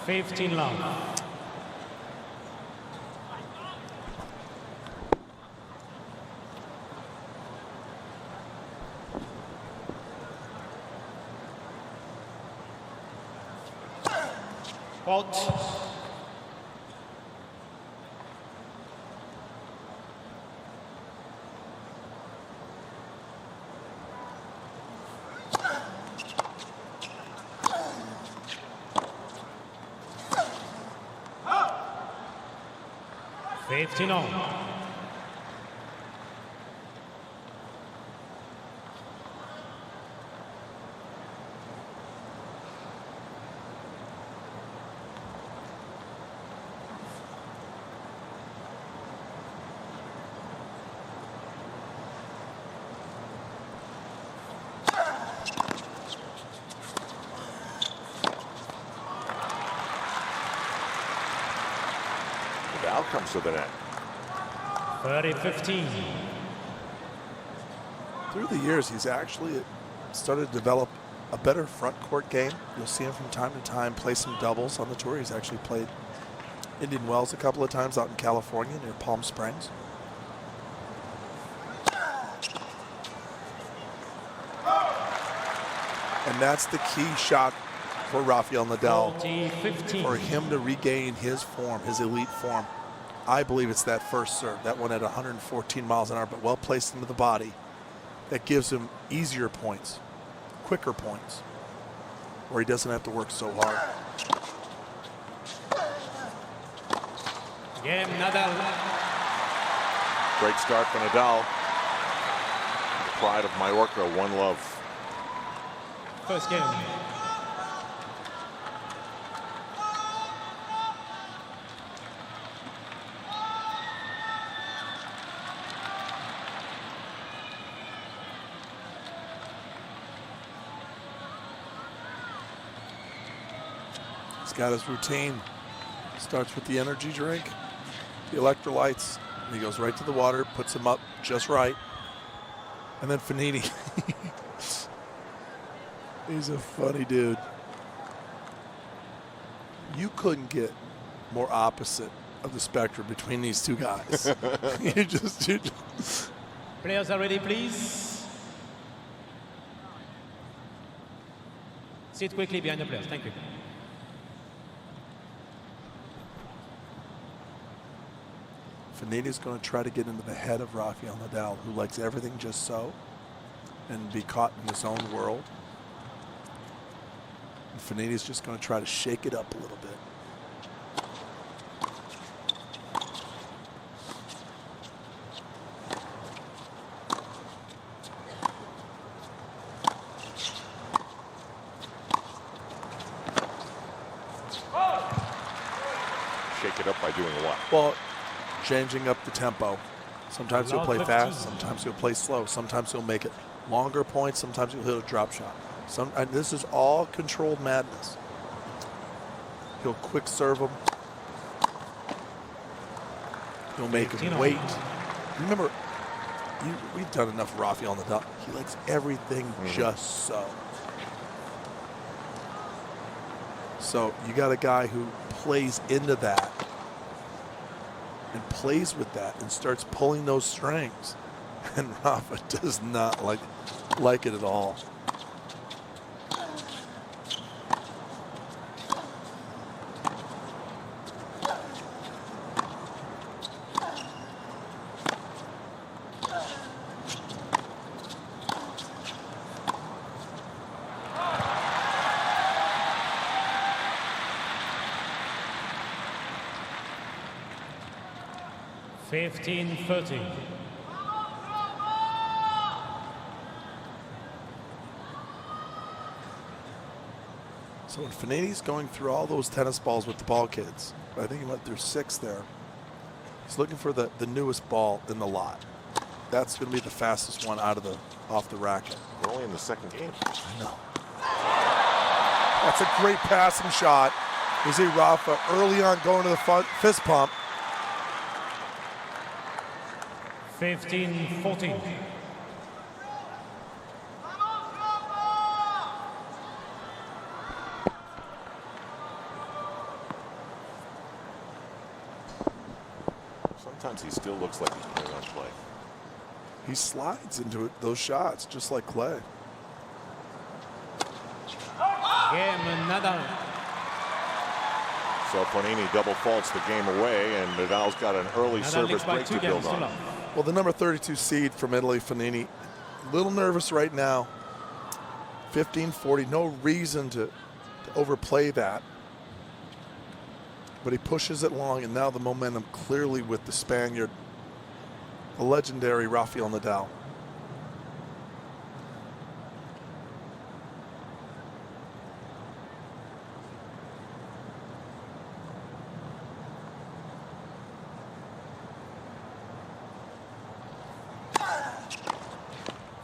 15 love. Fault. Fognini. Nadal comes to the net. 30-15. Through the years, he's actually started to develop a better front court game. You'll see him from time to time play some doubles on the tour. He's actually played Indian Wells a couple of times out in California near Palm Springs. And that's the key shot for Rafael Nadal, 40-15. for him to regain his form, his elite form. I believe it's that first serve, that one at 114 miles an hour, but well placed into the body, that gives him easier points, quicker points, where he doesn't have to work so hard. Game Nadal. Great start for Nadal. The pride of Mallorca, one love. First game. He's got his routine. Starts with the energy drink, the electrolytes, and he goes right to the water, puts him up just right. And then Fognini. He's a funny dude. You couldn't get more opposite of the spectrum between these two guys. you just. Players are ready, please. Sit quickly behind the players. Thank you. Fognini's going to try to get into the head of Rafael Nadal, who likes everything just so, and be caught in his own world. And Fognini's just going to try to shake it up a little bit. Shake it up by doing what? Well, changing up the tempo. Sometimes he'll play fast, sometimes he'll play slow, sometimes he'll make it longer points, sometimes he'll hit a drop shot. And this is all controlled madness. He'll quick serve him. He'll make him wait. Remember, we've done enough Rafael Nadal. He likes everything just so. So you got a guy who plays into that and plays with that and starts pulling those strings. And Rafa does not like it at all. $15-13. So when Fognini's going through all those tennis balls with the ball kids, I think he went through 6 there. He's looking for the newest ball in the lot. That's going to be the fastest one off the racket. We're only in the second game. I know. That's a great passing shot. You see Rafa early on going to the fist pump. 15-14. Sometimes he still looks like he's playing on play. He slides into it, those shots, just like Clay. Game Nadal. So Fognini double faults the game away, and Nadal's got an early Nadal service leads by break 2 to build games to on. love. Well, the number 32 seed from Italy, Fognini, a little nervous right now. 15-40, no reason to overplay that. But he pushes it long, and now the momentum clearly with the Spaniard, the legendary Rafael Nadal.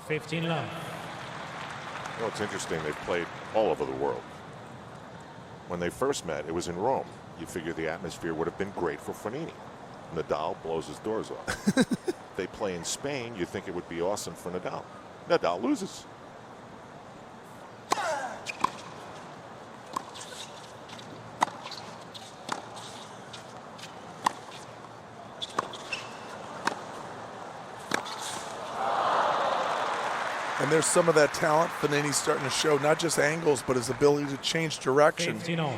Fifteen love. Well, it's interesting. They've played all over the world. When they first met, it was in Rome. You figure the atmosphere would have been great for Fognini. Nadal blows his doors off. They play in Spain, you think it would be awesome for Nadal. Nadal loses. And there's some of that talent Fognini's starting to show, not just angles, but his ability to change direction. 15 all.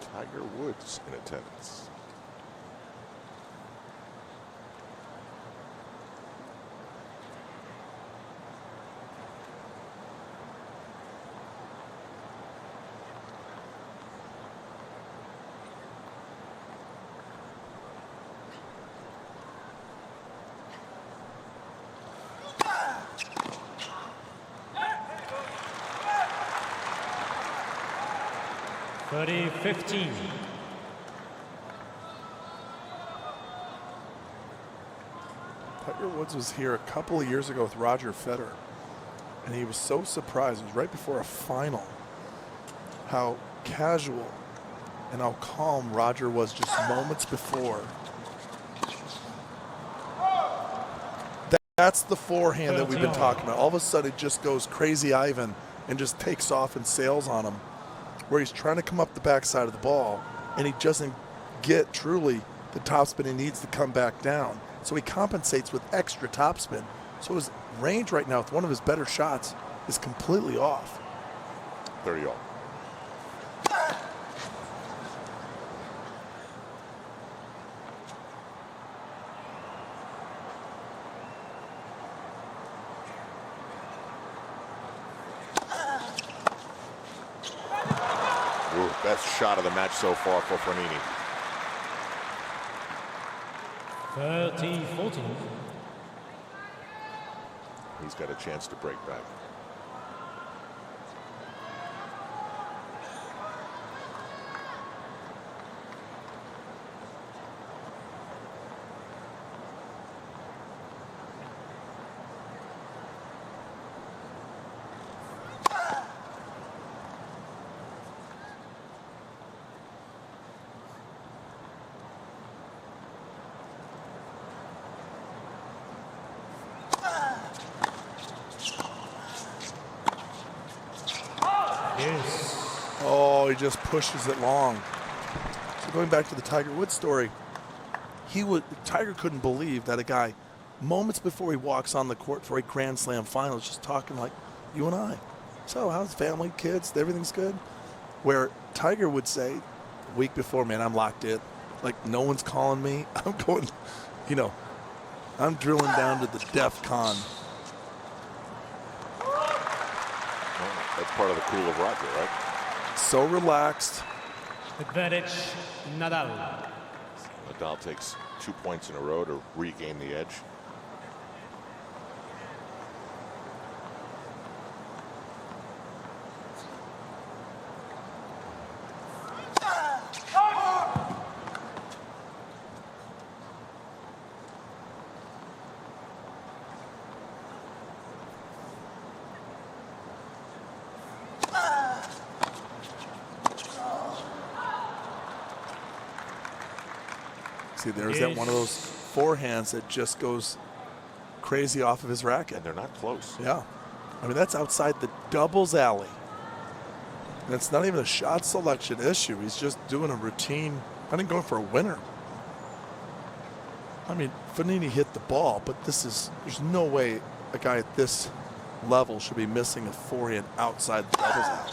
Tiger Woods in attendance. Thirty 15. Tiger Woods was here a couple of years ago with Roger Federer, and he was so surprised. It was right before a final, how casual and how calm Roger was just moments before. That's the forehand that we've been talking about. All of a sudden, it just goes crazy Ivan and just takes off and sails on him, where he's trying to come up the backside of the ball, and he doesn't get truly the topspin he needs to come back down. So he compensates with extra topspin. So his range right now with one of his better shots is completely off. 30 all. Ooh, best shot of the match so far for Fognini. 30 14. He's got a chance to break back. Yes. Oh, he just pushes it long. So going back to the Tiger Woods story, Tiger couldn't believe that a guy, moments before he walks on the court for a Grand Slam final, is just talking like you and I. So how's family, kids, everything's good? Where Tiger would say, a week before, man, I'm locked in. Like, no one's calling me. I'm going, I'm drilling down to the DEF CON. That's part of the cool of Roger, right? So relaxed. Advantage Nadal. Nadal takes 2 points in a row to regain the edge. See, there's that one of those forehands that just goes crazy off of his racket. And they're not close. Yeah. I mean, that's outside the doubles alley. And it's not even a shot selection issue. He's just doing a routine, I think going for a winner. I mean, Fognini hit the ball, but there's no way a guy at this level should be missing a forehand outside the doubles out.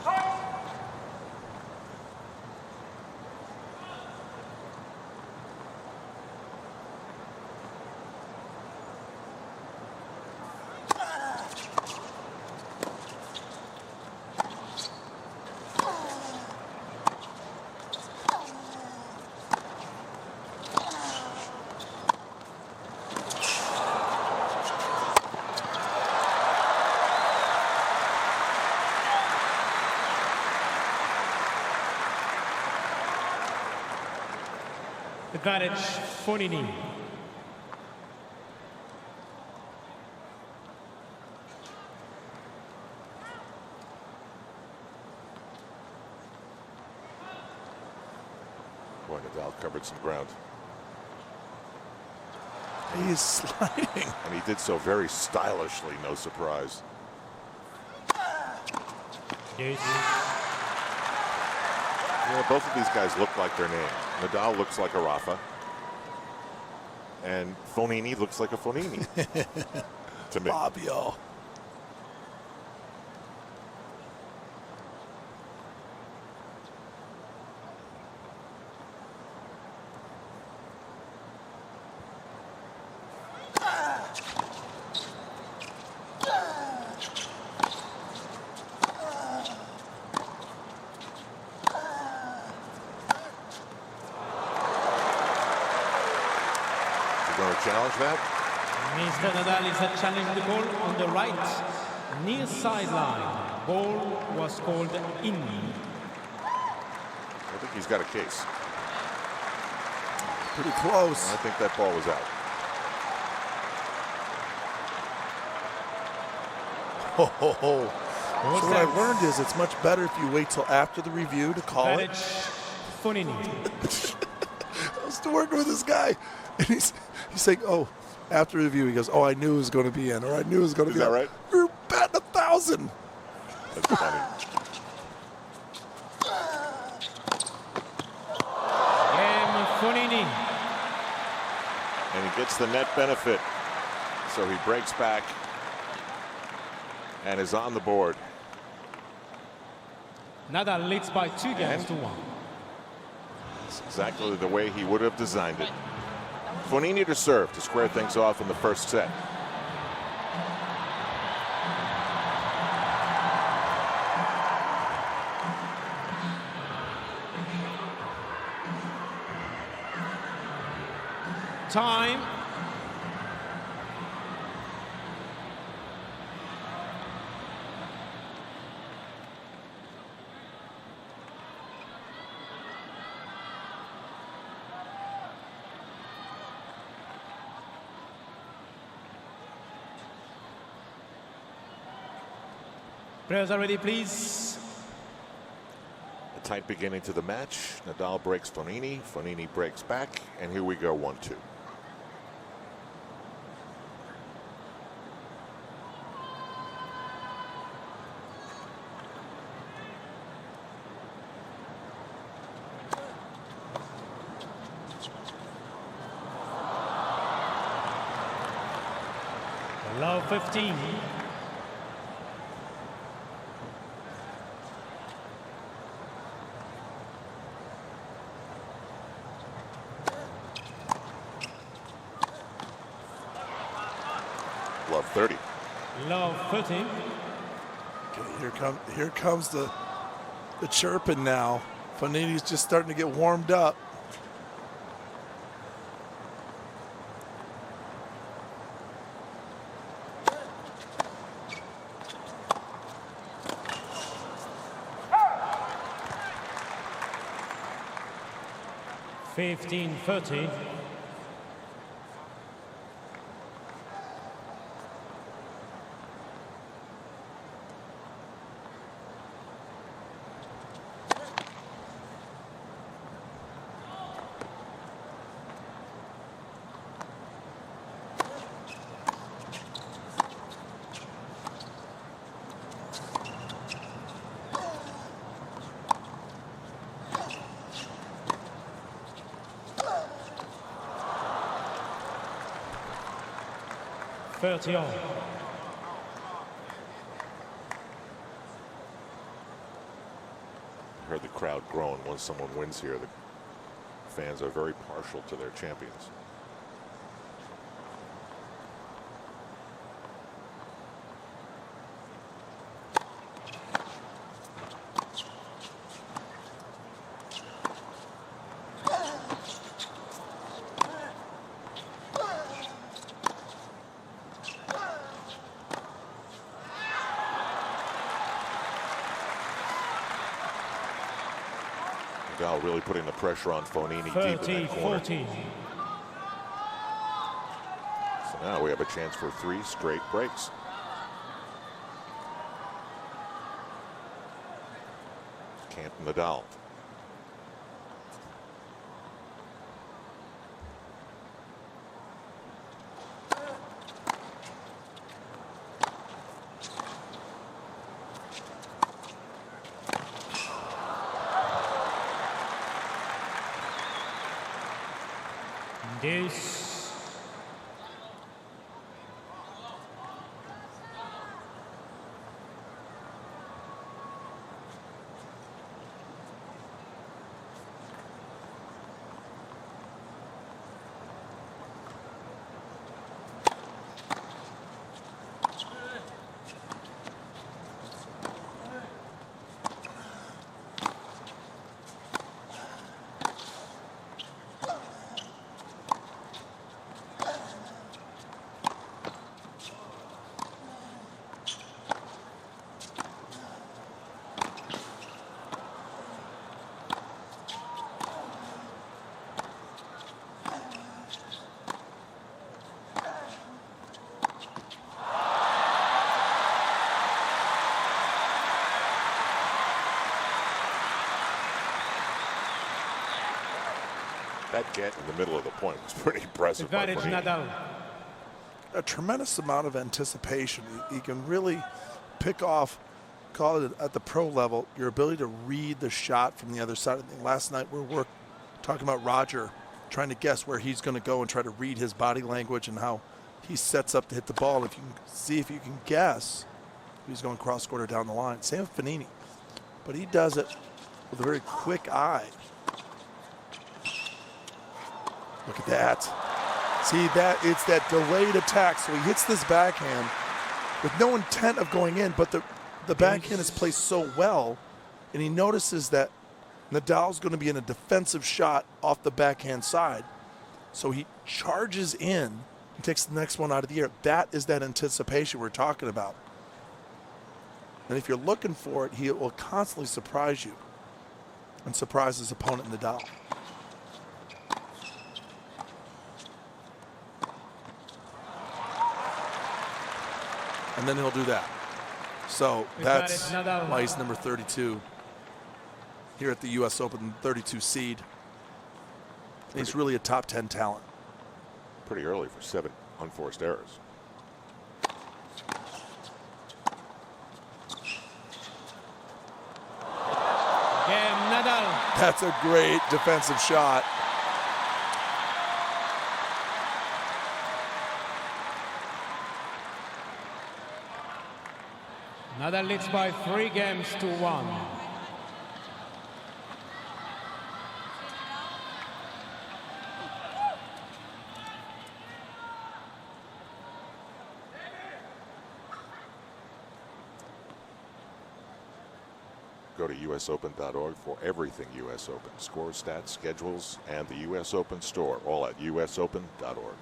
Advantage, Fognini. Boy, Nadal covered some ground. He is sliding. And he did so very stylishly, no surprise. Yes. Yeah, both of these guys look like their name. Nadal looks like a Rafa. And Fognini looks like a Fognini. To me. Fabio. Going to challenge that? Mr. Nadal is challenging the ball on the right, near sideline. Ball was called in. I think he's got a case. Pretty close. I think that ball was out. Ho, ho, ho. So what I learned is it's much better if you wait till after the review to call Advantage, it. Fognini. I was still working with this guy, and he's saying, "Oh, after review," he goes, "Oh, I knew it was going to be in, or I knew it was going to be." Is that in. right? You're batting 1,000. That's funny. Game, Fognini. And he gets the net benefit. So he breaks back and is on the board. Nadal leads by 2 games to 1. It's exactly the way he would have designed it. Fognini to serve to square things off in the first set. Time. Players are ready, please. A tight beginning to the match. Nadal breaks Fognini. Fognini breaks back. And here we go, 1-2. Love 15. Love 30. Love 13. Okay, here comes the chirping now. Fognini's just starting to get warmed up. Fifteen, 30. 30 all. I heard the crowd groan once someone wins here. The fans are very partial to their champions. Nadal really putting the pressure on Fognini deep in that corner. 30-40. So now we have a chance for 3 straight breaks. Camp Nadal. Deuce. That get in the middle of the point was pretty impressive. Advantage Nadal. A tremendous amount of anticipation. You can really pick off, call it at the pro level, your ability to read the shot from the other side. I think last night we were talking about Roger trying to guess where he's going to go and try to read his body language and how he sets up to hit the ball. If you can see, if you can guess, he's going cross-court or down the line. Same with Fognini. But he does it with a very quick eye. Look at that. See that? It's that delayed attack. So he hits this backhand with no intent of going in, but the backhand is placed so well, and he notices that Nadal's going to be in a defensive shot off the backhand side. So he charges in and takes the next one out of the air. That is that anticipation we're talking about. And if you're looking for it, he will constantly surprise you and surprise his opponent, Nadal. And then he'll do that. So that's why he's number 32 here at the U.S. Open, 32 seed. And he's really a top 10 talent. Pretty early for 7 unforced errors. Game Nadal. That's a great defensive shot. Nadal leads by 3 games to 1. Go to usopen.org for everything U.S. Open. Scores, stats, schedules, and the U.S. Open store, all at usopen.org.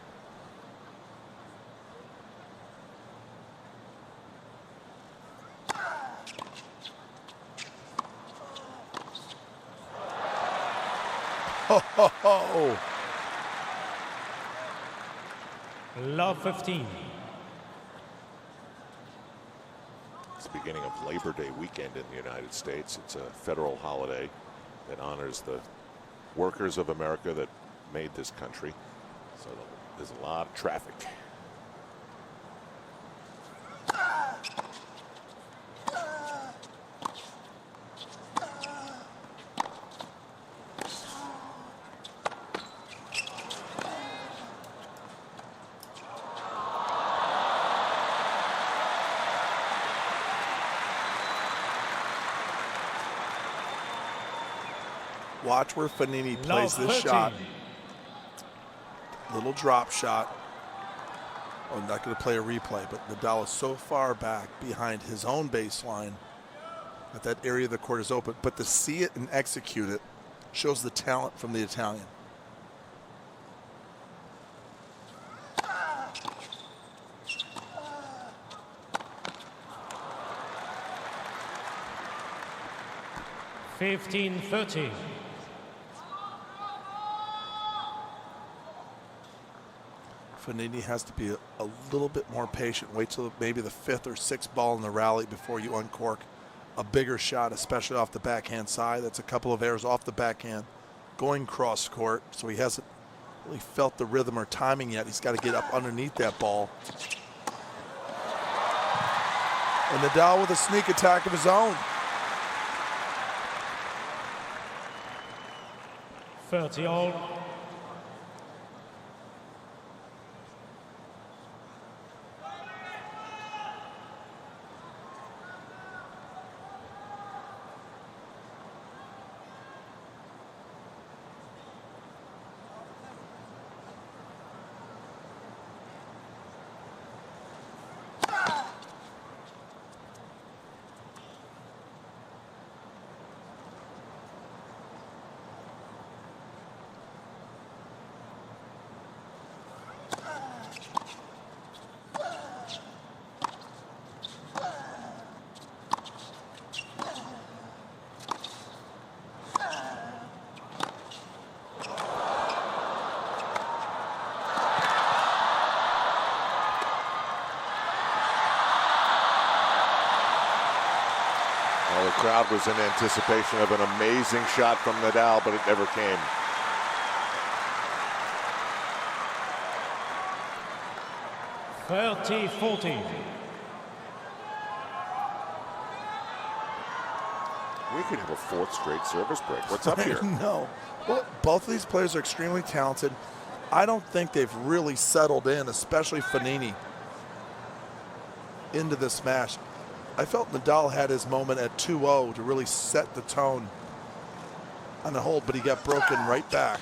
Oh. Love 15. It's the beginning of Labor Day weekend in the United States. It's a federal holiday that honors the workers of America that made this country. So there's a lot of traffic. watch where Fognini plays Love this 13. shot. Little drop shot. I'm not going to play a replay, but Nadal is so far back behind his own baseline that that area of the court is open. But to see it and execute it shows the talent from the Italian. (15-13). Fognini has to be a little bit more patient. Wait till maybe the 5th or 6th ball in the rally before you uncork a bigger shot, especially off the backhand side. That's a couple of errors off the backhand, going cross court, so he hasn't really felt the rhythm or timing yet. He's got to get up underneath that ball. And Nadal with a sneak attack of his own. 30-all. Well, the crowd was in anticipation of an amazing shot from Nadal, but it never came. (30-14). We could have a 4th straight service break. What's up here? No. Well, both of these players are extremely talented. I don't think they've really settled in, especially Fognini, into this match. I felt Nadal had his moment at 2-0 to really set the tone on the hold, but he got broken right back.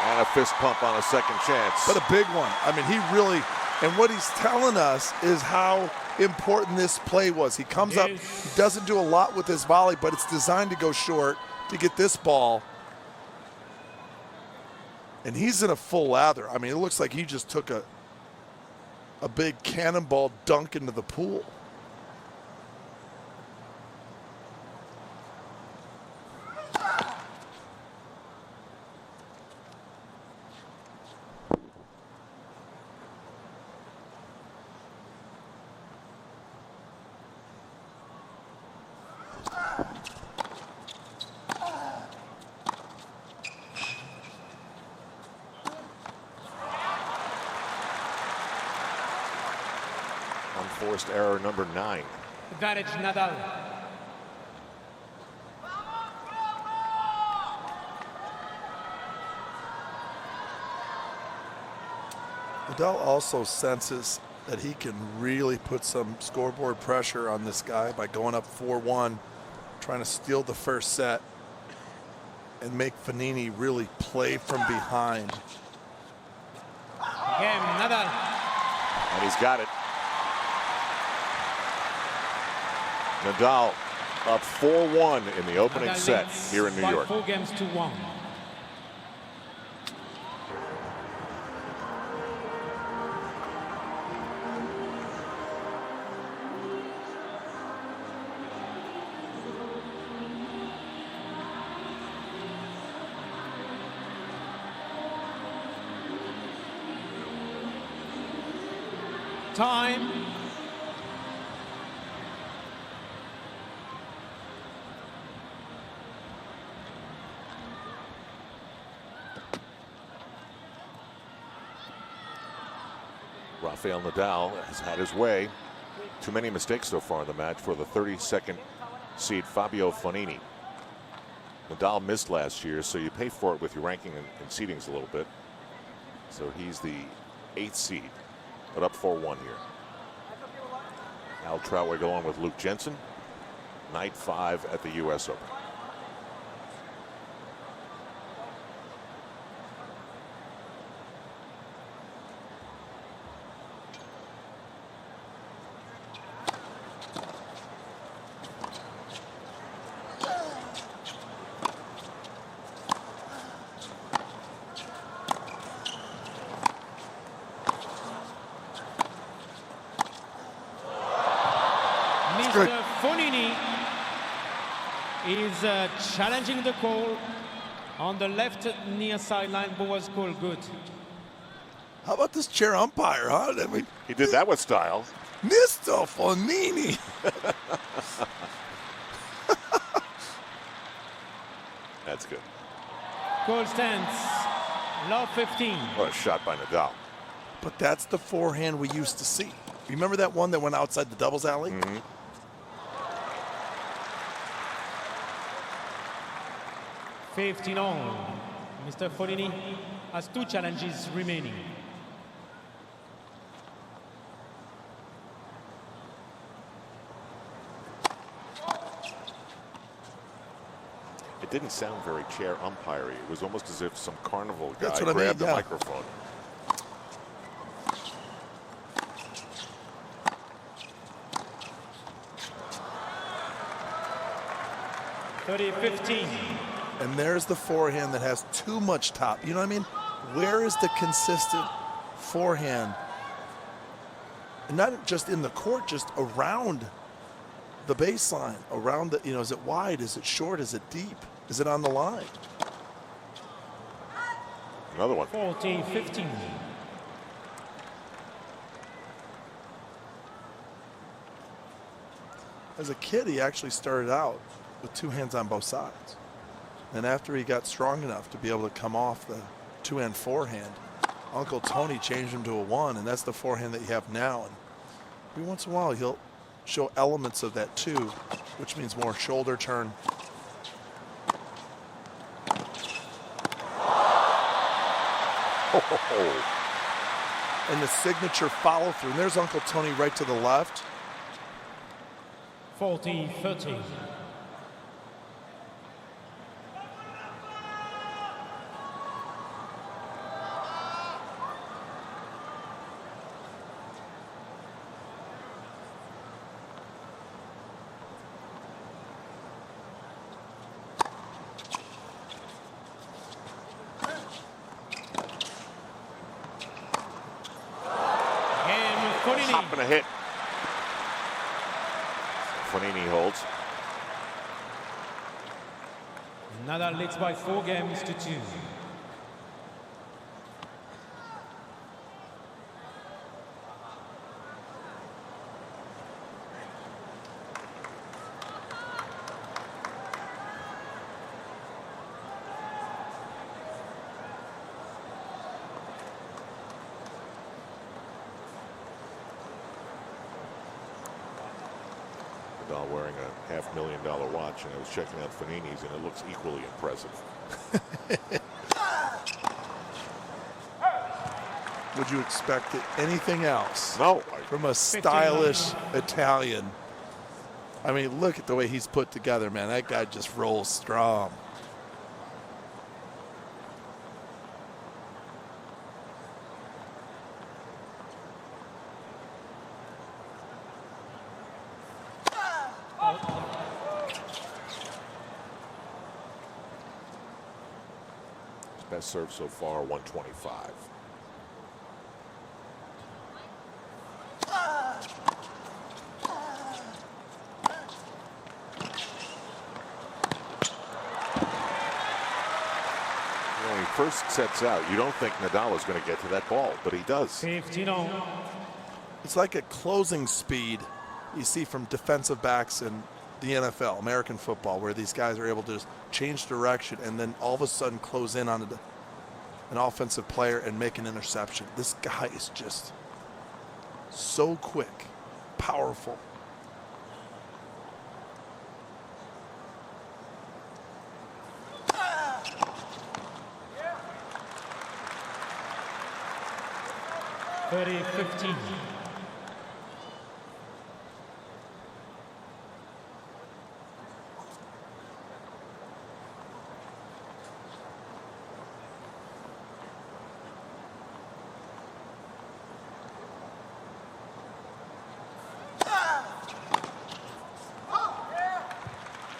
And a fist pump on a second chance. But a big one. I mean, he really, and what he's telling us is how important this play was. He comes up, he doesn't do a lot with his volley, but it's designed to go short to get this ball. And he's in a full lather. I mean, it looks like he just took a big cannonball dunk into the pool. Unforced error number 9. Advantage Nadal. Nadal also senses that he can really put some scoreboard pressure on this guy by going up 4-1, trying to steal the first set and make Fognini really play from behind. Game Nadal. And he's got it. Nadal up 4-1 in the opening Nadal set leads here in New by York. 4 games to 1. Time. Rafael Nadal has had his way. Too many mistakes so far in the match for the 32nd seed Fabio Fognini. Nadal missed last year, so you pay for it with your ranking and seedings a little bit. So he's the 8th seed. but up 4-1 here. Al Troutwig along with Luke Jensen. Night 5 at the U.S. Open. Mr. Fognini is challenging the call on the left near sideline, but was called good. How about this chair umpire, huh? I mean, He did that with style. Mr. Fognini. That's good. Goal stands, love 15. What a shot by Nadal. But that's the forehand we used to see. Remember that one that went outside the doubles alley? Mm-hmm. 15 on. Mr. Fognini has 2 challenges remaining. It didn't sound very chair umpire-y. It was almost as if some carnival guy That's what I mean, grabbed the yeah. microphone. (30-15). And there's the forehand that has too much top. You know what I mean? Where is the consistent forehand? And not just in the court, just around the baseline, around the, is it wide? Is it short? Is it deep? Is it on the line? Another one. 40-15. As a kid, he actually started out with 2 hands on both sides. And after he got strong enough to be able to come off the 2-hand forehand, Uncle Tony changed him to a 1, and that's the forehand that you have now. And every once in a while, he'll show elements of that too, which means more shoulder turn. And the signature follow through. And there's Uncle Tony right to the left. 40-13. Hopping a hit. Fognini holds. Nadal leads by 4 games to 2. Nadal wearing a $500,000 watch, and I was checking out Fognini's, and it looks equally impressive. Would you expect anything else? No. From a stylish Italian. I mean, look at the way he's put together, man. That guy just rolls strong. Best serve so far, 125. When he first sets out, you don't think Nadal is going to get to that ball, but he does. 15 on. It's like a closing speed you see from defensive backs in the NFL, American football, where these guys are able to just change direction and then all of a sudden close in on an offensive player and make an interception. This guy is just so quick, powerful. 30-15.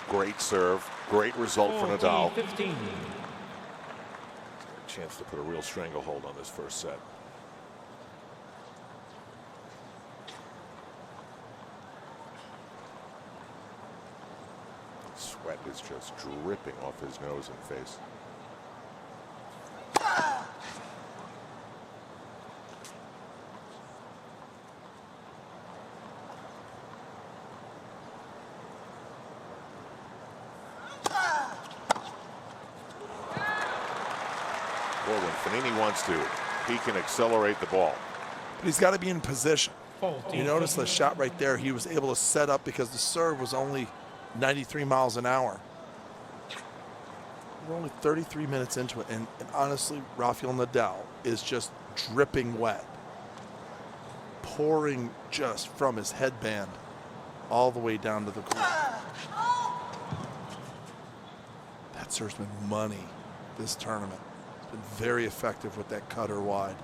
Great serve, great result for Nadal. 15. A chance to put a real stranglehold on this first set. Sweat is just dripping off his nose and face. Boy, when Fognini wants to, he can accelerate the ball. But he's got to be in position. 14. You notice the shot right there. He was able to set up because the serve was only 93 miles an hour. We're only 33 minutes into it, and honestly, Rafael Nadal is just dripping wet, pouring just from his headband all the way down to the court. That serve's been money this tournament. It's been very effective with that cutter wide.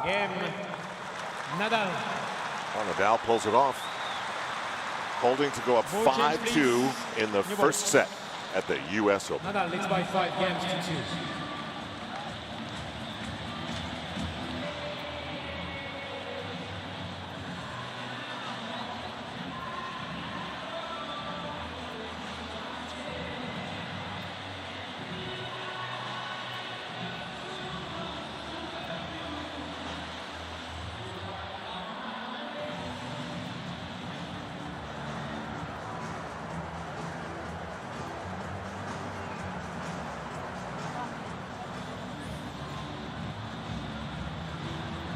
Game. Nadal. Well, Nadal pulls it off. Holding to go up Ball change, 5-2 in the New ball. first set at the U.S. Open. Nadal leads by 5 games to 2.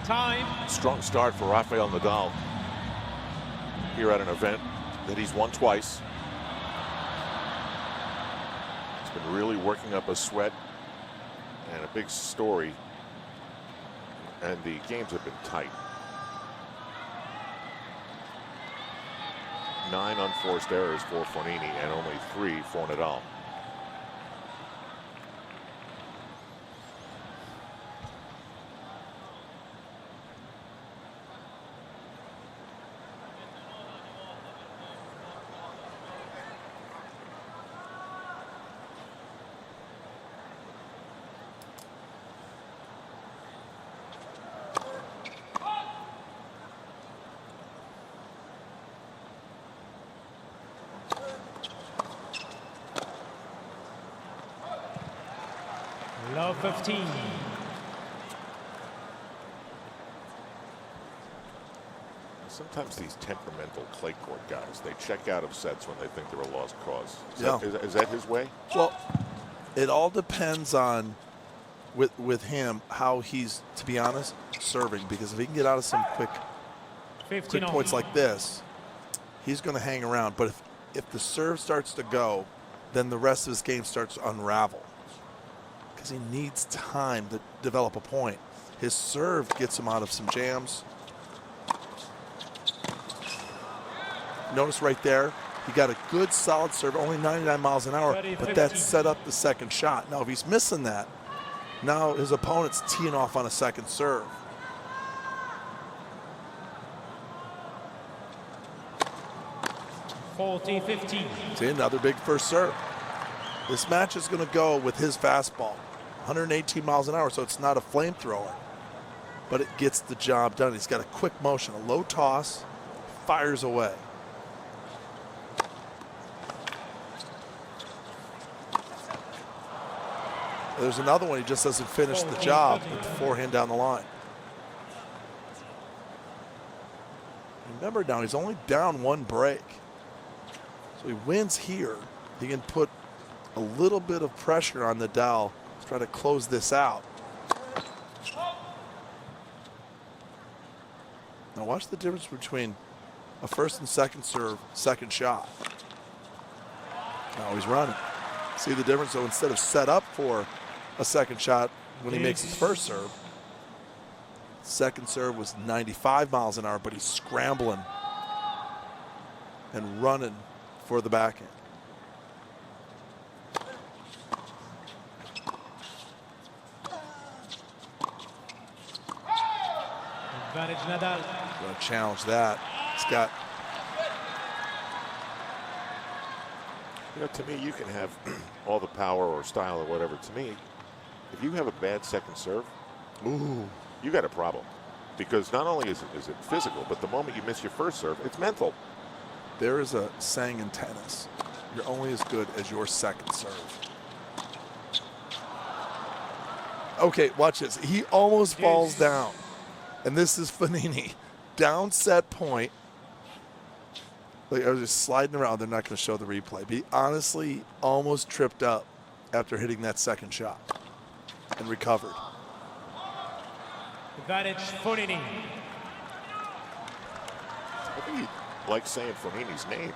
Time. Strong start for Rafael Nadal here at an event that he's won twice. He's been really working up a sweat and a big story, and the games have been tight. 9 unforced errors for Fognini and only 3 for Nadal. Love 15. Sometimes these temperamental clay court guys, they check out of sets when they think they're a lost cause. Yeah. Is that his way? Well, it all depends on with him how he's, to be honest, serving. Because if he can get out of some quick 15 points like this, he's going to hang around. But if the serve starts to go, then the rest of his game starts to unravel. Because he needs time to develop a point. His serve gets him out of some jams. Notice right there, he got a good solid serve, only 99 miles an hour, but that set up the second shot. Now, if he's missing that, now his opponent's teeing off on a second serve. (40-15). See, another big first serve. This match is going to go with his fastball, 118 miles an hour, so it's not a flamethrower, but it gets the job done. He's got a quick motion, a low toss, fires away. There's another one, he just doesn't finish the job with the forehand down the line. Remember now, he's only down 1 break. So he wins here. He can put a little bit of pressure on Nadal to try to close this out. Now watch the difference between a first and second serve, second shot. Now he's running. See the difference? So instead of set up for a second shot when he makes his first serve, second serve was 95 miles an hour, but he's scrambling and running for the backhand. Advantage Nadal. Going to challenge that. He's got. You know, to me, you can have all the power or style or whatever. To me, if you have a bad second serve, ooh, you got a problem. Because not only is it physical, but the moment you miss your first serve, it's mental. There is a saying in tennis, you're only as good as your second serve. Okay, watch this. He almost falls down. And this is Fognini. Down set point. Like, I was just sliding around. They're not going to show the replay. But he honestly almost tripped up after hitting that second shot and recovered. Advantage Fognini. I think he likes saying Fognini's name.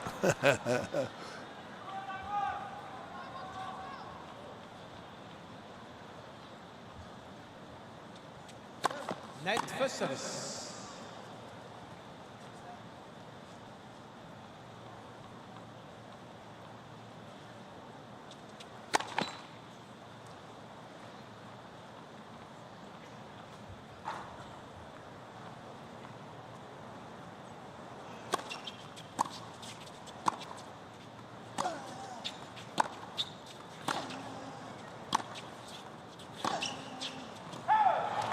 Net for service.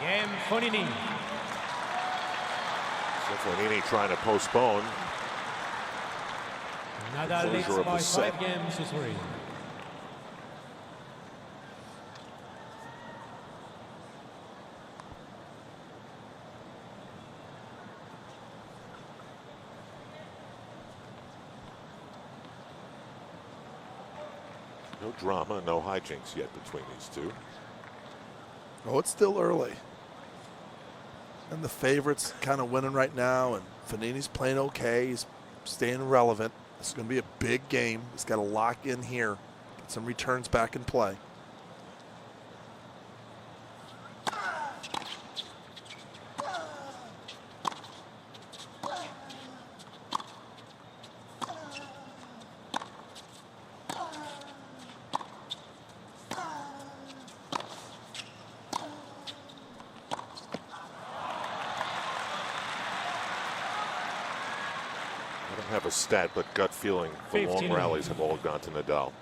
Game Fognini. So Fognini trying to postpone. Nadal leads closure of by the set. 5 games to 3. No drama, no hijinks yet between these two. Oh, it's still early. And the favorite's kind of winning right now, and Fognini's playing okay. He's staying relevant. This is going to be a big game. He's got to lock in here, get some returns back in play. I don't have a stat, but gut feeling the long 15. rallies have all gone to Nadal.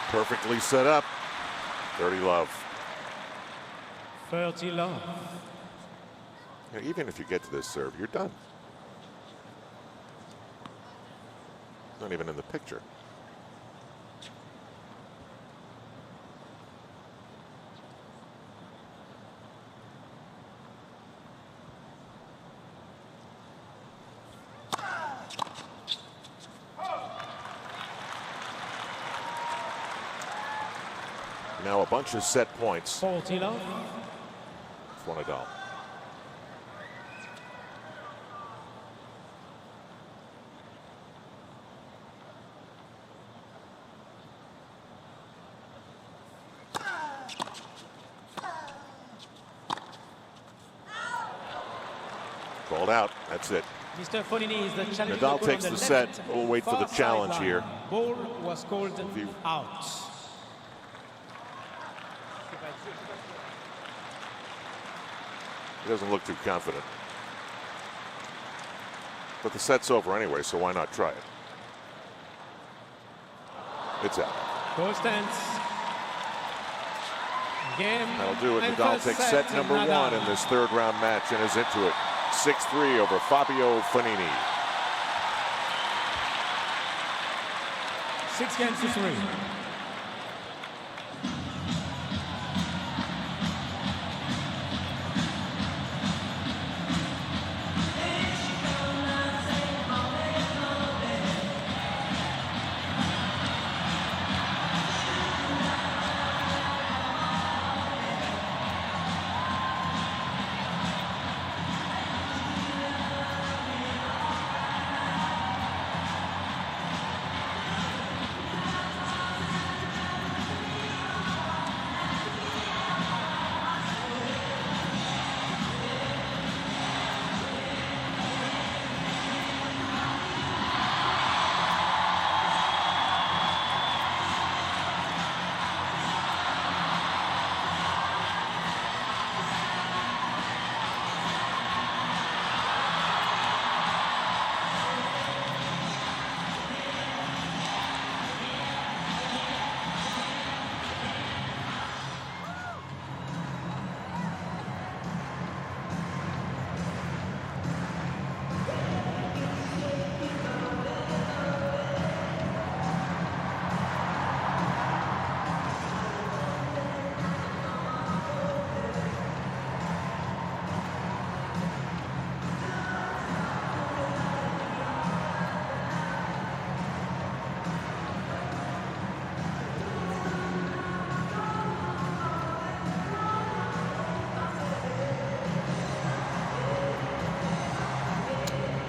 Perfectly set up. 30 love. 30 love. You know, even if you get to this serve, you're done. Not even in the picture. Now a bunch of set points 40 love. for Nadal. Called out. That's it. Mr. Fognini is the challenge. Nadal takes the set. We'll wait for the challenge here. Ball was called out. He doesn't look too confident. But the set's over anyway, so why not try it? It's out. Goal stands. Game. That'll do it. and Nadal first takes set set number Nadal. 1 in this third round match and is into it. 6-3 over Fabio Fognini. 6 games to 3.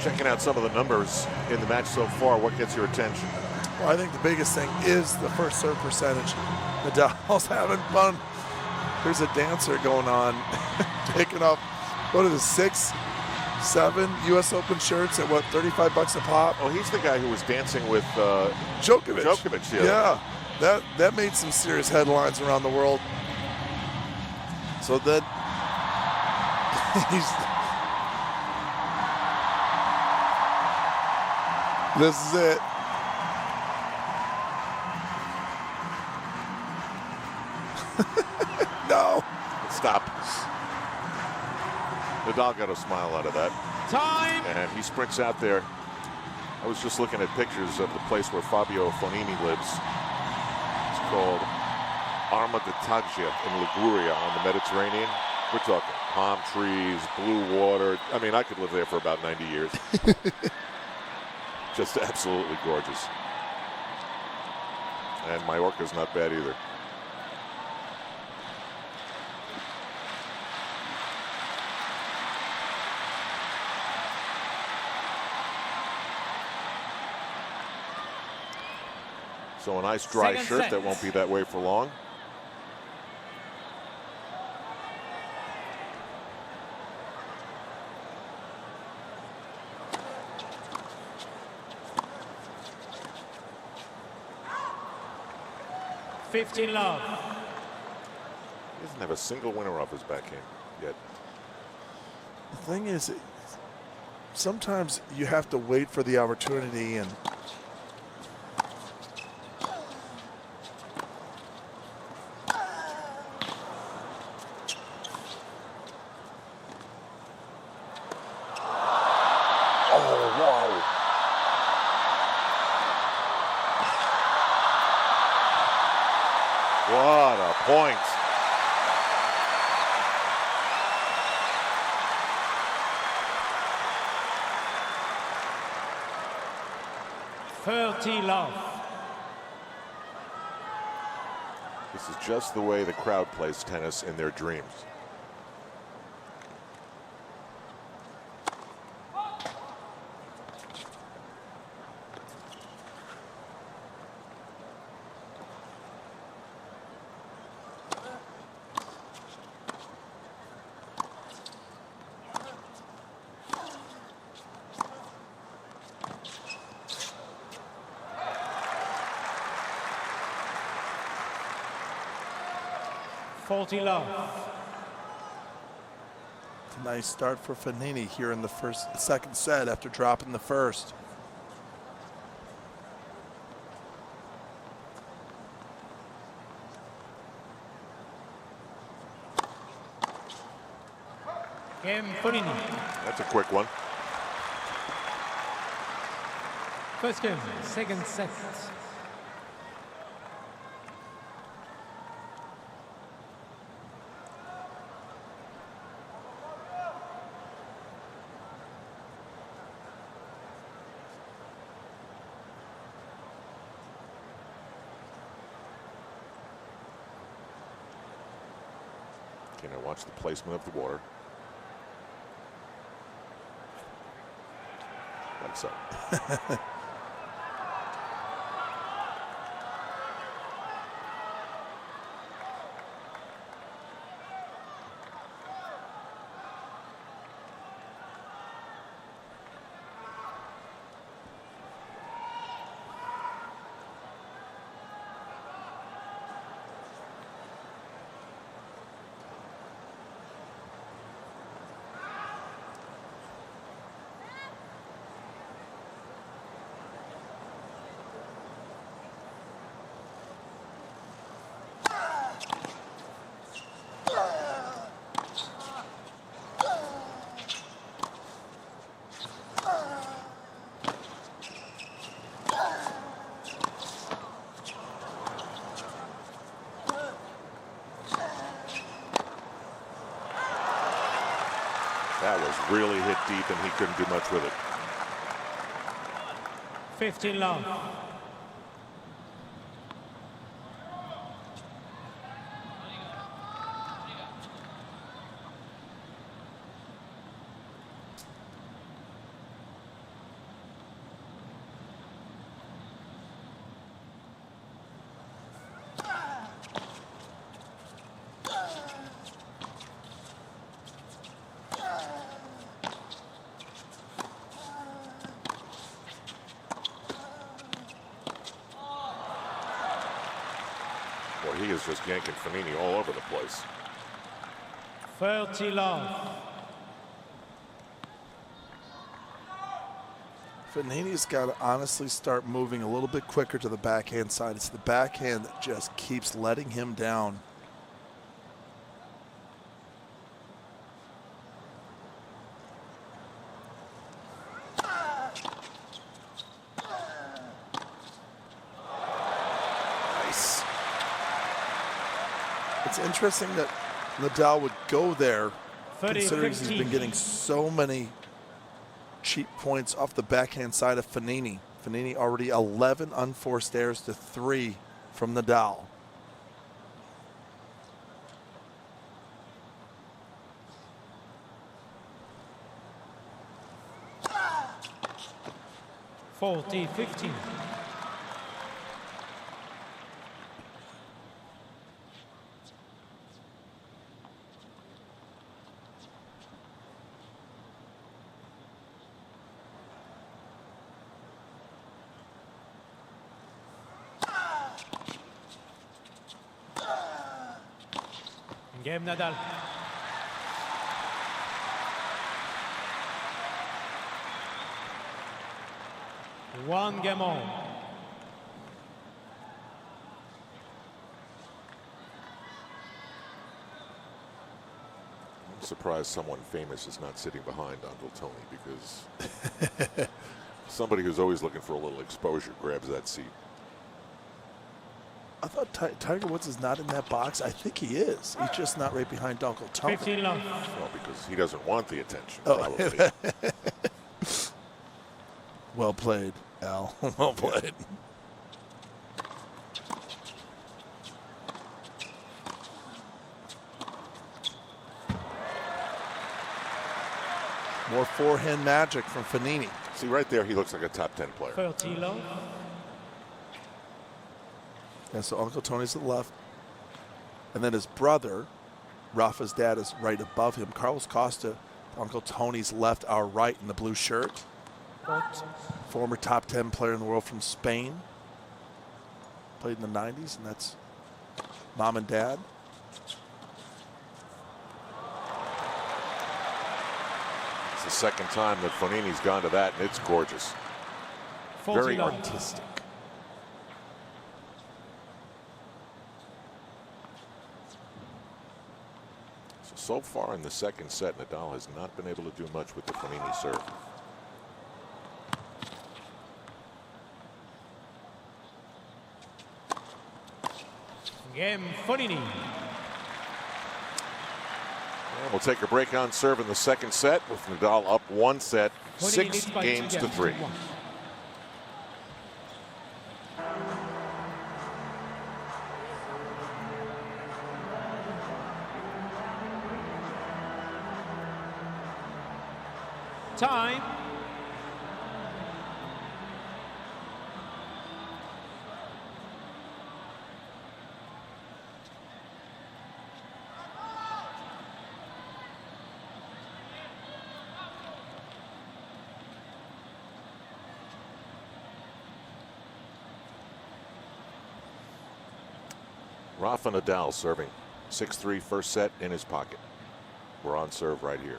Checking out some of the numbers in the match so far, what gets your attention? Well, I think the biggest thing is the first serve percentage. Nadal's having fun. There's a dancer going on, taking up, what is it, 6, 7 U.S. Open shirts at what, $35 a pop? Oh, he's the guy who was dancing with Djokovic. Djokovic, Yeah, that made some serious headlines around the world. So then this is it. No. Stop. Nadal got a smile out of that. Time. And he sprints out there. I was just looking at pictures of the place where Fabio Fognini lives. It's called Arma di Taggia in Liguria on the Mediterranean. We're talking palm trees, blue water. I mean, I could live there for about 90 years. Just absolutely gorgeous. And Mallorca's not bad either. So a nice dry shirt that won't be that way for long. $15 love. He doesn't have a single winner off his backhand yet. The thing is, sometimes you have to wait for the opportunity, and what a point. $30 love. This is just the way the crowd plays tennis in their dreams. $40 love. nice start for Fognini here in the second set after dropping the first. Game Fognini. That's a quick one. First game, second set. Can I watch the placement of the water? Like so. That was really hit deep, and he couldn't do much with it. 15 love. he is just yanking Fognini all over the place. 30 love. Fognini's got to honestly start moving a little bit quicker to the backhand side. It's the backhand that just keeps letting him down. Nice. It's interesting that Nadal would go there, 30, considering 15. he's been getting so many cheap points off the backhand side of Fognini. Fognini already 11 unforced errors to 3 from Nadal. $40-15. Game Nadal. One game on. I'm surprised someone famous is not sitting behind Uncle Tony, because somebody who's always looking for a little exposure grabs that seat. I thought Tiger Woods is not in that box. I think he is. He's just not right behind Uncle Tony. 15 love. Well, because he doesn't want the attention, Oh. probably. Well played, Al. Well played. More forehand magic from Fognini. See, right there, he looks like a top 10 player. 30 love. And so Uncle Tony's to the left. And then his brother, Rafa's dad, is right above him. Carlos Costa, Uncle Tony's left, our right in the blue shirt. Former top 10 player in the world from Spain. Played in the 90s, and that's mom and dad. It's the second time that Fognini's gone to that, and it's gorgeous. 40 Very love. artistic. So far in the second set, Nadal has not been able to do much with the Fognini serve. Game Fognini. And we'll take a break on serve in the second set with Nadal up 1 set, Fognini 6 leads by games two to 3. one. Time. Rafa Nadal serving 6-3 first set in his pocket. We're on serve right here.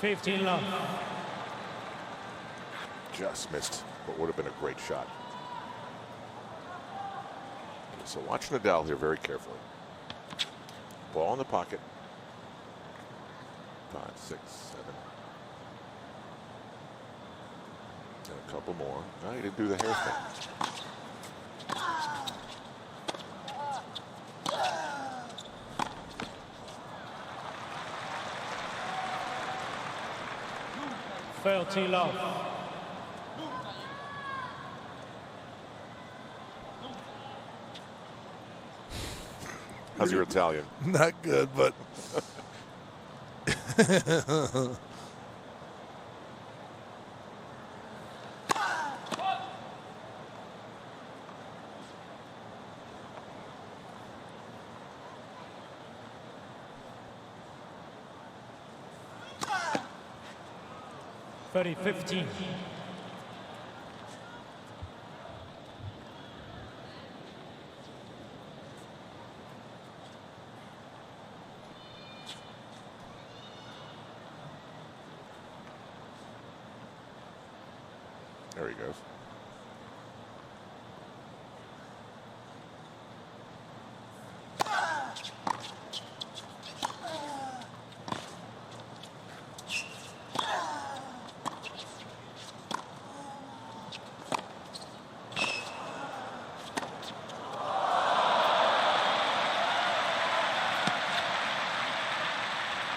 $15 love. Just missed what would have been a great shot. So watch Nadal here very carefully. Ball in the pocket. 5, 6, 7. And a couple more. No, he didn't do the hair thing. $30 love. How's your Italian? Not good, but 30-15. There he goes.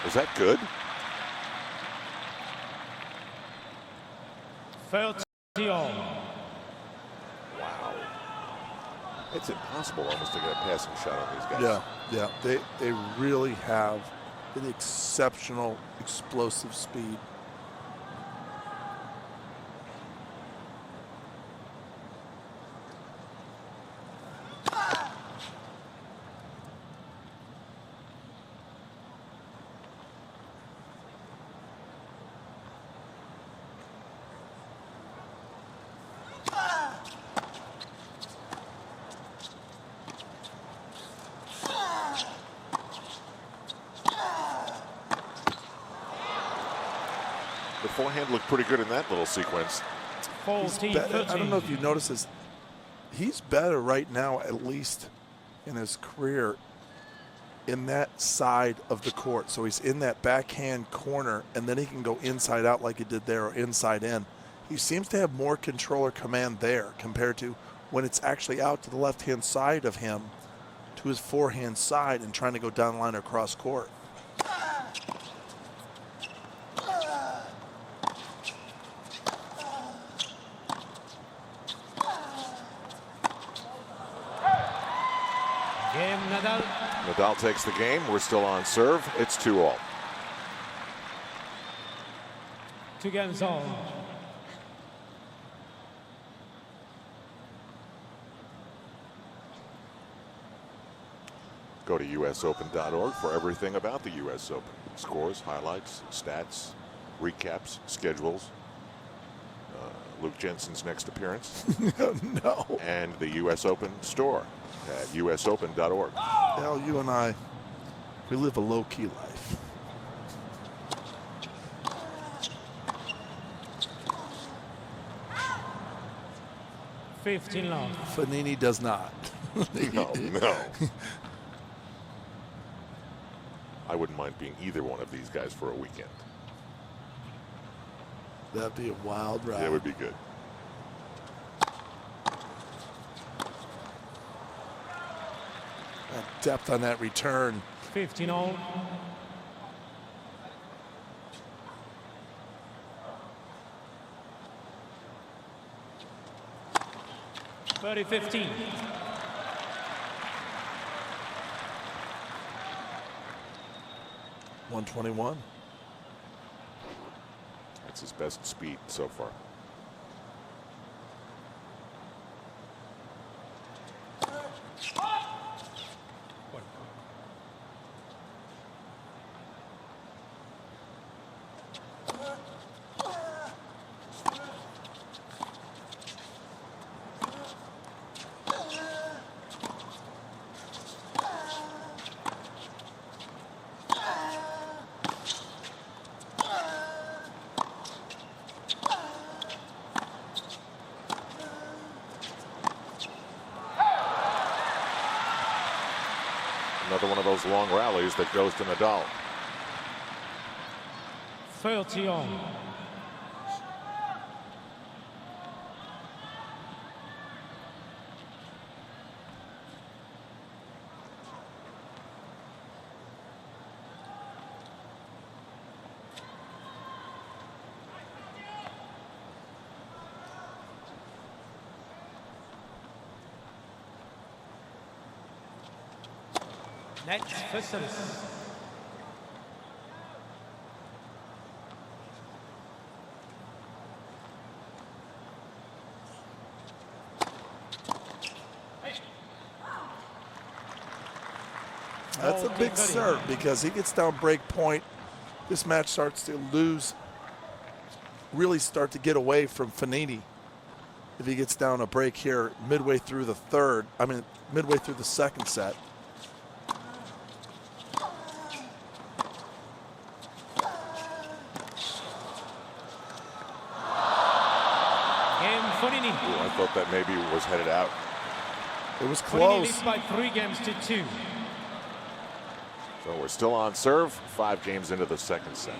Was that good? 30-all. Wow. It's impossible almost to get a passing shot on these guys. Yeah. They really have an exceptional explosive speed. The forehand looked pretty good in that little sequence. 14-13. I don't know if you notice this. He's better right now, at least in his career, in that side of the court. So he's in that backhand corner, and then he can go inside out like he did there, or inside in. He seems to have more control or command there compared to when it's actually out to the left-hand side of him to his forehand side and trying to go down the line or cross court. Game Nadal. Nadal takes the game. We're still on serve. It's 2-all. 2 games all. Go to usopen.org for everything about the U.S. Open. Scores, highlights, stats, recaps, schedules. Luke Jensen's next appearance. No. And the U.S. Open store at usopen.org. Hell, you and I, we live a low-key life. $15 long. Fognini does not. No. I wouldn't mind being either one of these guys for a weekend. That'd be a wild ride. It would be good. That depth on that return. 15-all. $30-15. 121. That's his best speed so far. Another one of those long rallies that goes to Nadal. 30-all. Next, first service. That's a big serve because he gets down break point. This match starts to lose really start to get away from Fognini if he gets down a break here midway through the midway through the second set. Fognini. Ooh, I thought that maybe was headed out. It was Fognini close. leads by 3 games to 2. So we're still on serve, 5 games into the second set.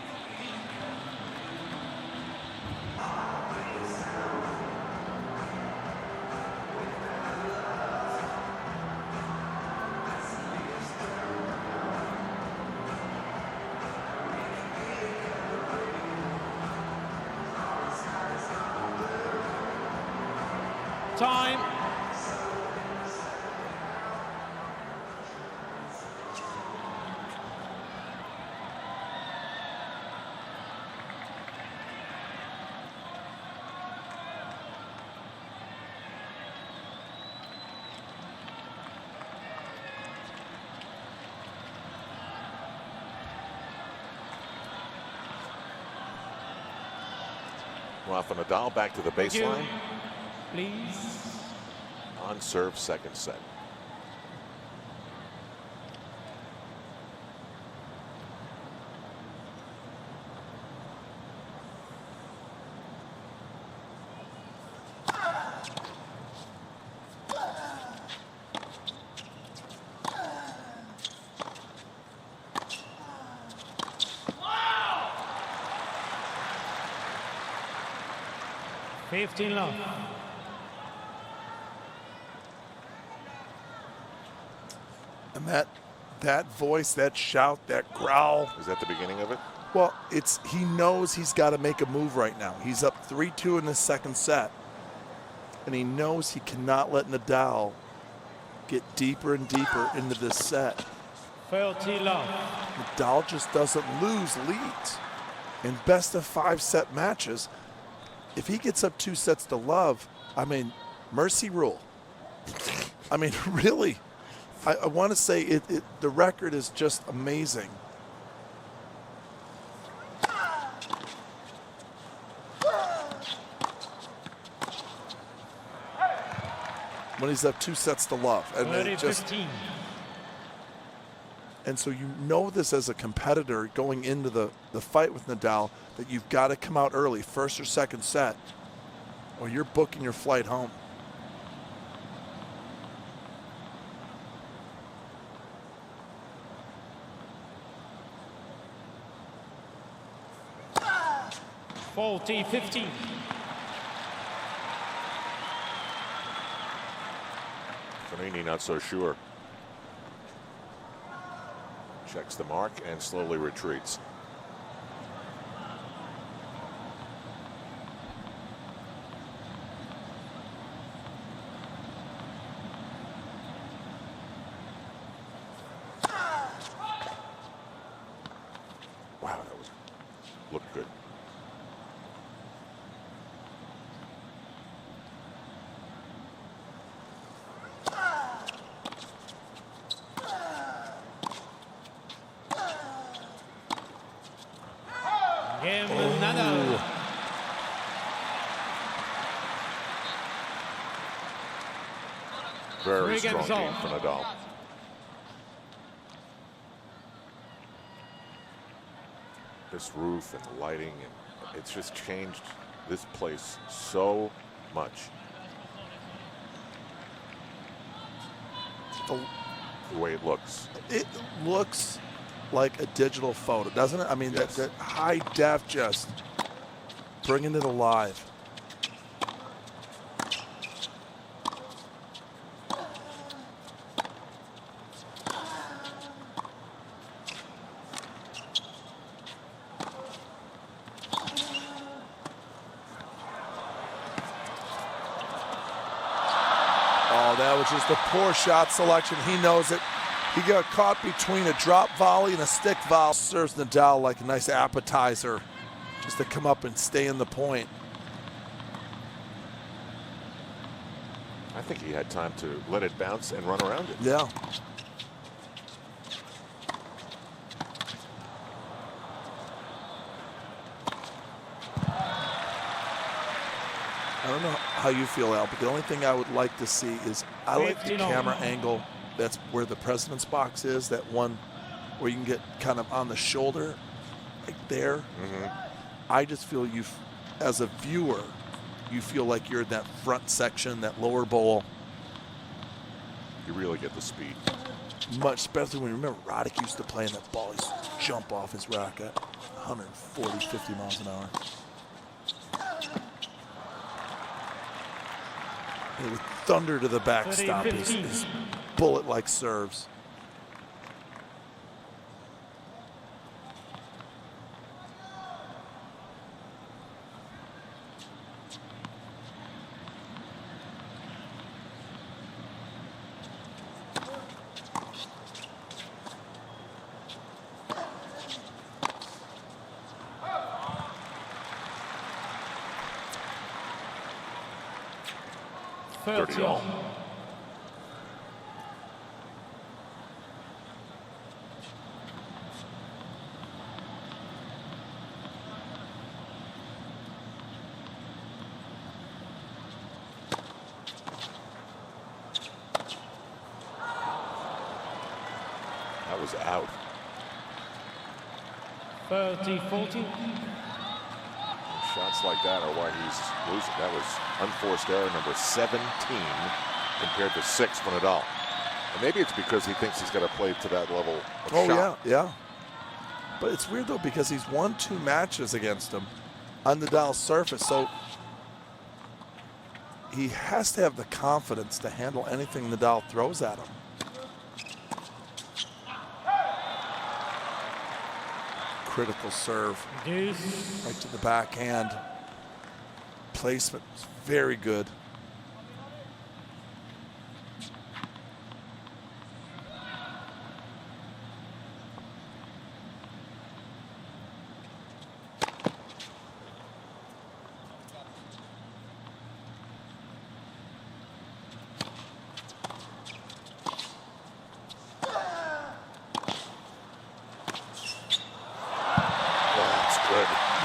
Time. Rafa Nadal back to the baseline. Please. On serve, second set. Wow! 15 love. And that voice, that shout, that growl. Is that the beginning of it? Well, he knows he's got to make a move right now. He's up 3-2 in the second set. And he knows he cannot let Nadal get deeper and deeper into this set. 30 love. Nadal just doesn't lose leads. In best of 5 set matches, if he gets up 2 sets to love, I mean, mercy rule. I mean, really. I want to say the record is just amazing. When he's up 2 sets to love. And 30-15. And so you know this as a competitor going into the fight with Nadal, that you've got to come out early, first or second set, or you're booking your flight home. Faulty 15. Fognini not so sure. Checks the mark and slowly retreats. Wow, looked good. Game Nadal. Very 3 strong games game off. for Nadal. This roof and the lighting, and it's just changed this place so much. The way it looks. It looks like a digital photo, doesn't it? I mean, Yes. that high def just bringing it alive. Oh, that was just a poor shot selection. He knows it. He got caught between a drop volley and a stick volley. Serves Nadal like a nice appetizer just to come up and stay in the point. I think he had time to let it bounce and run around it. Yeah. I don't know how you feel, Al, but the only thing I would like to see is I like the 15-all. camera angle. That's where the president's box is, that one where you can get kind of on the shoulder, right there. I just feel as a viewer, you feel like you're in that front section, that lower bowl. You really get the speed. Much, especially when you remember Roddick used to play in that ball. He used to jump off his racket 140, 50 miles an hour. And with thunder to the backstop, his bullet-like serves. Dirty all. That was out. 30-40. Shots like that are why he's losing. That was unforced error number 17 compared to 6 for Nadal. And maybe it's because he thinks he's got to play to that level of shot. Yeah. But it's weird, though, because he's won 2 matches against him on Nadal's surface. So he has to have the confidence to handle anything Nadal throws at him. Critical serve. Right to the backhand. Placement was very good.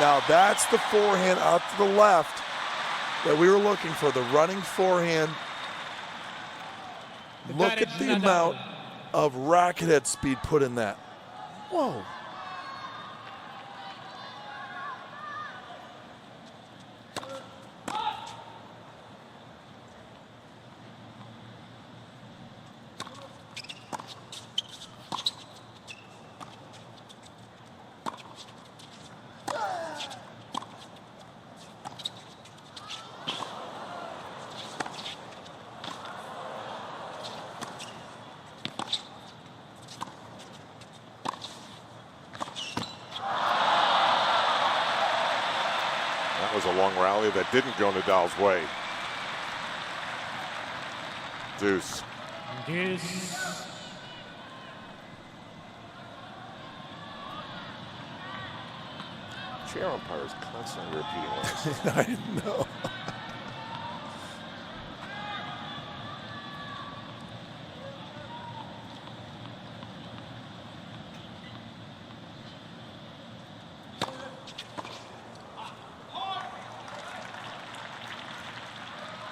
Now that's the forehand out to the left that we were looking for, the running forehand. Look at the amount of racket head speed put in that. Whoa. That was a long rally that didn't go Nadal's way. Deuce. Chair umpire is constantly repeating what I said. I didn't know.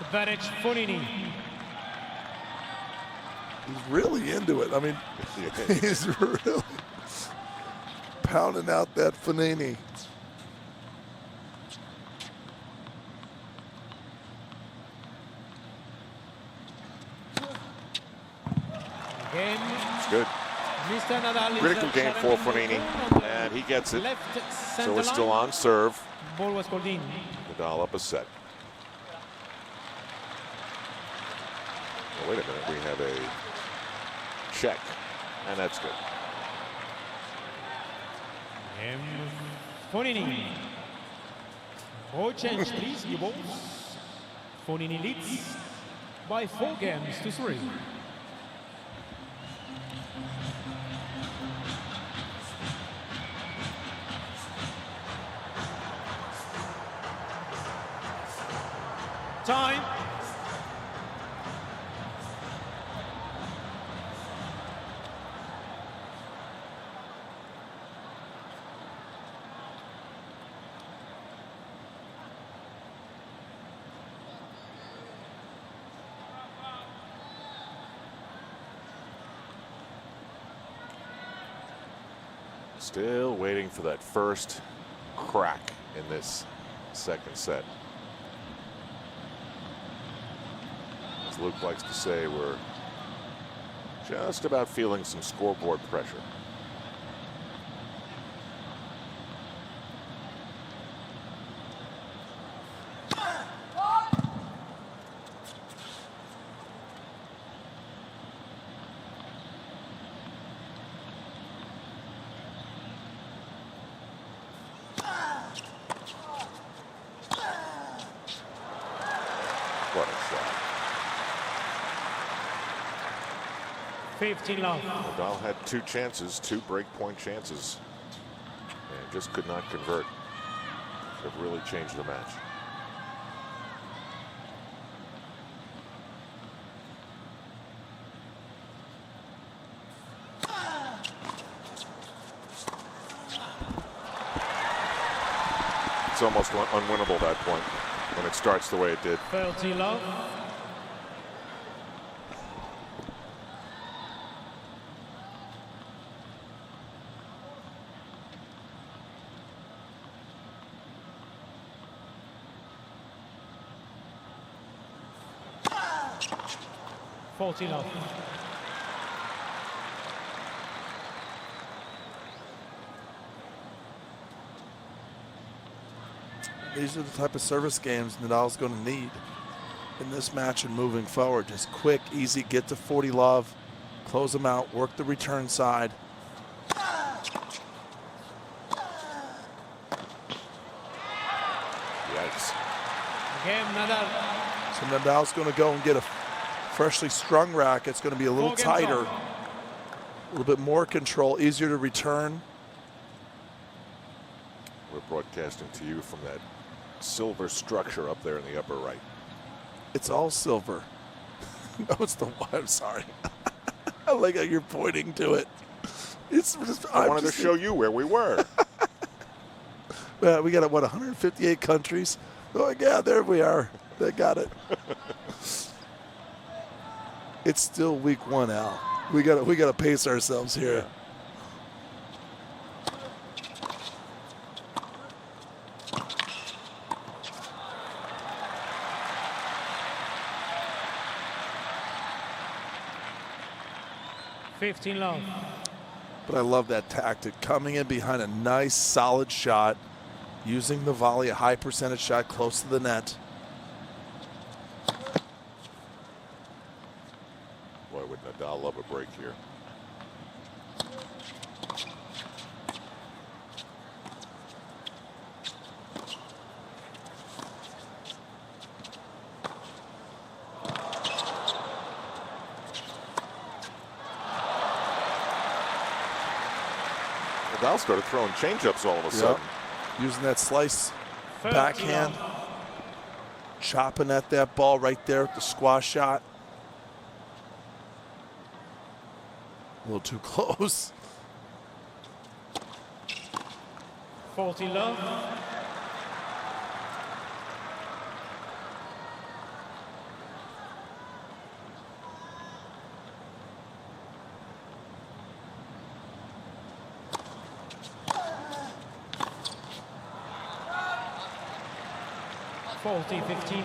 Advantage Fognini. He's really into it. I mean, he's really pounding out that Fognini. Game. It's good. Mr. Nadal Critical game for Fognini, and he gets it. So it's still on serve. Ball was called in. Nadal up a set. Oh, wait a minute, we have a check, and that's good. Game Fognini. Ball change, please, new balls. Fognini leads by 4 games to 3. Time. Still waiting for that first crack in this second set. As Luke likes to say, we're just about feeling some scoreboard pressure. What a shot. 15 love. Nadal had two chances, two break-point chances, and just could not convert. Could have really changed the match. It's almost unwinnable, that point, when it starts the way it did. 30 love. $40 love. These are the type of service games Nadal's going to need in this match and moving forward. Just quick, easy, get to 40 love, close them out, work the return side. Yikes. Again, Nadal. So Nadal's going to go and get a freshly strung racket. It's going to be a little tighter, a little bit more control, easier to return. We're broadcasting to you from that silver structure up there in the upper right. It's all silver. No, it's the one. I'm sorry. I like how you're pointing to it. It's just, I wanted to show you where we were. We got, what, 158 countries? Oh, yeah, there we are. They got it. It's still week 1, Al. We got to pace ourselves here. Yeah. $15 love. But I love that tactic. Coming in behind a nice, solid shot, using the volley, a high percentage shot close to the net. Boy, would Nadal love a break here. Nadal started throwing changeups all of a sudden. Using that slice backhand, chopping at that ball right there with the squash shot. A little too close. 40 love. $40-15.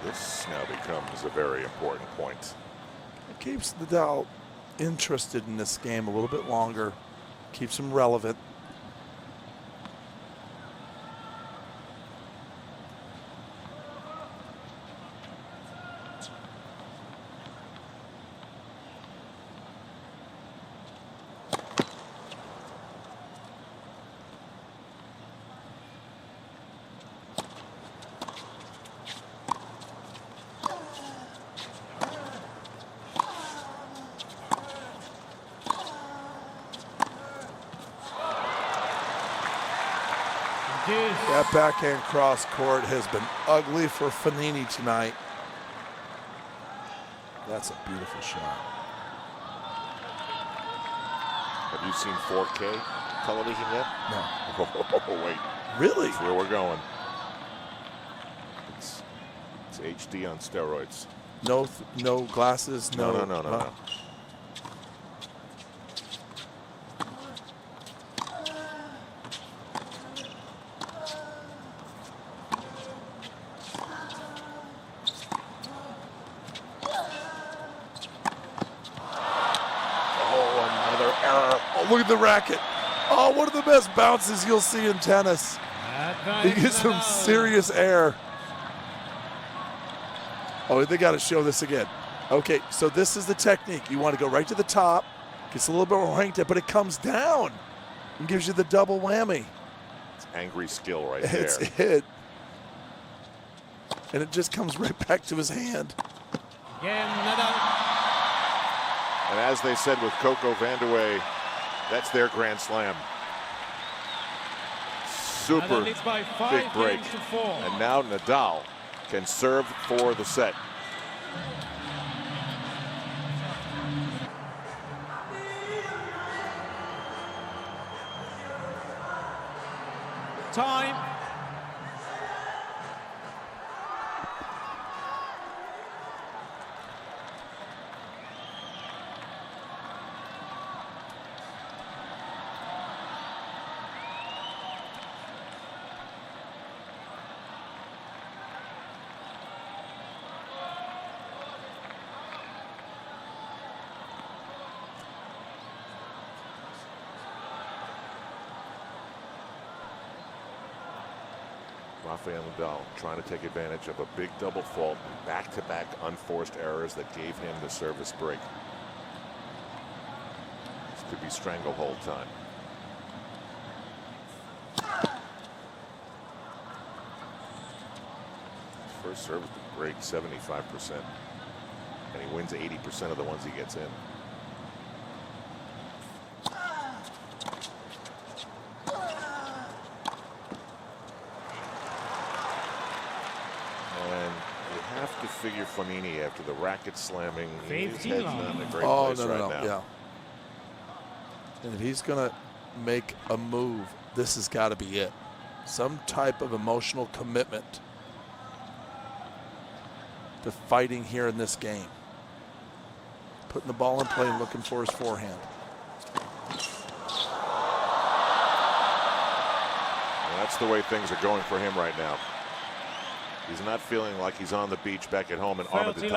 This now becomes a very important point. It keeps Nadal interested in this game a little bit longer, keeps him relevant. Deuce. That backhand cross court has been ugly for Fognini tonight. That's a beautiful shot. Have you seen 4K television yet? No. Oh, wait. Really? That's where we're going. It's HD on steroids. No glasses. No. Oh, look at the racket. Oh, one of the best bounces you'll see in tennis. He gets some serious air. Oh, they got to show this again. Okay, so this is the technique. You want to go right to the top. Gets a little bit more ranked up, but it comes down and gives you the double whammy. It's angry skill right there. It's it. And it just comes right back to his hand. Again, Nadal. And as they said with Coco Vandeweghe, that's their Grand Slam. Super Nadal leads by 5 big break. games to 4. And now Nadal can serve for the set. Time. Rafael Nadal trying to take advantage of a big double fault and back-to-back unforced errors that gave him the service break. This could be stranglehold time. His first service break 75%, and he wins 80% of the ones he gets in. To figure Fognini after the racket slamming. His head's not in a great place right now. Yeah. And if he's going to make a move, this has got to be it. Some type of emotional commitment to fighting here in this game. Putting the ball in play and looking for his forehand. Well, that's the way things are going for him right now. He's not feeling like he's on the beach back at home in Armitage.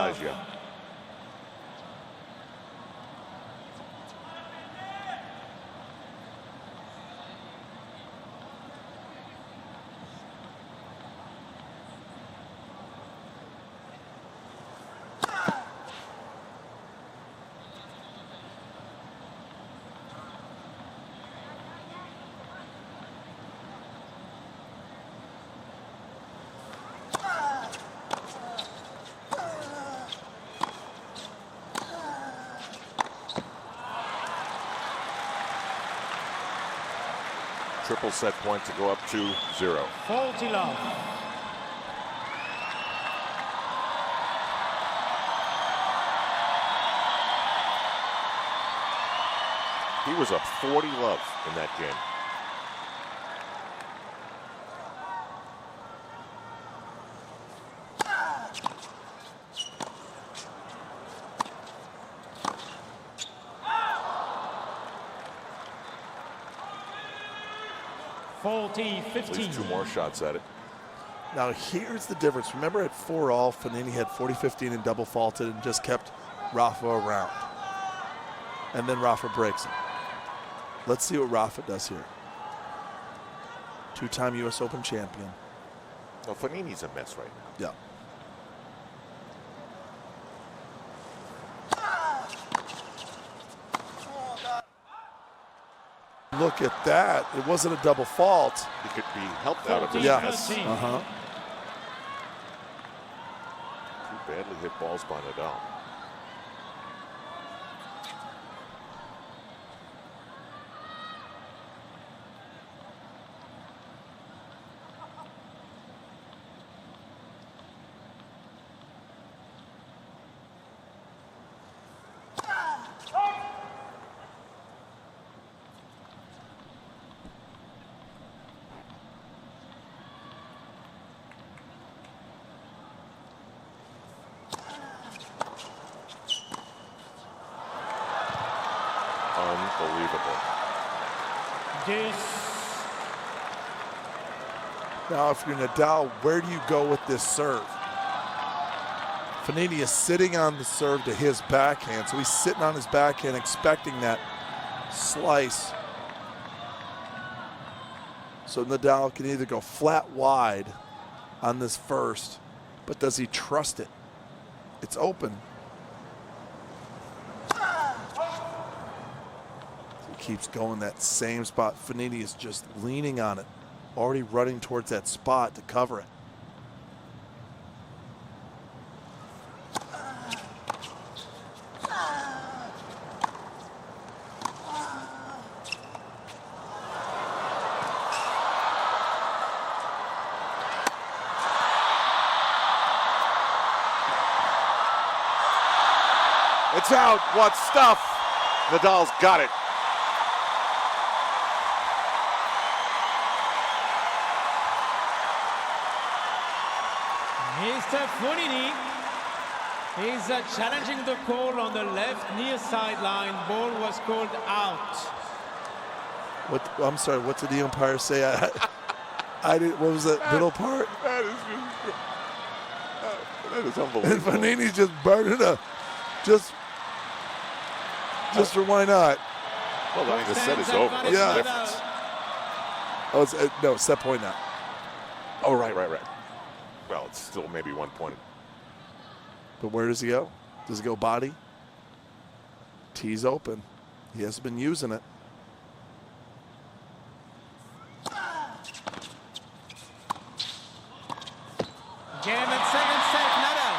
Triple set point to go up 2-0. Faulty love. He was up 40 love in that game. Faulty 15. At least 2 more shots at it. Now here's the difference. Remember at 4-all, Fognini had 40-15 and double faulted and just kept Rafa around. And then Rafa breaks him. Let's see what Rafa does here. 2-time U.S. Open champion. No, Fognini's a mess right now. Yeah. Look at that. It wasn't a double fault. He could be helped out of this mess. Yes. Uh-huh. 2 badly hit balls by Nadal. Deuce. Now, if you're Nadal, where do you go with this serve? Fognini is sitting on the serve to his backhand, so he's sitting on his backhand expecting that slice. So Nadal can either go flat wide on this first, but does he trust it? It's open. He keeps going that same spot. Fognini is just leaning on it, already running towards that spot to cover it. It's out. What stuff? Nadal's got it. Mr. Fognini is challenging the call on the left near sideline. Ball was called out. What? I'm sorry. What did the umpire say? I didn't. What was that middle part? That is unbelievable. And Fognini's just burning up. Just for why not? Well, I mean, the set is over. What's Yeah. the difference? Oh, it's, no, set point now. Oh, right. Well, it's still maybe 1 point. But where does he go? Does he go body? Tee's open. He hasn't been using it. Game and second set, Nadal.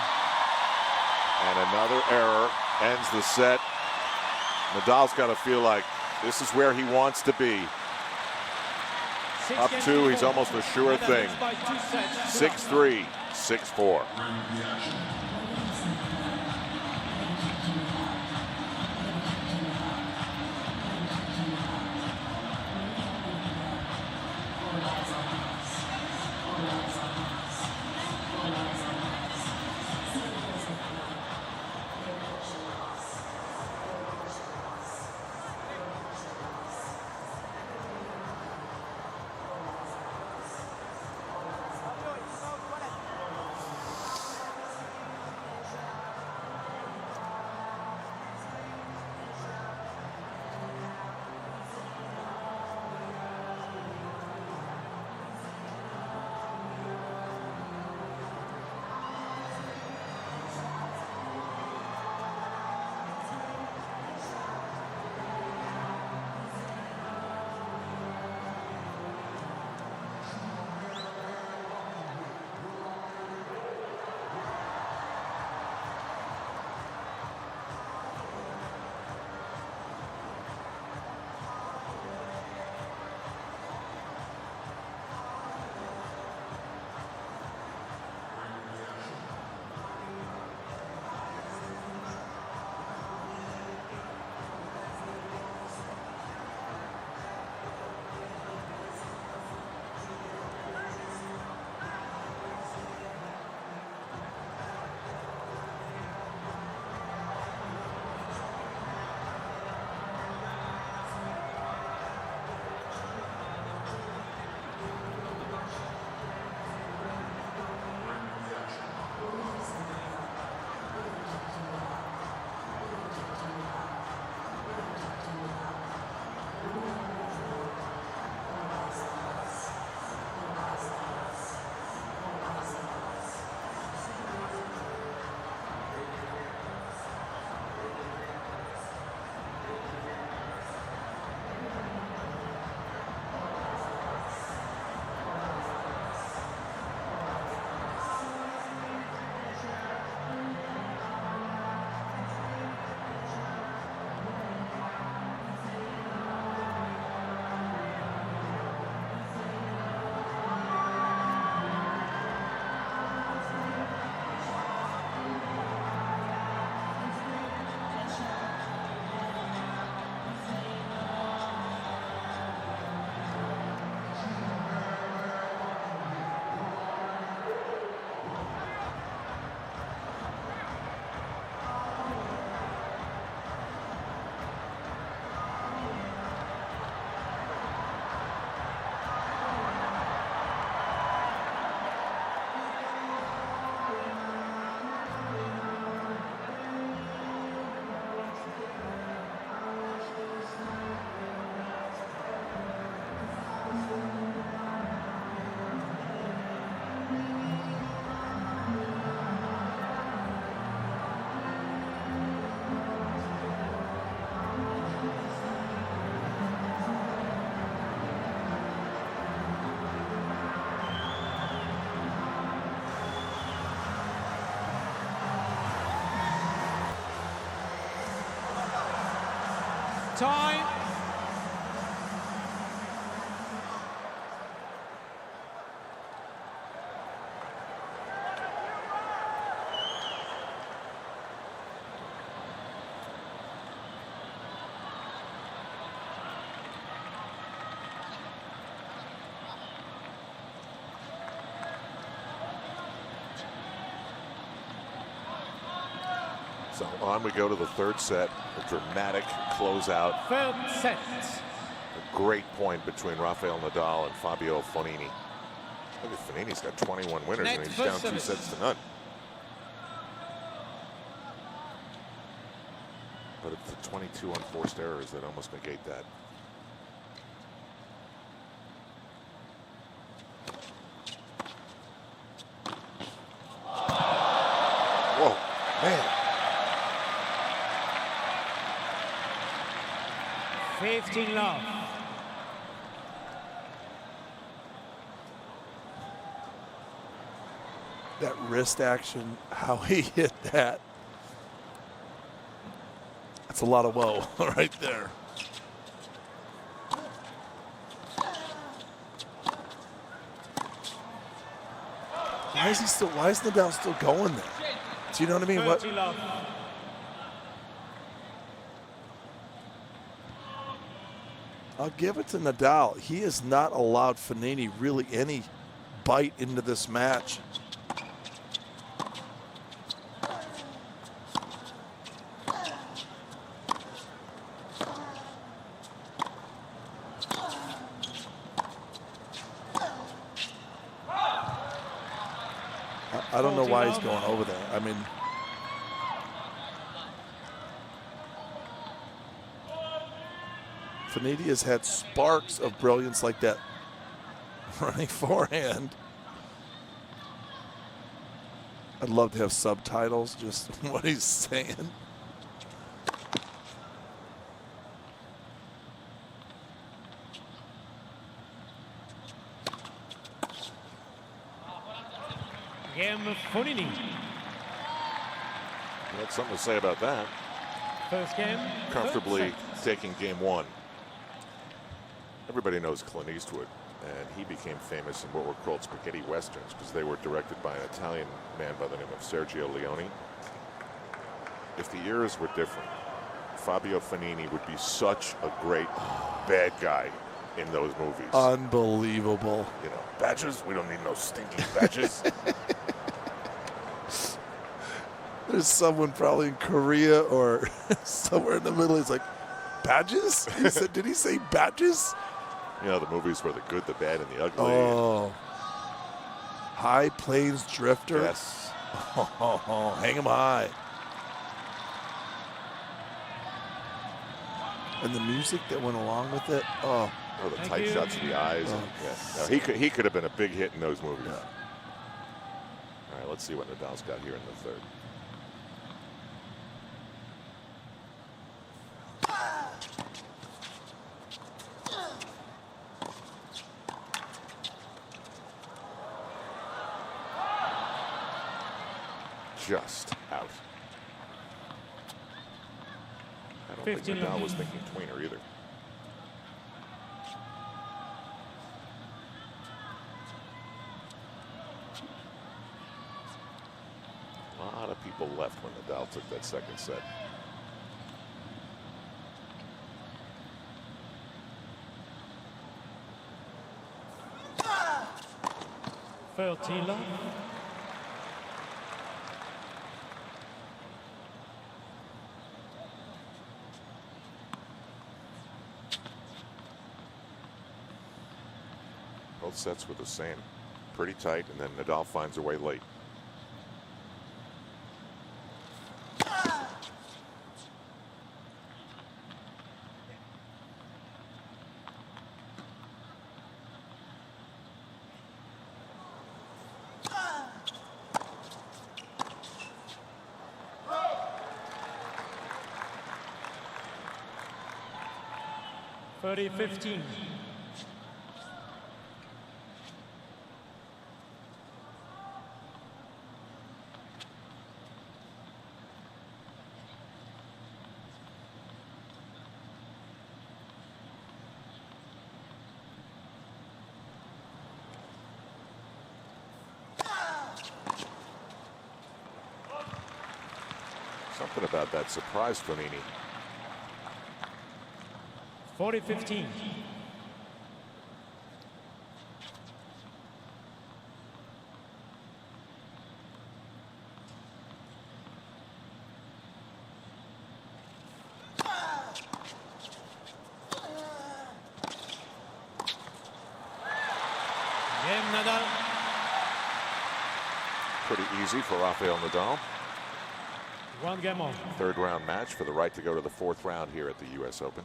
And another error ends the set. Nadal's got to feel like this is where he wants to be. Up two, he's almost a sure thing. 6-3, 6-4. Time. So on we go to the third set. A dramatic closeout. Third set. A great point between Rafael Nadal and Fabio Fognini. Look at Fognini's got 21 winners Net and he's first down service. 2 sets to none. But it's the 22 unforced errors that almost negate that. Whoa, man. 15 love. That wrist action, how he hit that. That's a lot of whoa right there. Why is Nadal still going there? Do you know what I mean? 30 love. I'll give it to Nadal. He has not allowed Fognini really any bite into this match. I don't know why he's going over there. I mean, Fognini has had sparks of brilliance like that running forehand. I'd love to have subtitles, just what he's saying. Game of Fognini. You had something to say about that. First game. Comfortably third set. taking game one. Everybody knows Clint Eastwood, and he became famous in what were called spaghetti westerns because they were directed by an Italian man by the name of Sergio Leone. If the eras were different, Fabio Fognini would be such a great bad guy in those movies. Unbelievable. You know, badges? We don't need no stinking badges. There's someone probably in Korea or somewhere in the middle. He's like, badges? He said, did he say badges? You know, the movies were the good, the bad, and the ugly. Oh. High Plains Drifter. Yes. Oh, hang him high. And the music that went along with it. Oh. Oh, the Thank tight you. shots of the eyes. Oh. And, yeah. No, he could have been a big hit in those movies. Yeah. All right, let's see what Nadal's got here in the third. Just out. I don't think 15 Nadal love. was thinking tweener either. A lot of people left when Nadal took that second set. Fertila. Both sets were the same. Pretty tight, and then Nadal finds a way late. Thirty 15. something about that surprised Fognini. 40-15. Game Nadal. Pretty easy for Rafael Nadal. One game on. Third round match for the right to go to the fourth round here at the U.S. Open.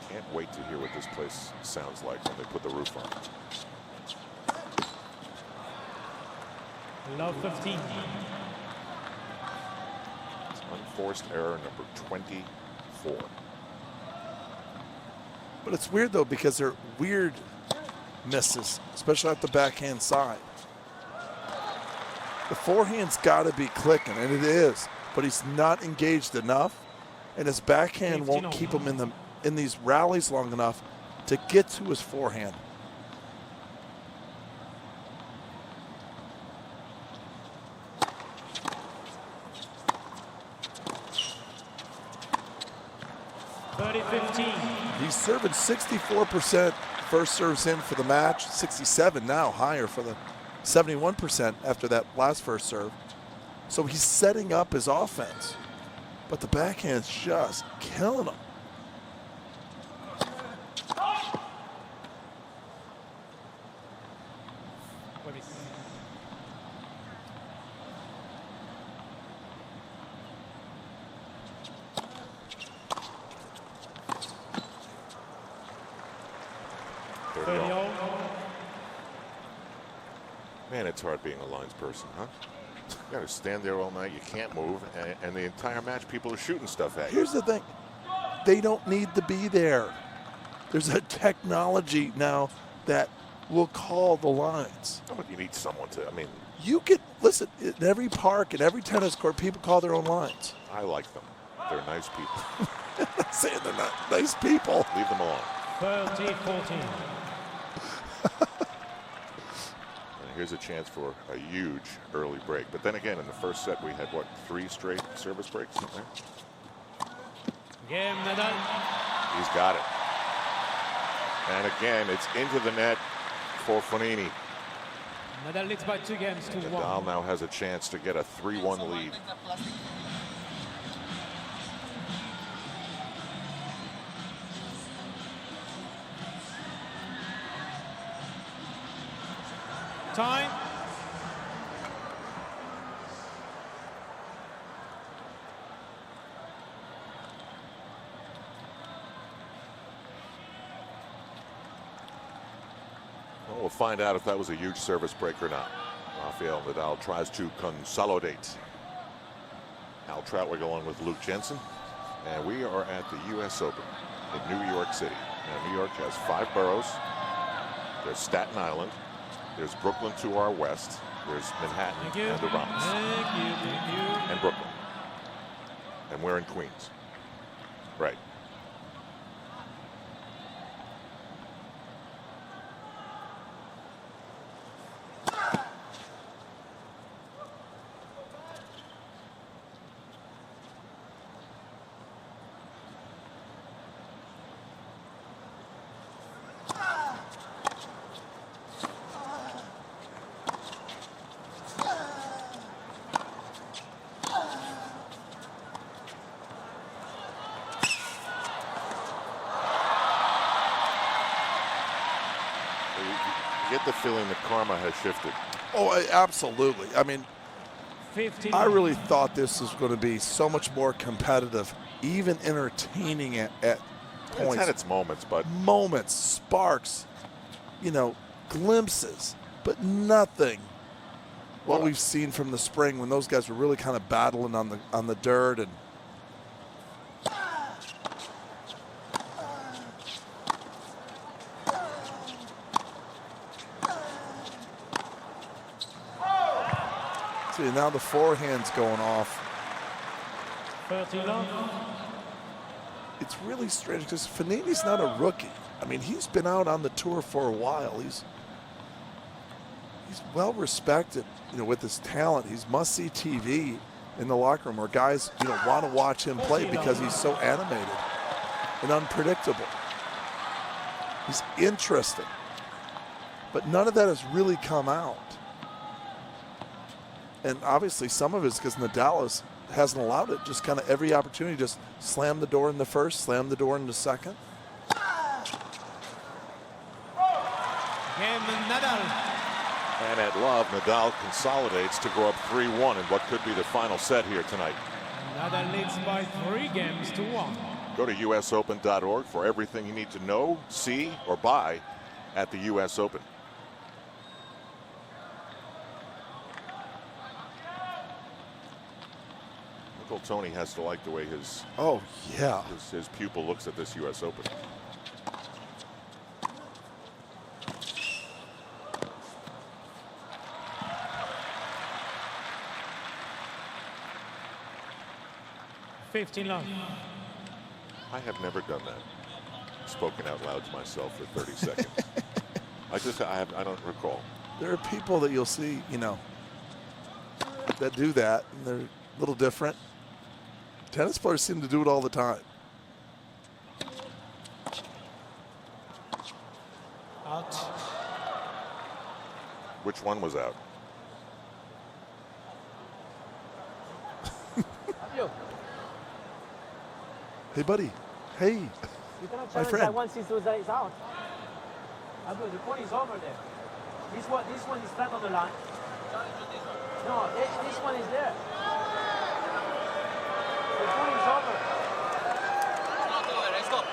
Can't wait to hear what this place sounds like when they put the roof on. Love 15. Unforced error number 24. But it's weird, though, because they're weird misses, especially at the backhand side. The forehand's got to be clicking, and it is, but he's not engaged enough, and his backhand won't keep him in these rallies long enough to get to his forehand. He's serving 64% first serves in for the match, 67 now, higher for the 71% after that last first serve. So he's setting up his offense, but the backhand's just killing him. Man, it's hard being a lines person, huh? You gotta stand there all night, you can't move, and the entire match people are shooting stuff at you. Here's the thing, they don't need to be there. There's a technology now that will call the lines. Oh, but you need someone to, I mean. You could, listen, in every park, in every tennis court, people call their own lines. I like them. They're nice people. I'm not saying they're not nice people. Leave them alone. 30-14. Here's a chance for a huge early break. But then again, in the first set, we had, what, 3 straight service breaks? Game Nadal. He's got it. And again, it's into the net for Fognini. Nadal leads by 2 games to 1. Nadal now has a chance to get a 3-1 lead. Time. Well, we'll find out if that was a huge service break or not. Rafael Nadal tries to consolidate. Al Trautwig along with Luke Jensen. And we are at the U.S. Open in New York City. Now, New York has 5 boroughs. There's Staten Island. There's Brooklyn to our west. There's Manhattan and the Bronx. And Brooklyn. And we're in Queens. Right. Get the feeling that karma has shifted. Oh, absolutely. I mean, 15. I really thought this was going to be so much more competitive, even entertaining at points. It's had its moments, but moments, sparks, you know, glimpses, but nothing. What we've seen from the spring when those guys were really kind of battling on the dirt and. See, now the forehand's going off 30 love. It's really strange because Fognini's not a rookie. I mean, he's been out on the tour for a while. He's well respected, you know, with his talent. He's must-see TV in the locker room where guys, you know, want to watch him play because he's so animated and unpredictable. He's interesting. But none of that has really come out. And obviously some of it is because Nadal hasn't allowed it. Just kind of every opportunity, just slam the door in the first, slam the door in the second. Game Nadal. And at love, Nadal consolidates to go up 3-1 in what could be the final set here tonight. Nadal leads by 3 games to 1. Go to usopen.org for everything you need to know, see, or buy at the U.S. Open. Uncle Tony has to like the way his his pupil looks at this U.S. Open. Love. I have never done that. Spoken out loud to myself for 30 seconds. I don't recall. There are people that you'll see, you know, that do that, and they're a little different. Tennis players seem to do it all the time. Out. Which one was out? Hey, buddy. Hey. You cannot My challenge friend. that one since that is out. The point is over there. This one is flat on the line. No, this one is there. The point is over. It's not over, I stop.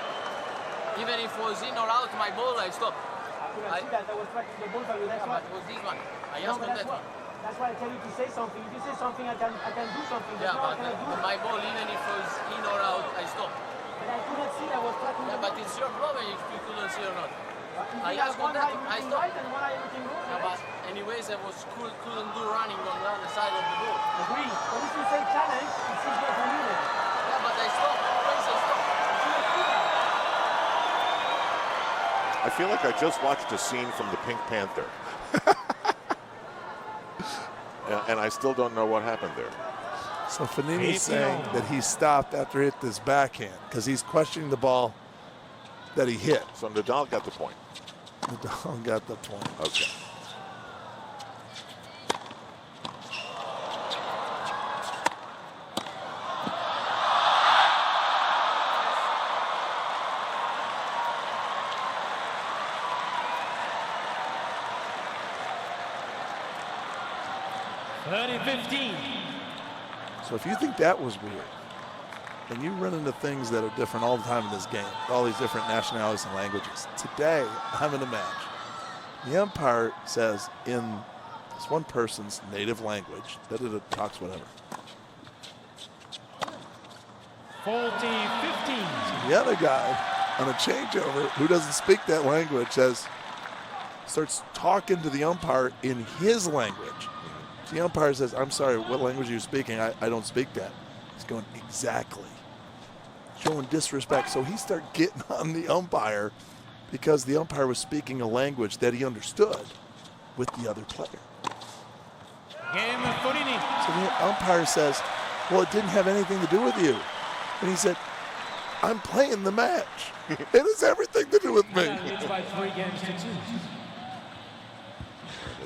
Even if it was in or out, my ball, I stop. I couldn't see that. I was tracking the ball for you. That's why. But it was this one. I No, asked but on that one. that's why I tell you to say something. If you say something, I can do something. Yeah, Now I but cannot do it. my ball, even if it was in or out, I stop. But I could not see that I was tracking Yeah, the but ball. it's your problem if you couldn't see or not. If I you have asked one on that, eye I looking stopped. right and one eye looking wrong. Yeah, but anyways, I was couldn't do running on the other side of the ball. Agree. But if you say challenge, it's easier for you then. Yeah, but I stopped. Always I stopped. You cannot do that. I feel like I just watched a scene from the Pink Panther. And I still don't know what happened there. So Fognini's saying that he stopped after it hit this backhand because he's questioning the ball that he hit. So Nadal got the point. Nadal got the point. Okay. So if you think that was weird, and you run into things that are different all the time in this game, all these different nationalities and languages. Today, I'm in a match. The umpire says in this one person's native language that it talks whatever. 40-15. The other guy on a changeover who doesn't speak that language starts talking to the umpire in his language. The umpire says, I'm sorry, what language are you speaking? I don't speak that. He's going, exactly. Showing disrespect. So he started getting on the umpire because the umpire was speaking a language that he understood with the other player. Game Fognini. So the umpire says, well, it didn't have anything to do with you. And he said, I'm playing the match. It has everything to do with me. Nadal leads by 3 games to 2.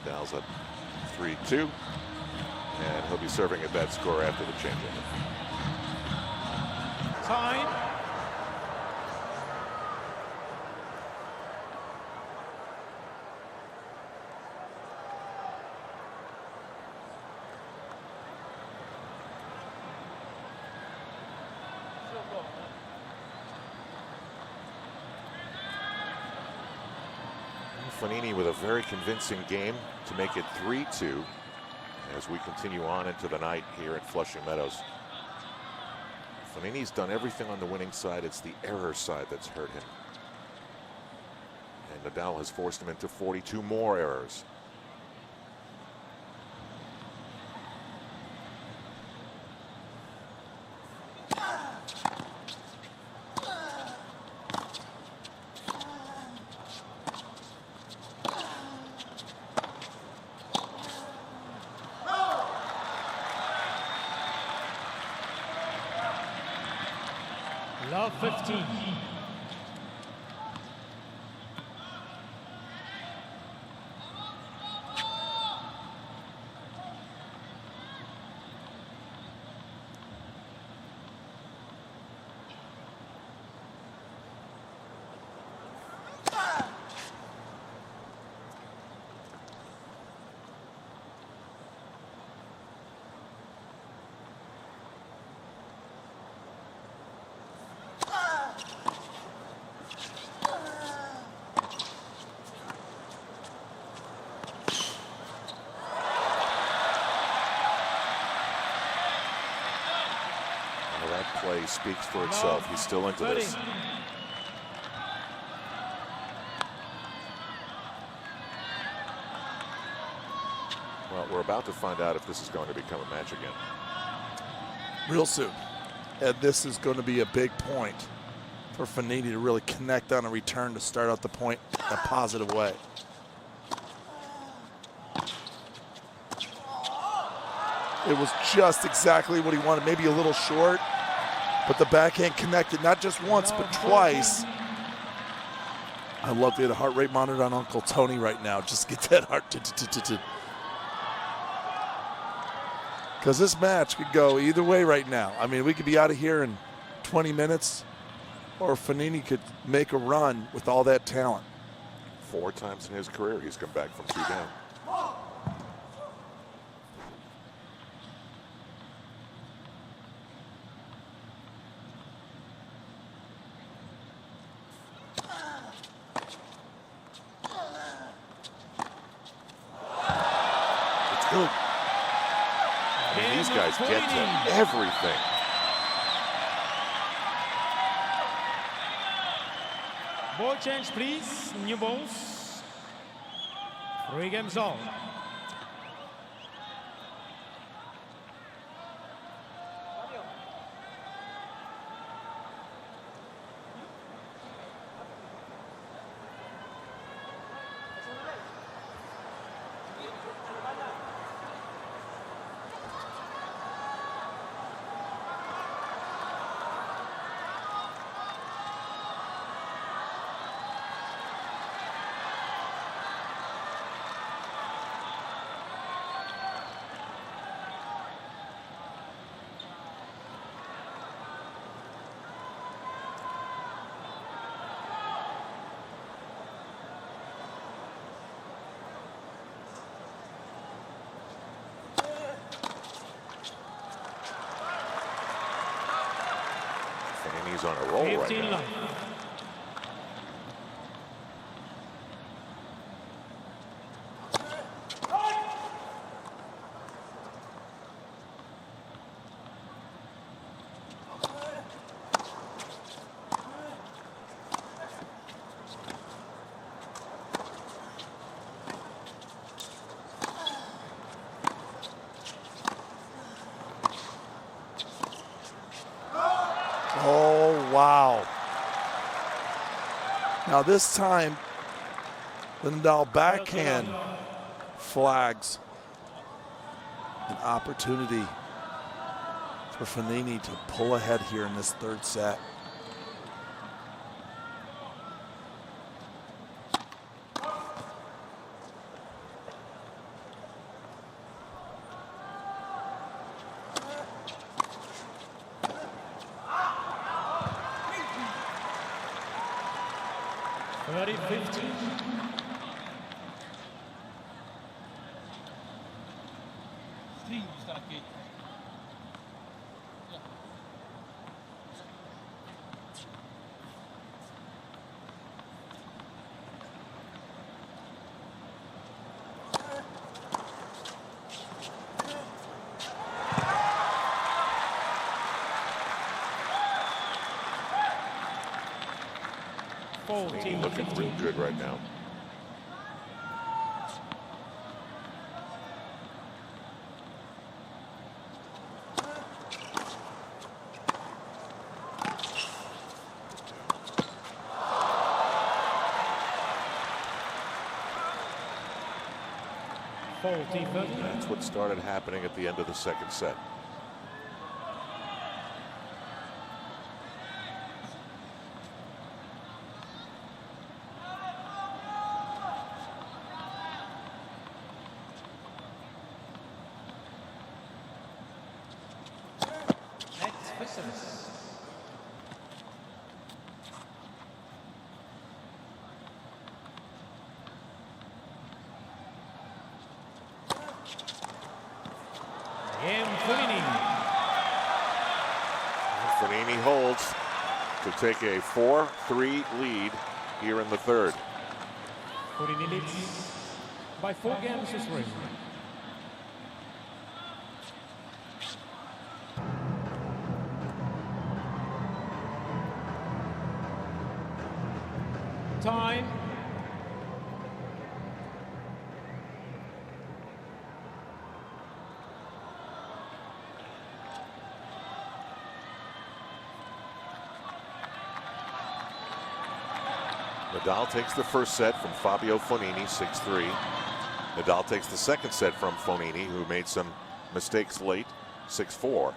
Nadal's up 3-2. And he'll be serving at that score after the changeover. Time. Fognini with a very convincing game to make it 3-2 as we continue on into the night here at Flushing Meadows. Fognini's done everything on the winning side. It's the error side that's hurt him. And Nadal has forced him into 42 more errors. 15. Play speaks for itself. He's still into this. Well, we're about to find out if this is going to become a match again. Real soon. And this is going to be a big point for Fognini to really connect on a return to start out the point in a positive way. It was just exactly what he wanted, maybe a little short, but the backhand connected not just once, but twice. I love the heart rate monitor on Uncle Tony right now. Just get that heart. Because this match could go either way right now. I mean, we could be out of here in 20 minutes, or Fognini could make a run with all that talent. 4 times in his career, he's come back from 2 down. Good. I mean, these guys get to everything. Ball change, please. New balls. 3 games on. He's on a roll right now. Oh, wow. Now this time, the Nadal backhand flags an opportunity for Fognini to pull ahead here in this 3rd set. Fognini looking real good right now. That's what started happening at the end of the 2nd set. service. And Fognini. Fognini holds to take a 4-3 lead here in the third. Fognini leads by 4 games to 3. Time. Nadal takes the first set from Fabio Fognini, 6-3. Nadal takes the second set from Fognini, who made some mistakes late, 6-4.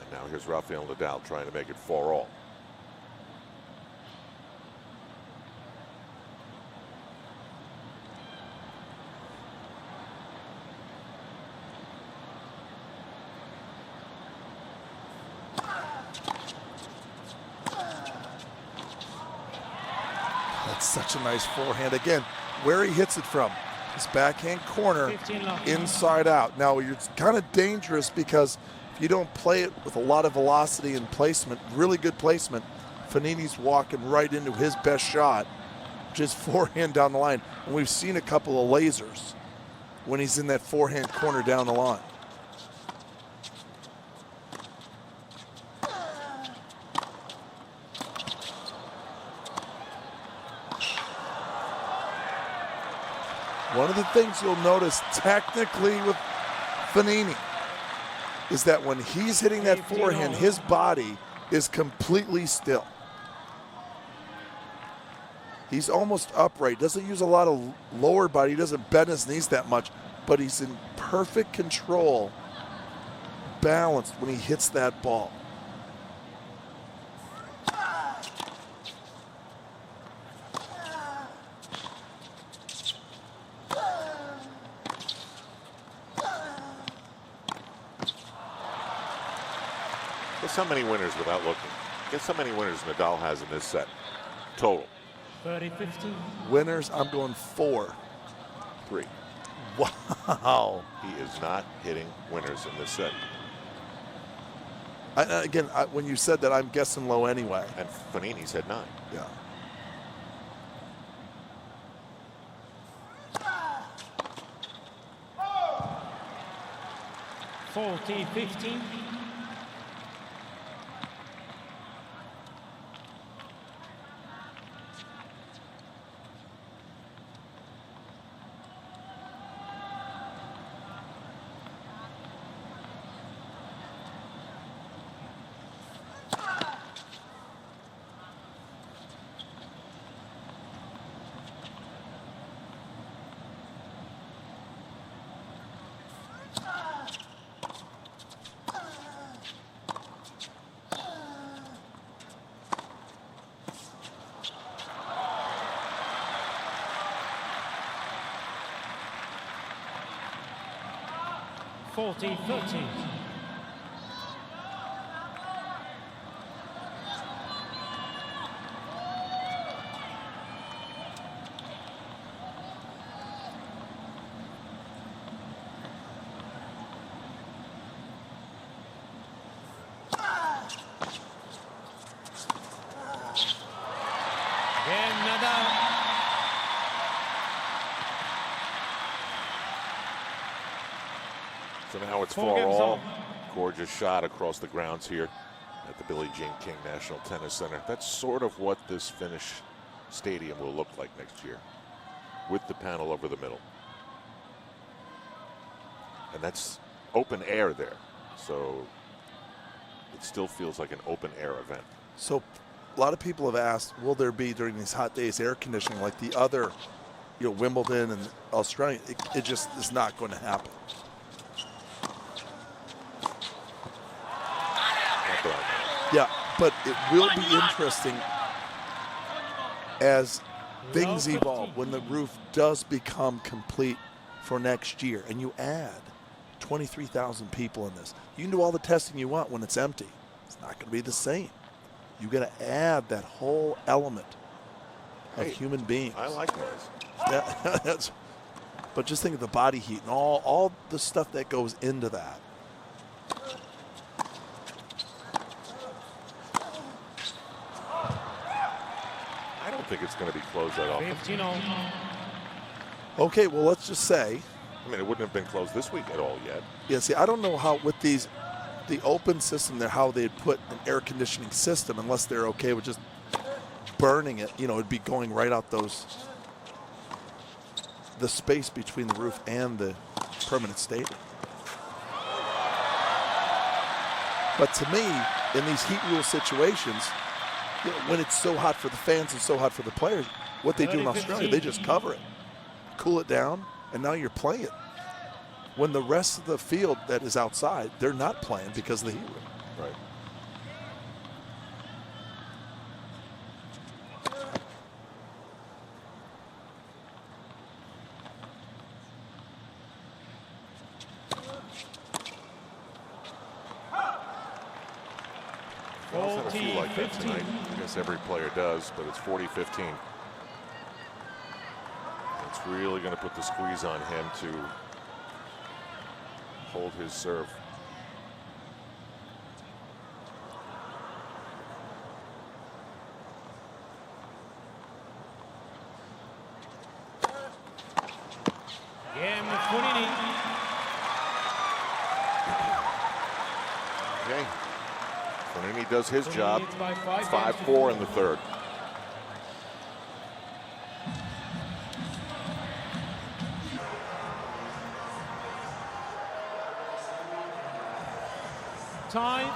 And now here's Rafael Nadal trying to make it 4-all. That's such a nice forehand. Again, where he hits it from, his backhand corner, inside out. Now, it's kind of dangerous because if you don't play it with a lot of velocity and placement, really good placement, Fognini's walking right into his best shot, which is forehand down the line. And we've seen a couple of lasers when he's in that forehand corner down the line. One of the things you'll notice technically with Fognini is that when he's hitting that forehand, his body is completely still. He's almost upright, doesn't use a lot of lower body, he doesn't bend his knees that much, but he's in perfect control, balanced when he hits that ball. Guess how many winners without looking? Guess how many winners Nadal has in this set? Total. 30-15. Winners, I'm going 4. 3. Wow. He is not hitting winners in this set. Again, when you said that, I'm guessing low anyway. And Fognini's had 9. Yeah. Oh. 40-15. Again, Nadal. So now it's 4 games 4-all. on. Gorgeous shot across the grounds here at the Billie Jean King National Tennis Center. That's sort of what this Finnish stadium will look like next year, with the panel over the middle. And that's open air there, so it still feels like an open air event. So a lot of people have asked, will there be during these hot days air conditioning like the other, Wimbledon and Australia? It just is not going to happen. Yeah, but it will be interesting as things evolve when the roof does become complete for next year and you add 23,000 people in this. You can do all the testing you want when it's empty. It's not going to be the same. You got to add that whole element of human beings. I like noise. Yeah, but just think of the body heat and all the stuff that goes into that. I don't think it's going to be closed that often. 15-0. Okay, well, let's just say. I mean, it wouldn't have been closed this week at all yet. Yeah, see, I don't know how with the open system there, how they'd put an air conditioning system unless they're okay with just burning it. You know, it'd be going right out the space between the roof and the permanent stadium. But to me, in these heat rule situations, you know, when it's so hot for the fans and so hot for the players, what they do in Australia, they just cover it, cool it down, and now you're playing. When the rest of the field that is outside, they're not playing because of the heat rule. Right. Well, I've had a few like that tonight. I guess every player does, but it's 40-15. It's really going to put the squeeze on him to hold his serve. Game Fognini. Okay. Fognini does his job. Leads by 5 5-4 in the third. Time.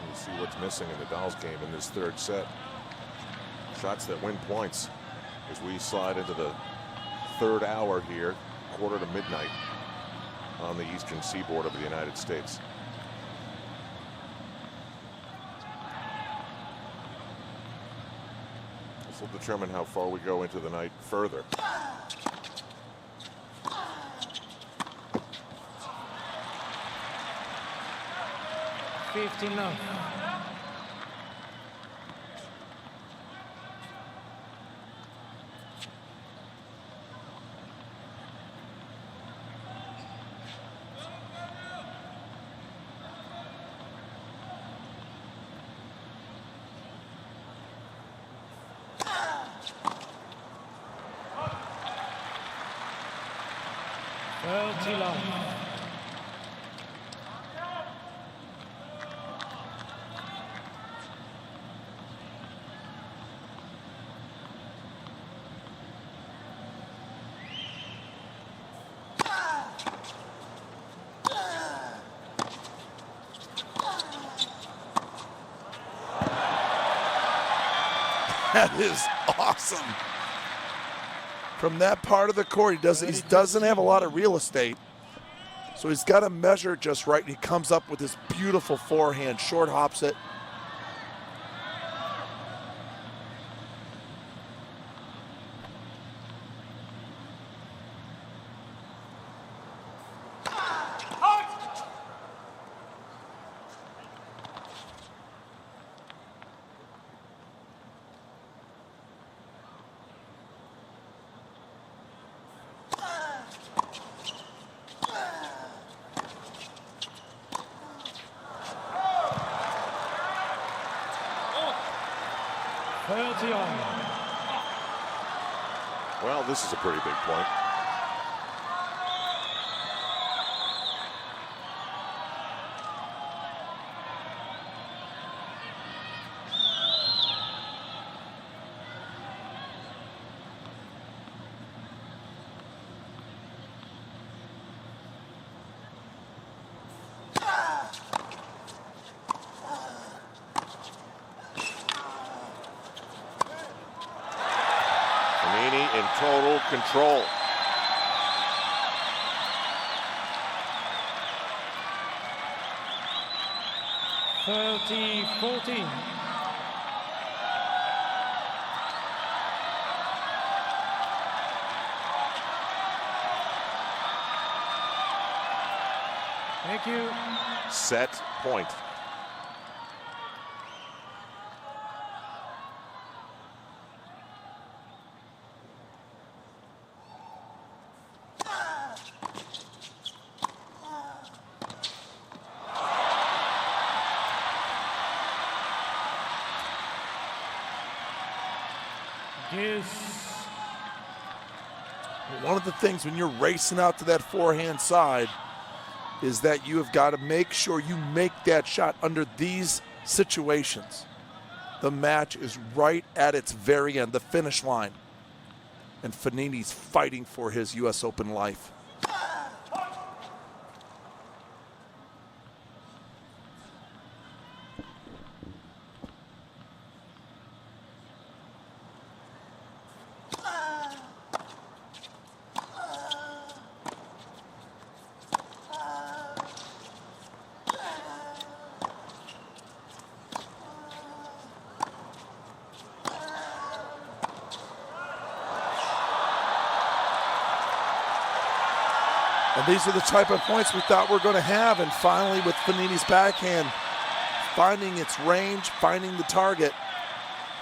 We'll see what's missing in Nadal's game in this third set. Shots that win points as we slide into the third hour here, quarter to midnight on the eastern seaboard of the United States. This will determine how far we go into the night further. Fifteen love. Love. That is awesome. From that part of the court, he doesn't have a lot of real estate. So he's got to measure just right. He comes up with this beautiful forehand, short hops it. Well, this is a pretty big point. in total control. (30-14). Thank you. Set point. Yes. One of the things when you're racing out to that forehand side is that you have got to make sure you make that shot under these situations. The match is right at its very end, the finish line. And Fognini's fighting for his U.S. Open life. And these are the type of points we thought we were going to have. And finally, with Fognini's backhand finding its range, finding the target,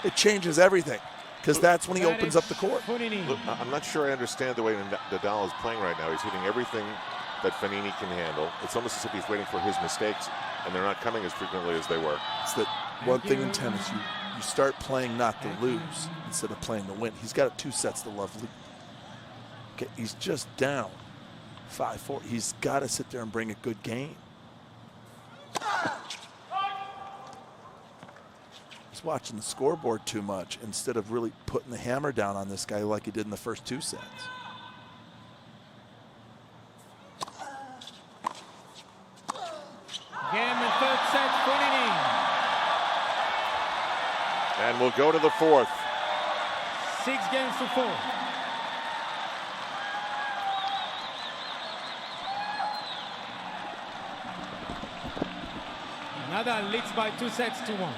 it changes everything because that's when he opens up the court. Look, I'm not sure I understand the way Nadal is playing right now. He's hitting everything that Fognini can handle. It's almost as if he's waiting for his mistakes, and they're not coming as frequently as they were. It's the one thing in tennis, you start playing not to lose instead of playing to win. He's got 2 sets to love. Okay, he's just down 5-4. He's got to sit there and bring a good game. He's watching the scoreboard too much instead of really putting the hammer down on this guy like he did in the first 2 sets. Game and 3rd set, Fognini. And we'll go to the 4th. 6-4. Nadal leads by 2 sets to 1.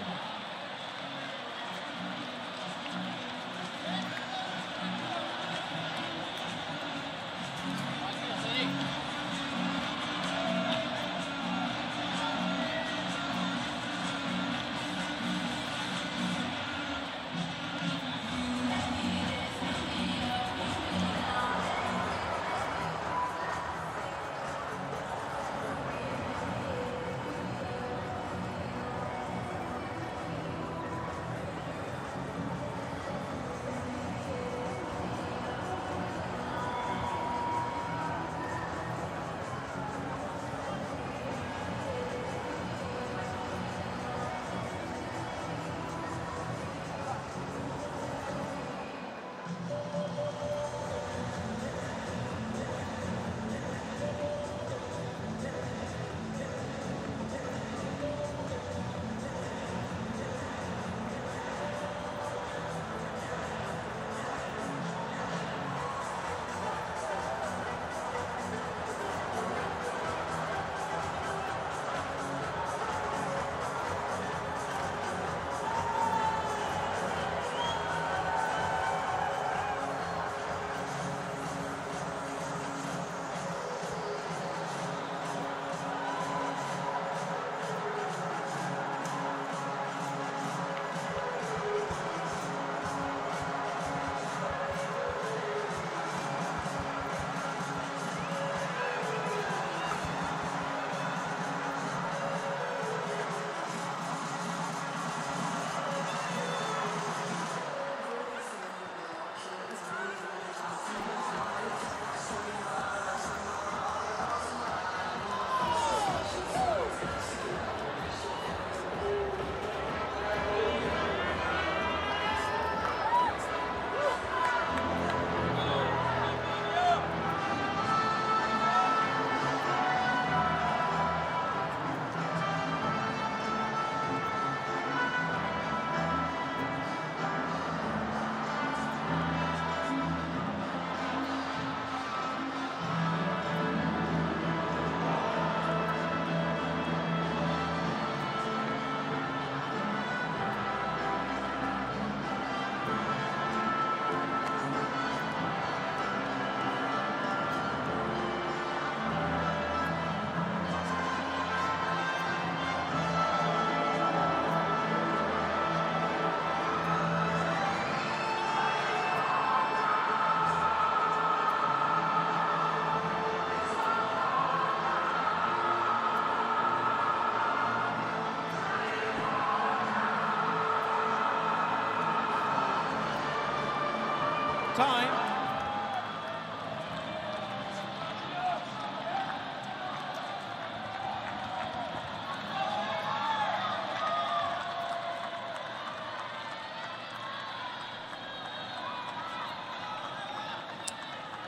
Time.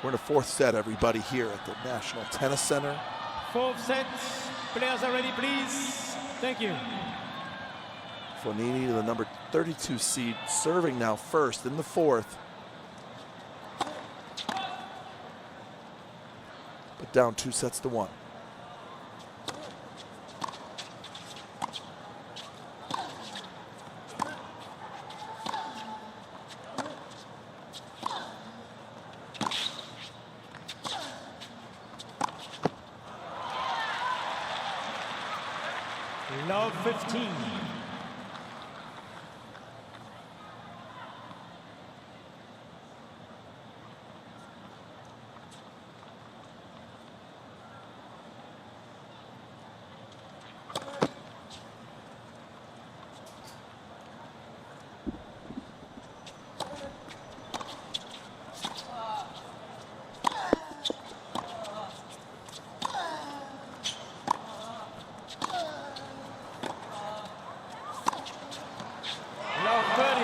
We're in a fourth set, everybody, here at the National Tennis Center. Fourth set. Players are ready, please. Thank you. Fognini, the number 32 seed, serving now first in the fourth. But down 2-1. Love 15. Love 30.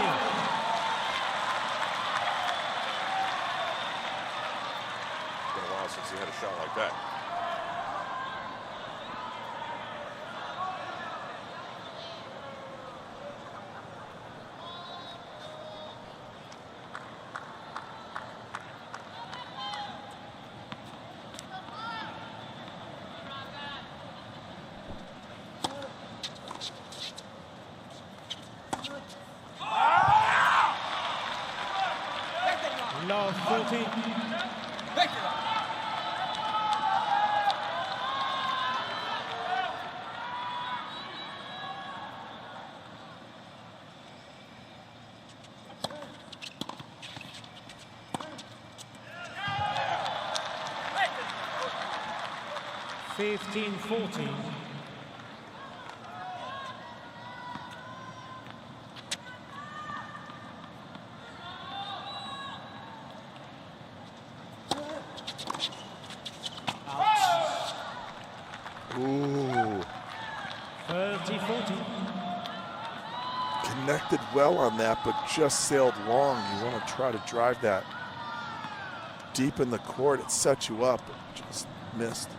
It's been a while since he had a shot like that. Love 14. Fifteen, 14. Ooh. 30, 40. Connected well on that, but just sailed long. You want to try to drive that deep in the court. It sets you up, but just missed.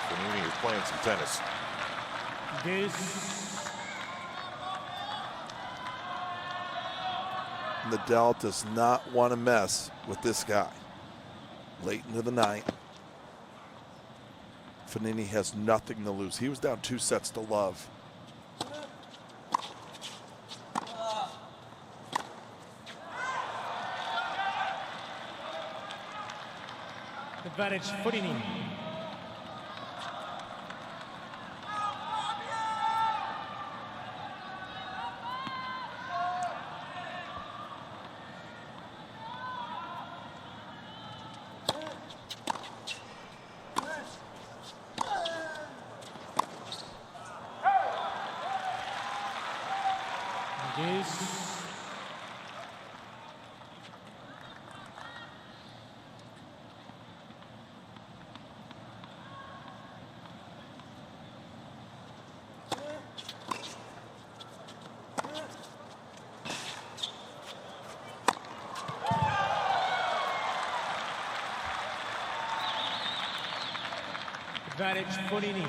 Fognini is playing some tennis. This. Nadal does not want to mess with this guy. Late into the ninth, Fognini has nothing to lose. He was down 2-0. Advantage, Fognini. This. Advantage, Fognini.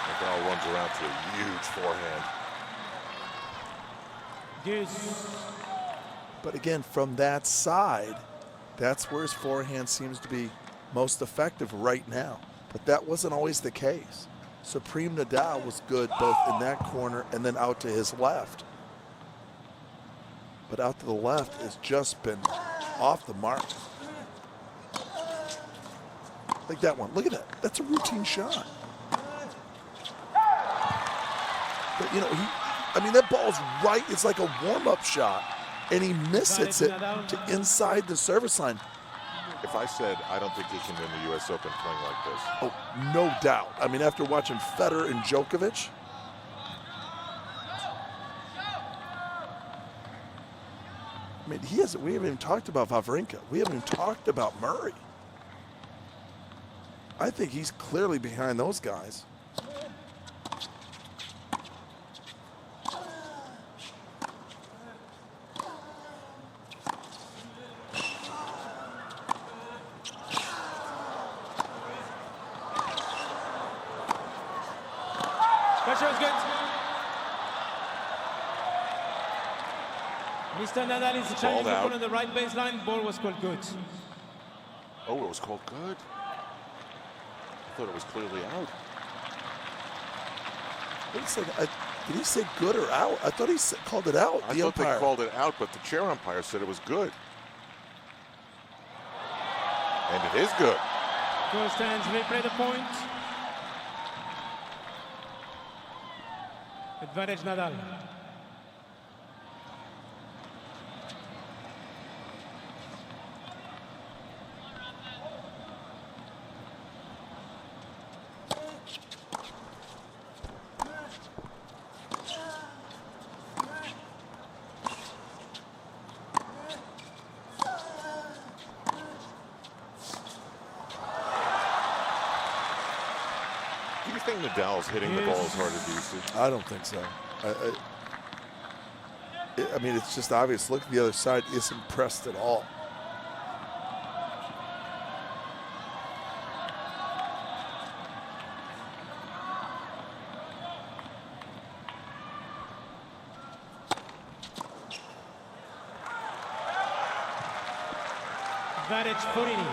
Nadal runs around to a huge forehand. This. But again, from that side, that's where his forehand seems to be most effective right now. But that wasn't always the case. Supreme Nadal was good both in that corner and then out to his left. But out to the left has just been off the mark. Like that one. Look at that. That's a routine shot. But, you know, that ball's right. It's like a warm-up shot, and he misses it to inside the service line. If I said I don't think he can win the U.S. Open playing like this. Oh, no doubt. I mean, after watching Federer and Djokovic, I mean, we haven't even talked about Wawrinka. We haven't even talked about Murray. I think he's clearly behind those guys. Pressure is good. Mr. Nadal is challenging the ball on the right baseline. Ball was called good. Oh, it was called good? I thought it was clearly out. Did he say good or out? I thought he called it out. I thought they called it out, but the chair umpire said it was good. And it is good. Goal stands, replay the point. Advantage Nadal. Do you think Nadal's hitting the ball as hard as he used to? I don't think so. I mean, it's just obvious. Look at the other side. Isn't pressed at all. Advantage Fognini.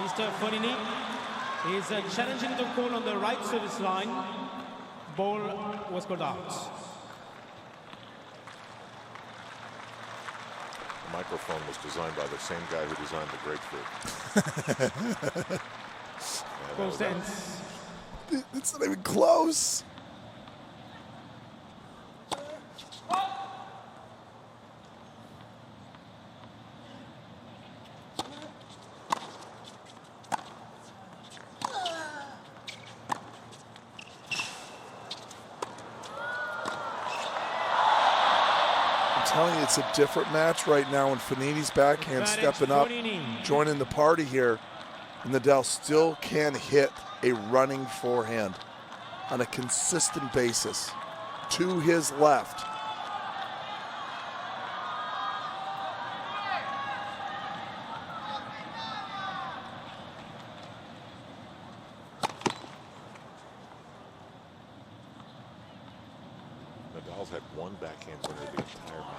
Mr. Fognini is challenging the call on the right service line. Ball was called out. The microphone was designed by the same guy who designed the grapefruit. Goal stands. It's not even close. It's a different match right now when Fognini's backhand stepping up, joining the party here. And Nadal still can hit a running forehand on a consistent basis to his left. Nadal's had one backhand winner the entire match.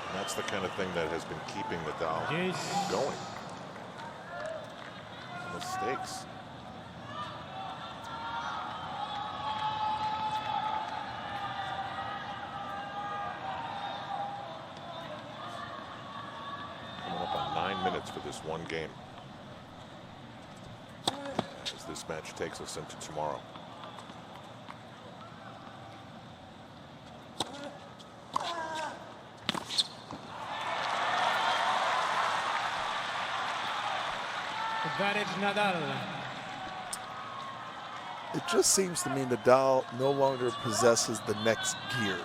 And that's the kind of thing that has been keeping Nadal going. Mistakes. Coming up on 9 minutes for this one game, as this match takes us into tomorrow. Advantage Nadal. It just seems to me Nadal no longer possesses the next gear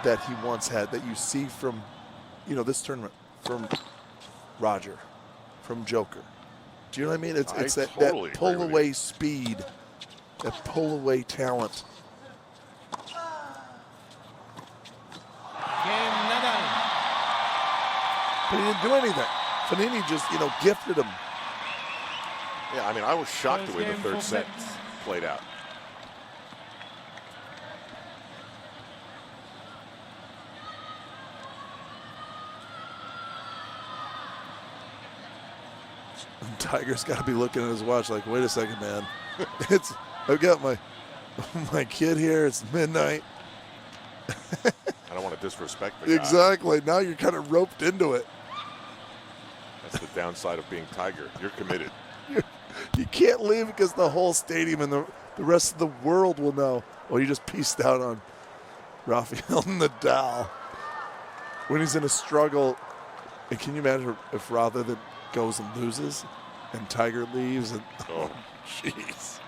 that he once had, that you see from, this tournament, from Roger, from Joker, Do you know what I mean? It's I that totally agree with you. pull-away speed, that pull-away talent. Game Nadal. But he didn't do anything. Fognini just, gifted him. Yeah, I mean, I was shocked the way the Game third for set sets. played out. And Tiger's got to be looking at his watch like, wait a second, man. I've got my kid here. It's midnight. I don't want to disrespect the guy. Exactly. Now you're kind of roped into it. That's the downside of being Tiger. You're committed. You can't leave because the whole stadium and the rest of the world will know. Well, you just pieced out on Rafael Nadal when he's in a struggle. And can you imagine if rather than goes and loses and Tiger leaves? And oh, jeez.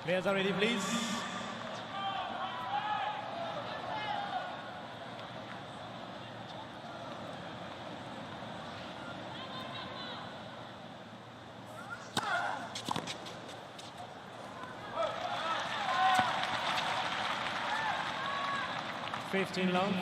Players are ready, please. Fifteen long.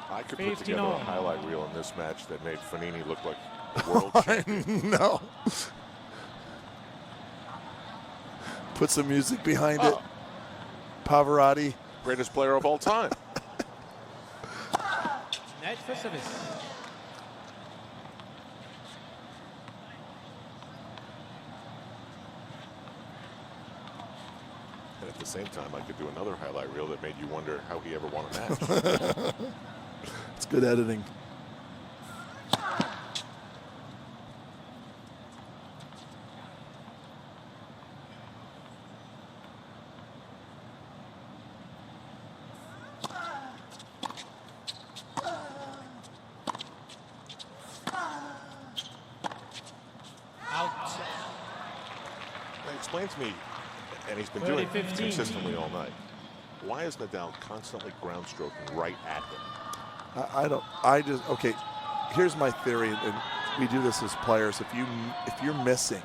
I could put 15 together a all. highlight reel in this match that made Fognini look like world champion. No. Put some music behind it. Pavarotti. Greatest player of all time. Net for service. And at the same time, I could do another highlight reel that made you wonder how he ever won a match. It's good editing. Out. Explain to me, and he's been 30, doing it 15. consistently all night, why is Nadal constantly ground stroking right at him? Okay, here's my theory, and we do this as players. If you're missing,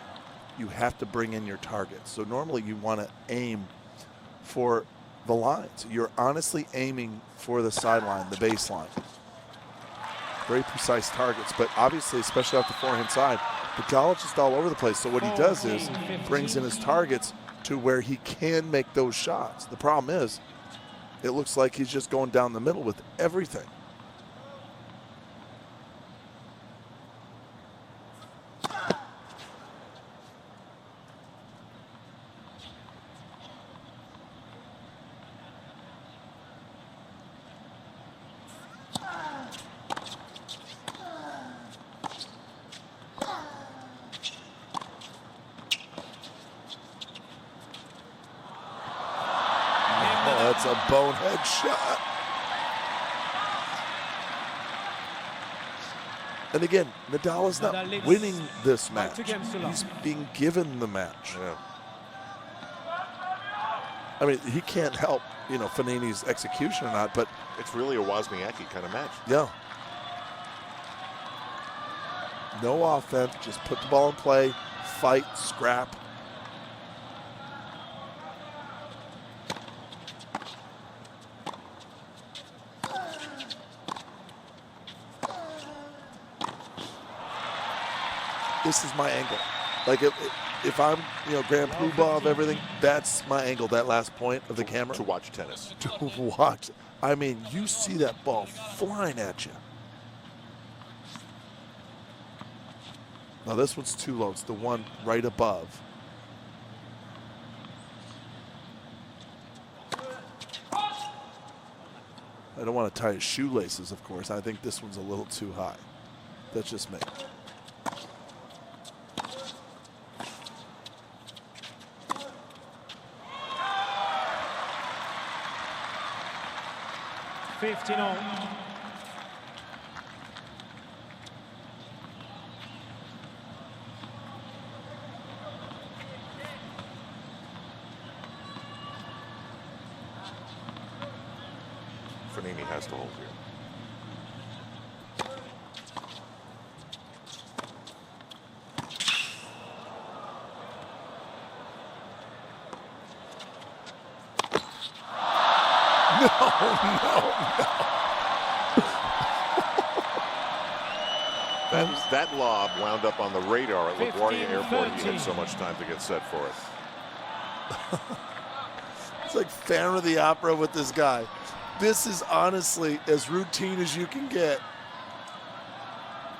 you have to bring in your targets. So normally you want to aim for the lines. You're honestly aiming for the sideline, the baseline. Very precise targets, but obviously, especially off the forehand side, the college is all over the place. So what he does is brings in his targets to where he can make those shots. The problem is, it looks like he's just going down the middle with everything. That's a bonehead shot. And again, Nadal is not Nadal leads winning this by match. 2 games to none. He's being given the match. Yeah. I mean, he can't help, Fognini's execution or not, but It's really a Wozniacki kind of match. yeah. No offense, just put the ball in play, fight, scrap. This is my angle. Like if I'm, Grand Poobah of everything, that's my angle, that last point of the camera. To watch tennis. To watch. I mean, you see that ball flying at you. Now this one's too low. It's the one right above. I don't want to tie his shoelaces, of course. I think this one's a little too high. That's just me. $15. Fognini has to hold here. That lob wound up on the radar at LaGuardia Airport. He had so much time to get set for it. It's like Phantom of the Opera with this guy. This is honestly as routine as you can get.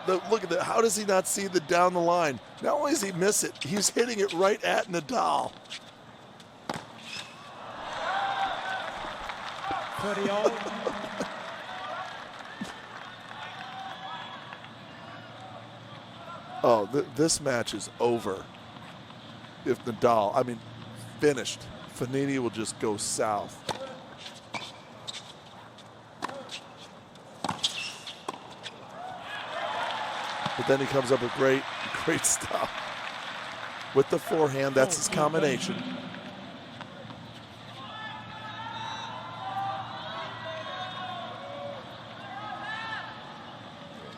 Look at that. How does he not see the down the line? Not only does he miss it, he's hitting it right at Nadal. 30 all. Oh, this match is over. If Nadal, I mean, finished. Fognini will just go south. But then he comes up with great stuff. With the forehand, that's his combination.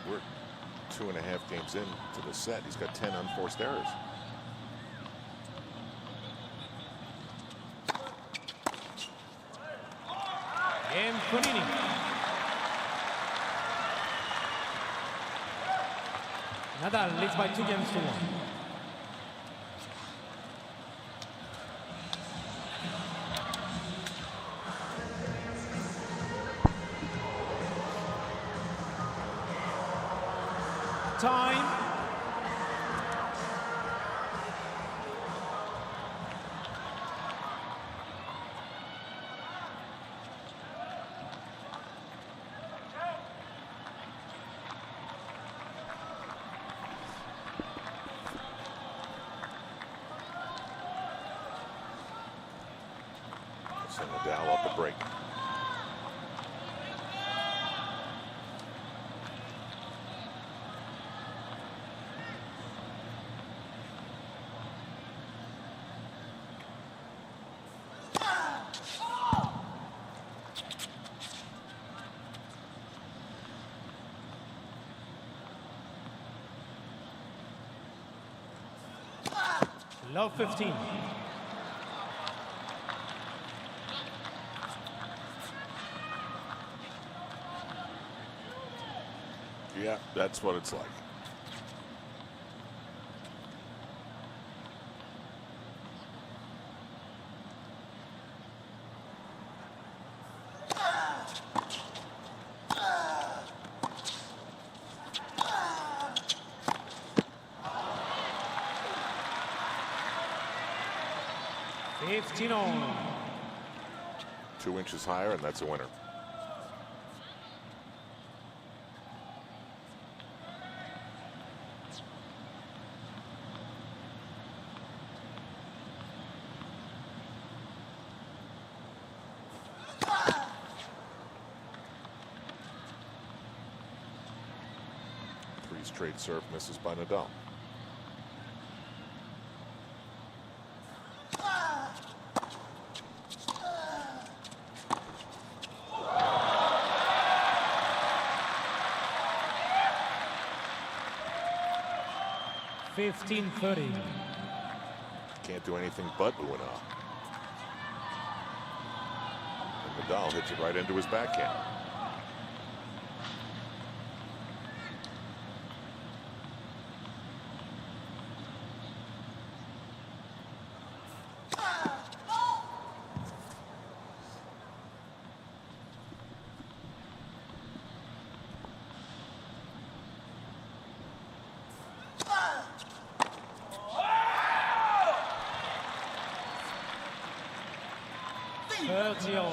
We're 2.5 games into the set. He's got 10 unforced errors. And Fognini. Nadal leads by 2 games to 1. Time. So Nadal up the break. Love 15. Yeah, that's what it's like. $15. 2 inches higher, and that's a winner. Three straight serve misses by Nadal. $15.30. Can't do anything but ooh and ah. And Nadal hits it right into his backhand. 30 all.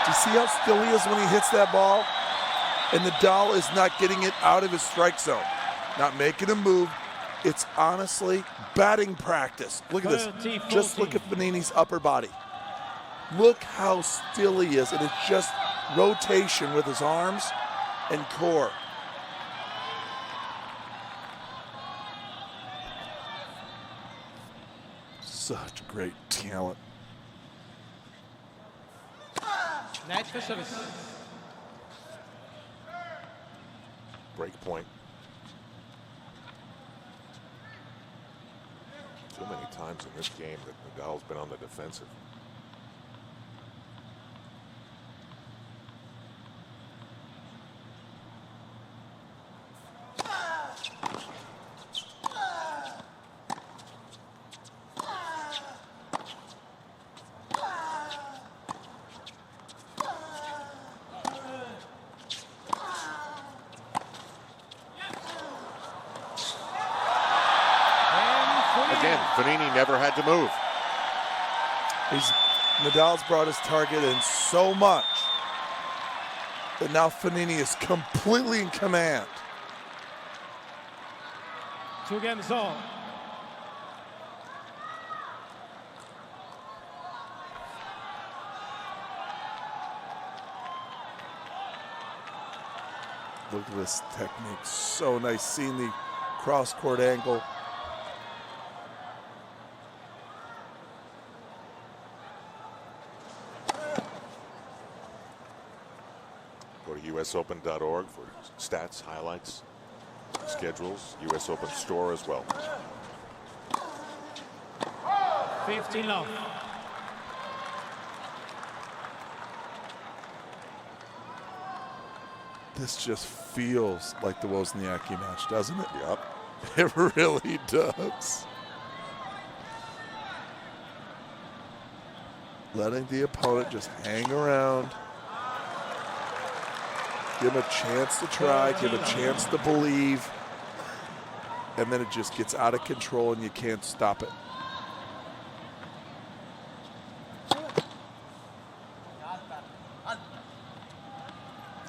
Do you see how still he is when he hits that ball? And Nadal is not getting it out of his strike zone, not making a move. It's honestly batting practice. Look at this. 30, Just look at Fognini's upper body. Look how still he is, and it's just rotation with his arms and core. Such great talent. Net for service. Break point. Too many times in this game that Nadal's been on the defensive. Again, Fognini never had to move. Nadal's brought his target in so much that now Fognini is completely in command. 2 games all. Look at this technique, so nice seeing the cross-court angle. Go to usopen.org for stats, highlights, schedules, US Open store as well. 15 love. This just feels like the Wozniacki match, doesn't it? Yep. It really does. Letting the opponent just hang around. Give him a chance to try, give a chance to believe. And then it just gets out of control and you can't stop it.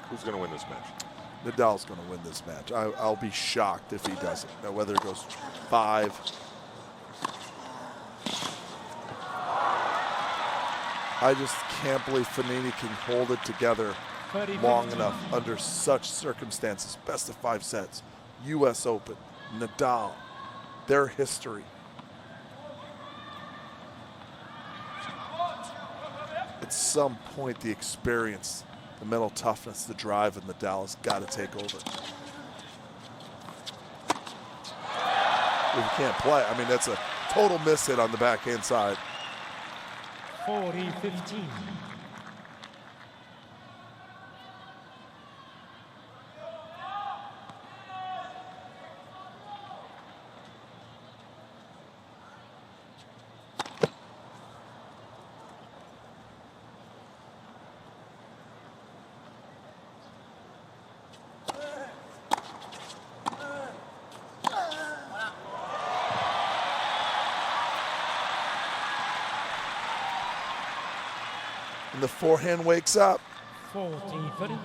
Who's going to win this match? Nadal's going to win this match. I'll be shocked if he doesn't. Now, whether it goes 5. I just can't believe Fognini can hold it together long enough under such circumstances. Best of 5 sets. US Open, Nadal, their history. At some point, the experience, the mental toughness, the drive of Nadal has got to take over. If you can't play, I mean, that's a total miss hit on the backhand side. 40-15. And the forehand wakes up. 40-30.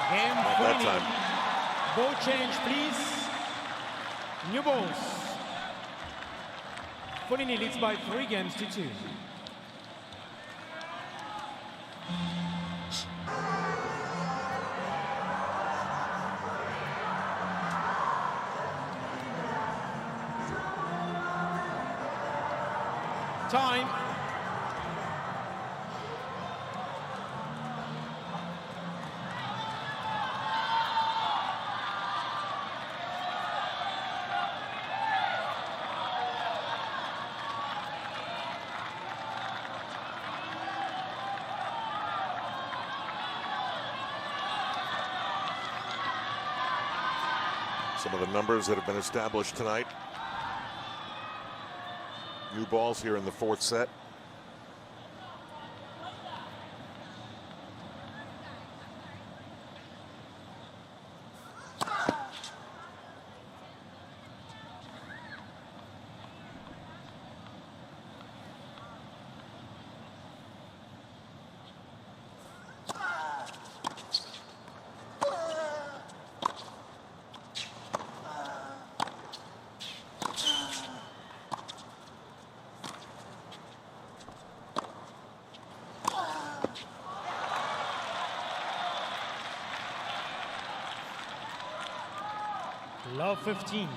Game Not that time. Ball change, please. New balls. Fognini leads by 3 games to 2. Time. Some of the numbers that have been established tonight. New balls here in the fourth set. Love 15.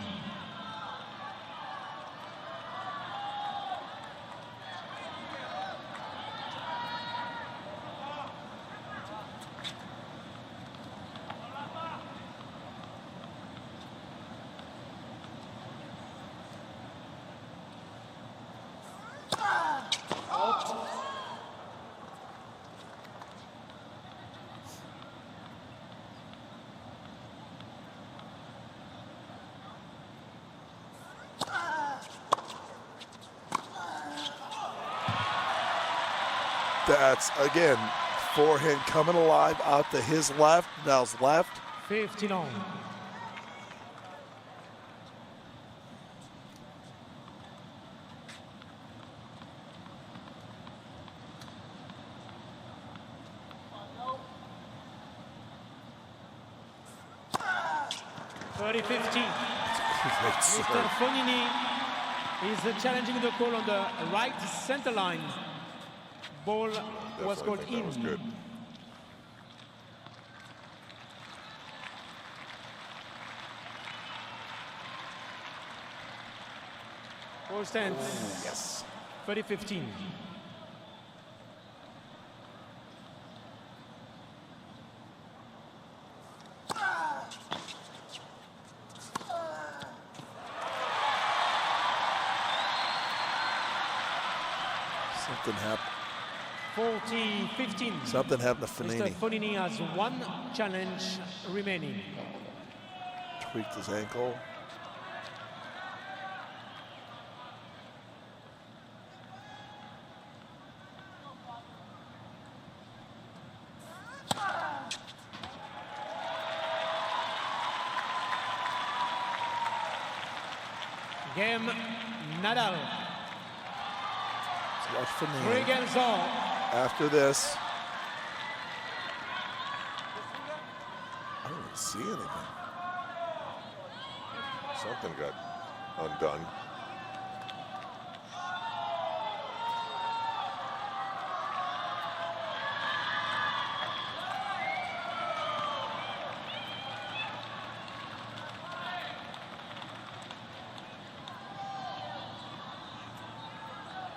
That's, again, forehand coming alive out to his left, Nadal's left. 15 on. Mr. Fognini is challenging the call on the right center line. Ball was called in. That was good. Ball stands. Yes. 30-15. Something happened. 40-15. Something happened to Mr. Fognini. Fognini has one challenge remaining. Tweaked his ankle. Game Nadal. Watch 3 Fognini. games all. After this, I don't even see anything. Something got undone.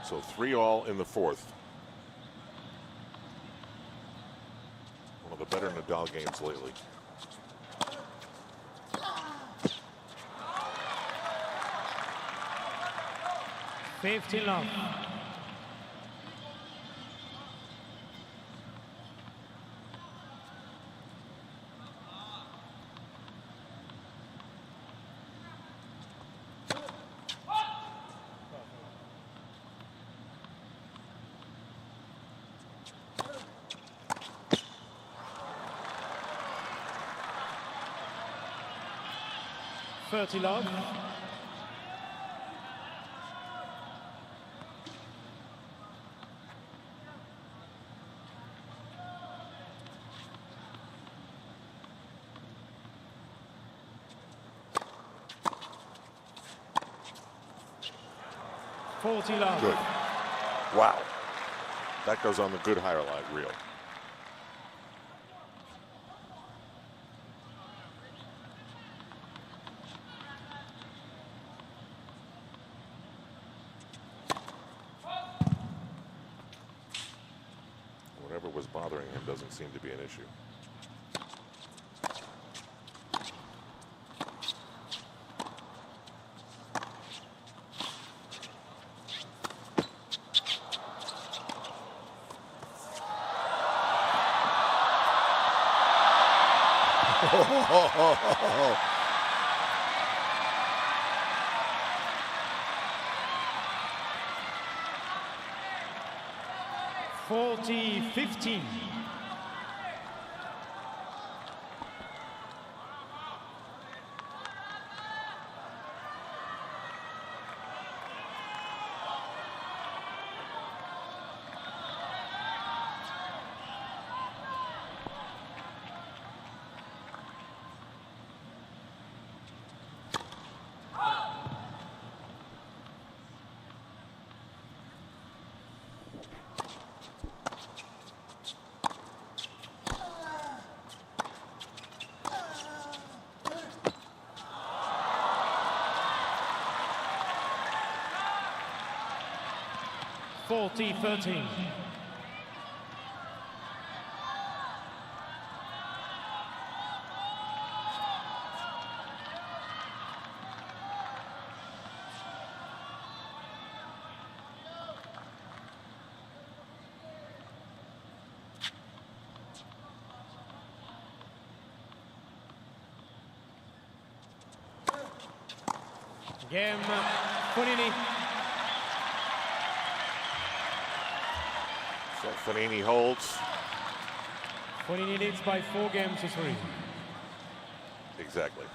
So 3-all in the fourth. One of the better Nadal games lately. Fifteen love. Thirty love. Love. Good. Wow. That goes on the good highlight reel. bothering him doesn't seem to be an issue. Oh, 40-15. (40-13). Game, Fognini. So Fognini holds. Fognini leads by 4 games to 3. Exactly.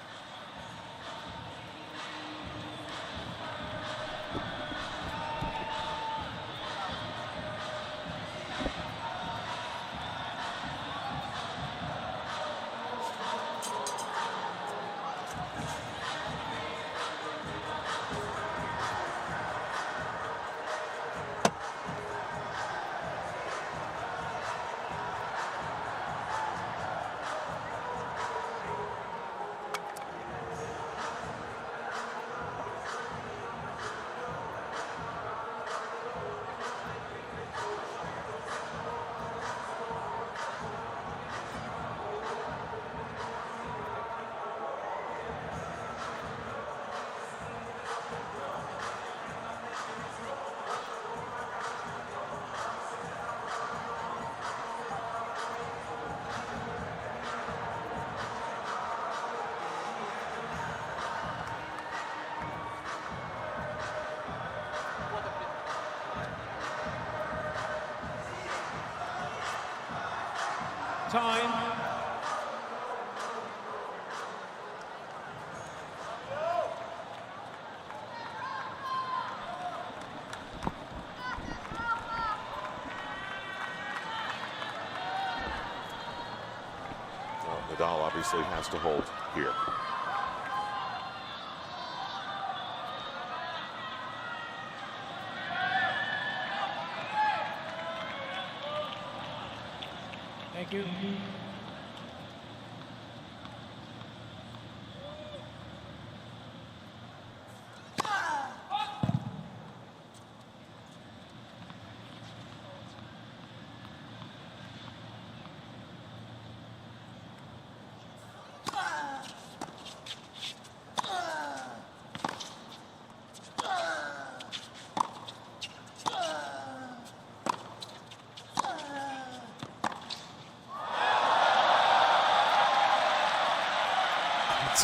Time. Well, Nadal obviously has to hold here. Thank you.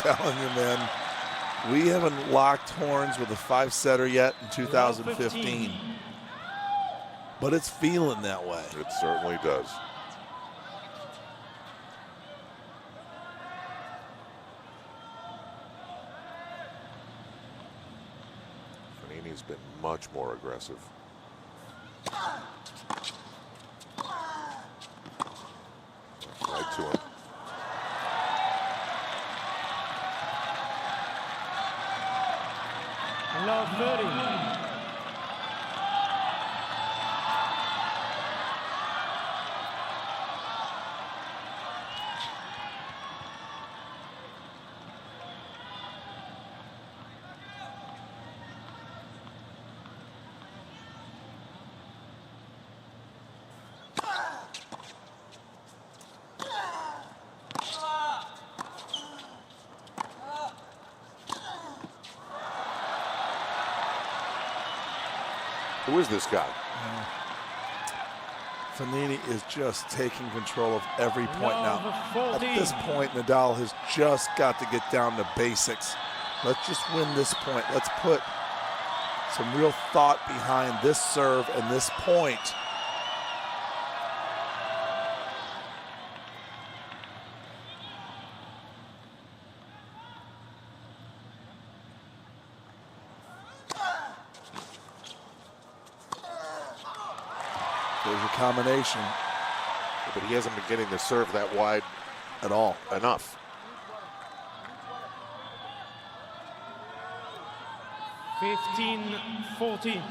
telling you, man, we haven't locked horns with a 5-setter yet in 2015. But it's feeling that way. It certainly does. Fognini's been much more aggressive. Right to him. Love 30. Who is this guy? Fognini is just taking control of every point now. Number At 14. this point, Nadal has just got to get down to basics. Let's just win this point. Let's put some real thought behind this serve and this point. There's a combination. But he hasn't been getting the serve that wide At all. enough. 15-14.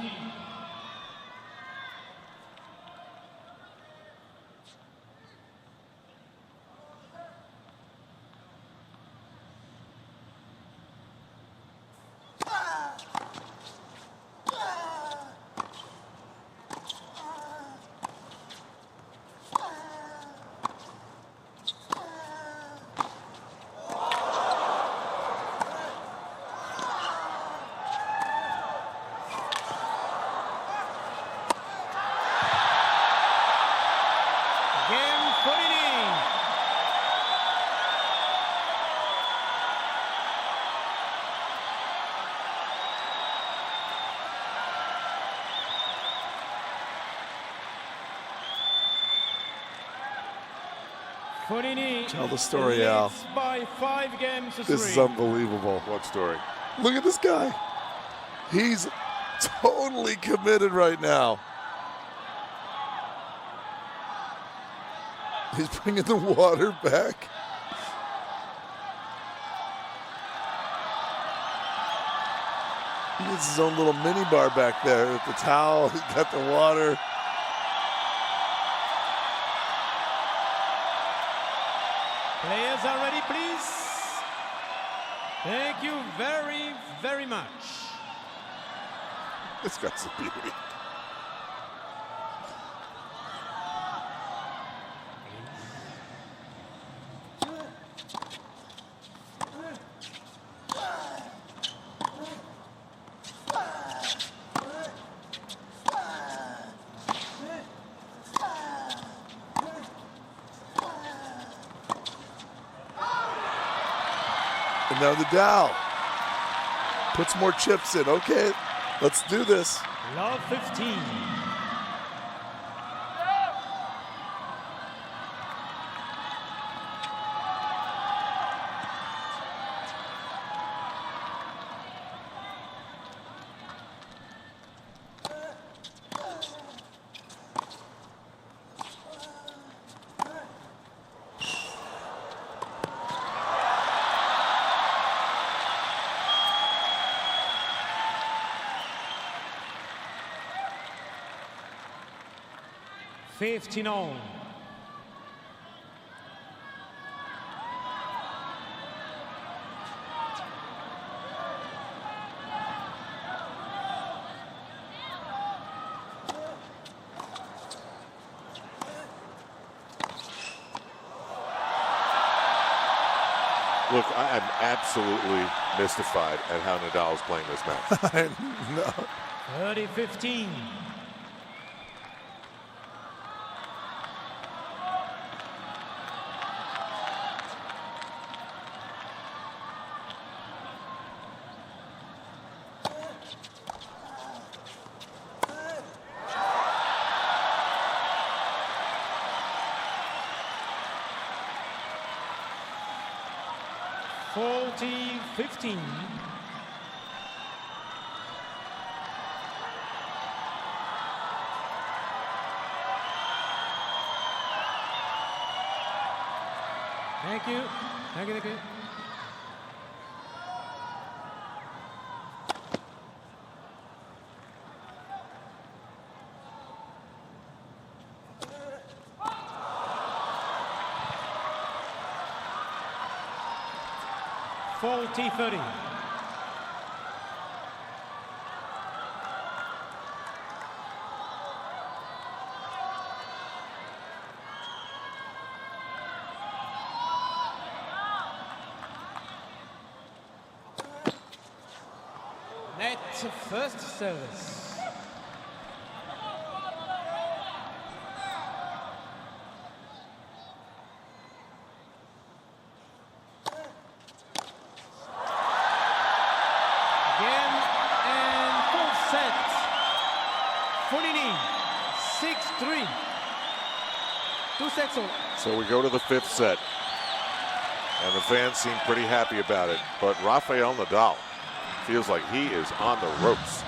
Again, Fognini. Fognini Tell the story, leads Al. by 5 games to 3. This is unbelievable. What story? Look at this guy. He's totally committed right now. He's bringing the water back. He gets his own little mini bar back there with the towel. He's got the water. Players are ready, please. Thank you very, very much. This guy's a beauty. And now Nadal puts more chips in. Okay, let's do this. Love 15. Fifteen on. Look, I am absolutely mystified at how Nadal is playing this match. I know. 30-15. $40-15. Thank you. Thank you, thank you. $40-30. Net first service. 6-3. 2 sets all. So we go to the 5th set. And the fans seem pretty happy about it. But Rafael Nadal feels like he is on the ropes.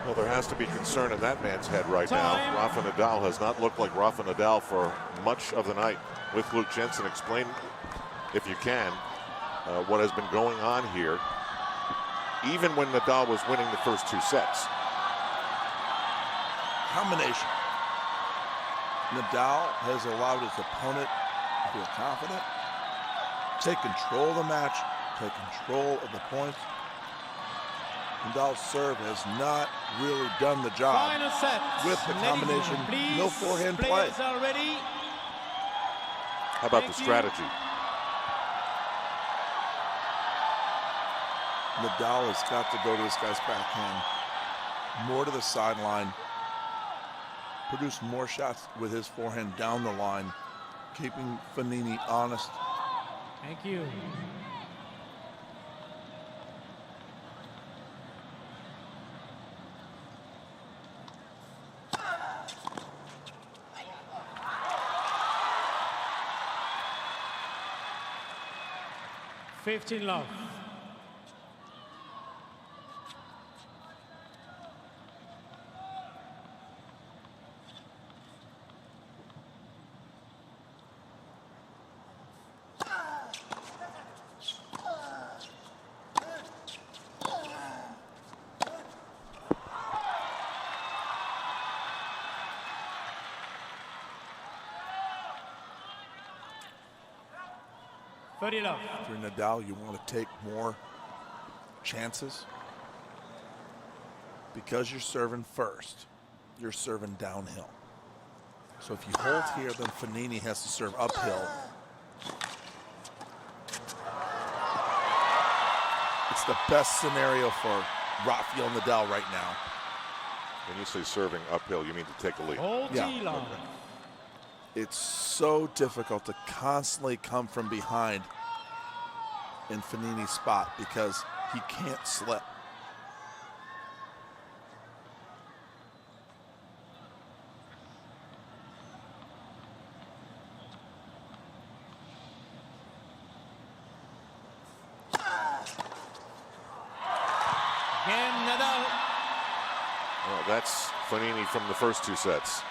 Well, there has to be concern in that man's head right now. Rafa Nadal has not looked like Rafa Nadal for much of the night. With Luke Jensen, explain, if you can, what has been going on here, even when Nadal was winning the first 2 sets. Combination. Nadal has allowed his opponent to feel confident, take control of the match, take control of the points. Nadal's serve has not really done the job with the combination. No forehand play. How about the strategy? Nadal has got to go to this guy's backhand, more to the sideline, produce more shots with his forehand down the line, Keeping Fognini honest. Thank you. $15 love. $30 love. If you're Nadal, you want to take more chances. Because you're serving first, you're serving downhill. So if you hold here, then Fognini has to serve uphill. It's the best scenario for Rafael Nadal right now. When you say serving uphill, you mean to take a lead. Yeah. love. It's so difficult to constantly come from behind in Fognini's spot because he can't slip. Game Nadal. Well, that's Fognini from the first two sets.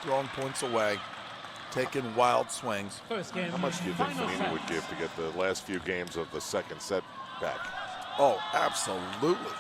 Throwing points away, taking wild swings. First game. How much do you think Final Fognini set. would give to get the last few games of the second set back? Oh, absolutely.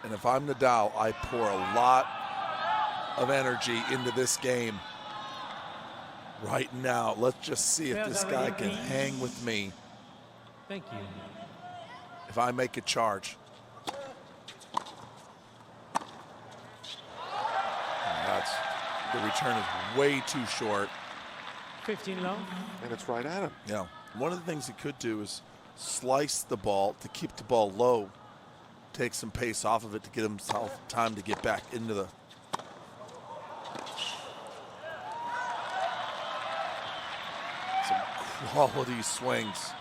And if I'm Nadal, I pour a lot of energy into this game right now. Let's just see if this guy can hang with me Thank you. if I make a charge. The return is way too short. 15 love. And it's right at him. Yeah. One of the things he could do is slice the ball to keep the ball low, take some pace off of it to get himself time to get back into the. Some quality swings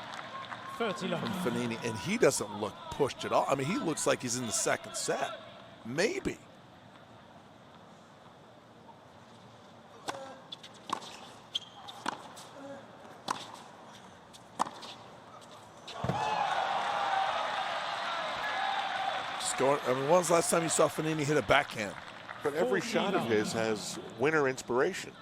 30 love. from Fognini, and he doesn't look pushed at all. I mean, he looks like he's in the second set. Maybe. I mean, when's the last time you saw Fognini hit a backhand? But every 14 shot of love. his has winner inspiration.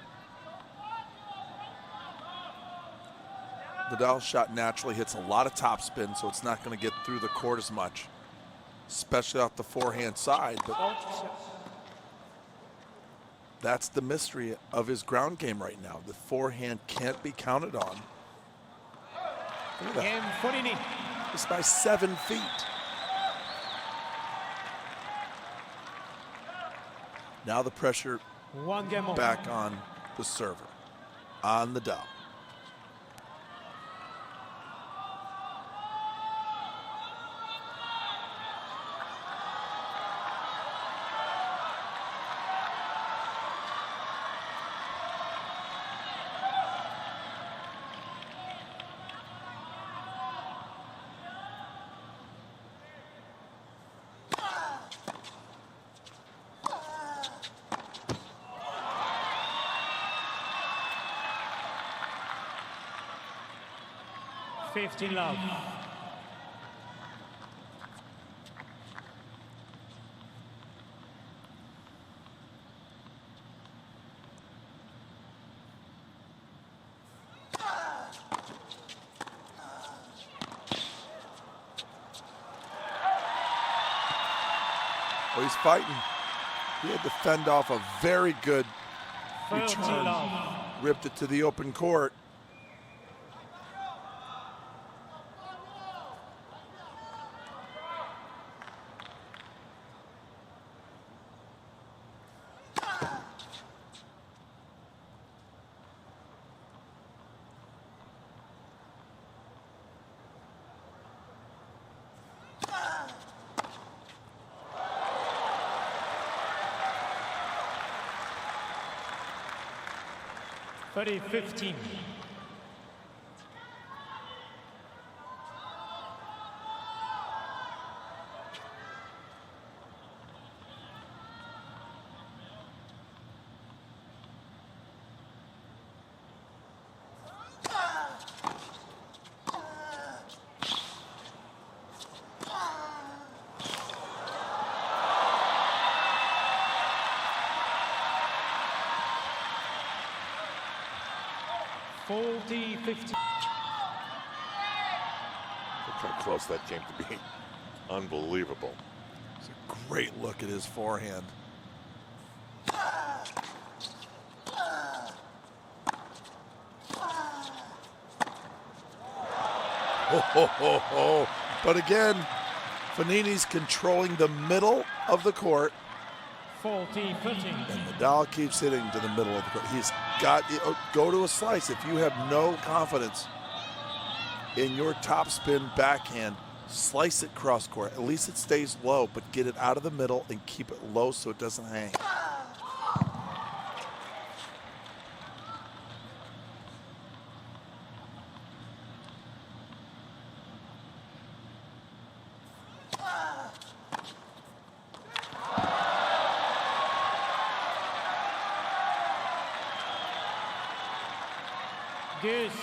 Nadal's shot naturally hits a lot of topspin, so it's not going to get through the court as much, especially off the forehand side. But that's the mystery of his ground game right now. The forehand can't be counted on. Look at that. Game Fognini. It's by 7 feet. Now the pressure One game over. back on the server, on Nadal. $15 love. Oh, he's fighting. He had to fend off a very good 30 return. love. Ripped it to the open court. Thirty 15. Look how close that came to be. Unbelievable. It's a great look at his forehand. But again, Fognini's controlling the middle of the court. 40-13. And Nadal keeps hitting to the middle of the court. He's got go to a slice. If you have no confidence in your topspin backhand, slice it cross court. At least it stays low, but get it out of the middle and keep it low so it doesn't hang.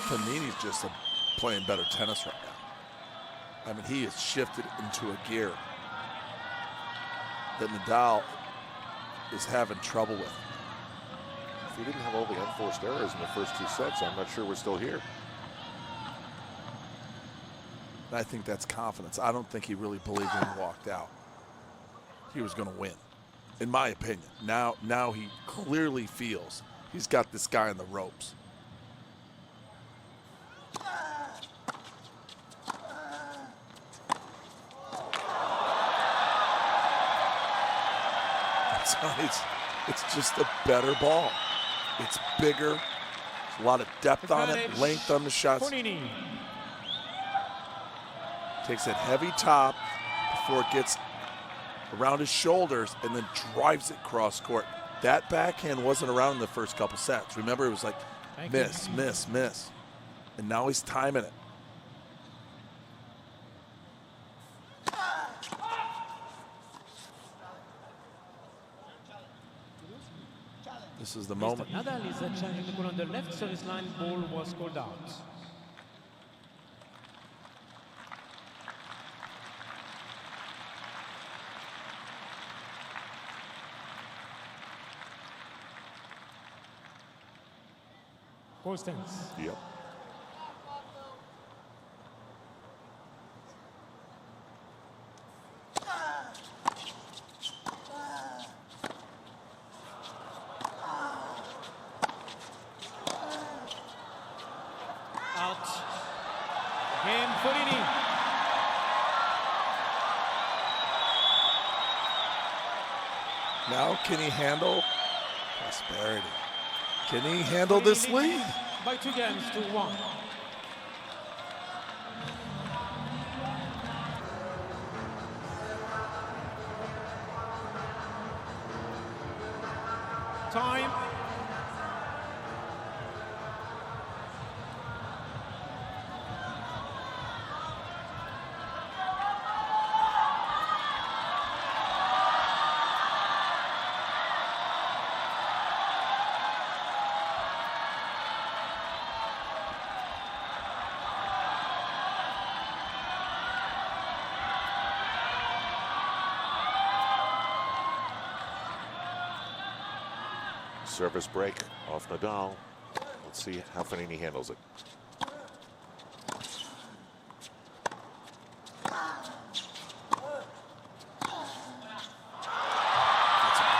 Fognini's just playing better tennis right now. I mean, he has shifted into a gear that Nadal is having trouble with. If he didn't have all the unforced errors in the first two sets, I'm not sure we're still here. And I think that's confidence. I don't think he really believed when he walked out he was going to win, in my opinion. Now he clearly feels he's got this guy on the ropes. It's just a better ball. It's bigger. There's a lot of depth on it, length on the shots. Fognini. Takes that heavy top before it gets around his shoulders and then drives it cross court. That backhand wasn't around in the first couple sets. Remember, it was like miss, miss, miss. And now he's timing it. This is the moment. Nadal is challenging the ball on the left service line. Ball was called out. Ball stands. Yep. Out. Game Fognini. Now can he handle prosperity? Can he handle this lead? By 2 games to 1. Time. Service break off Nadal. Let's see how Fognini handles it. That's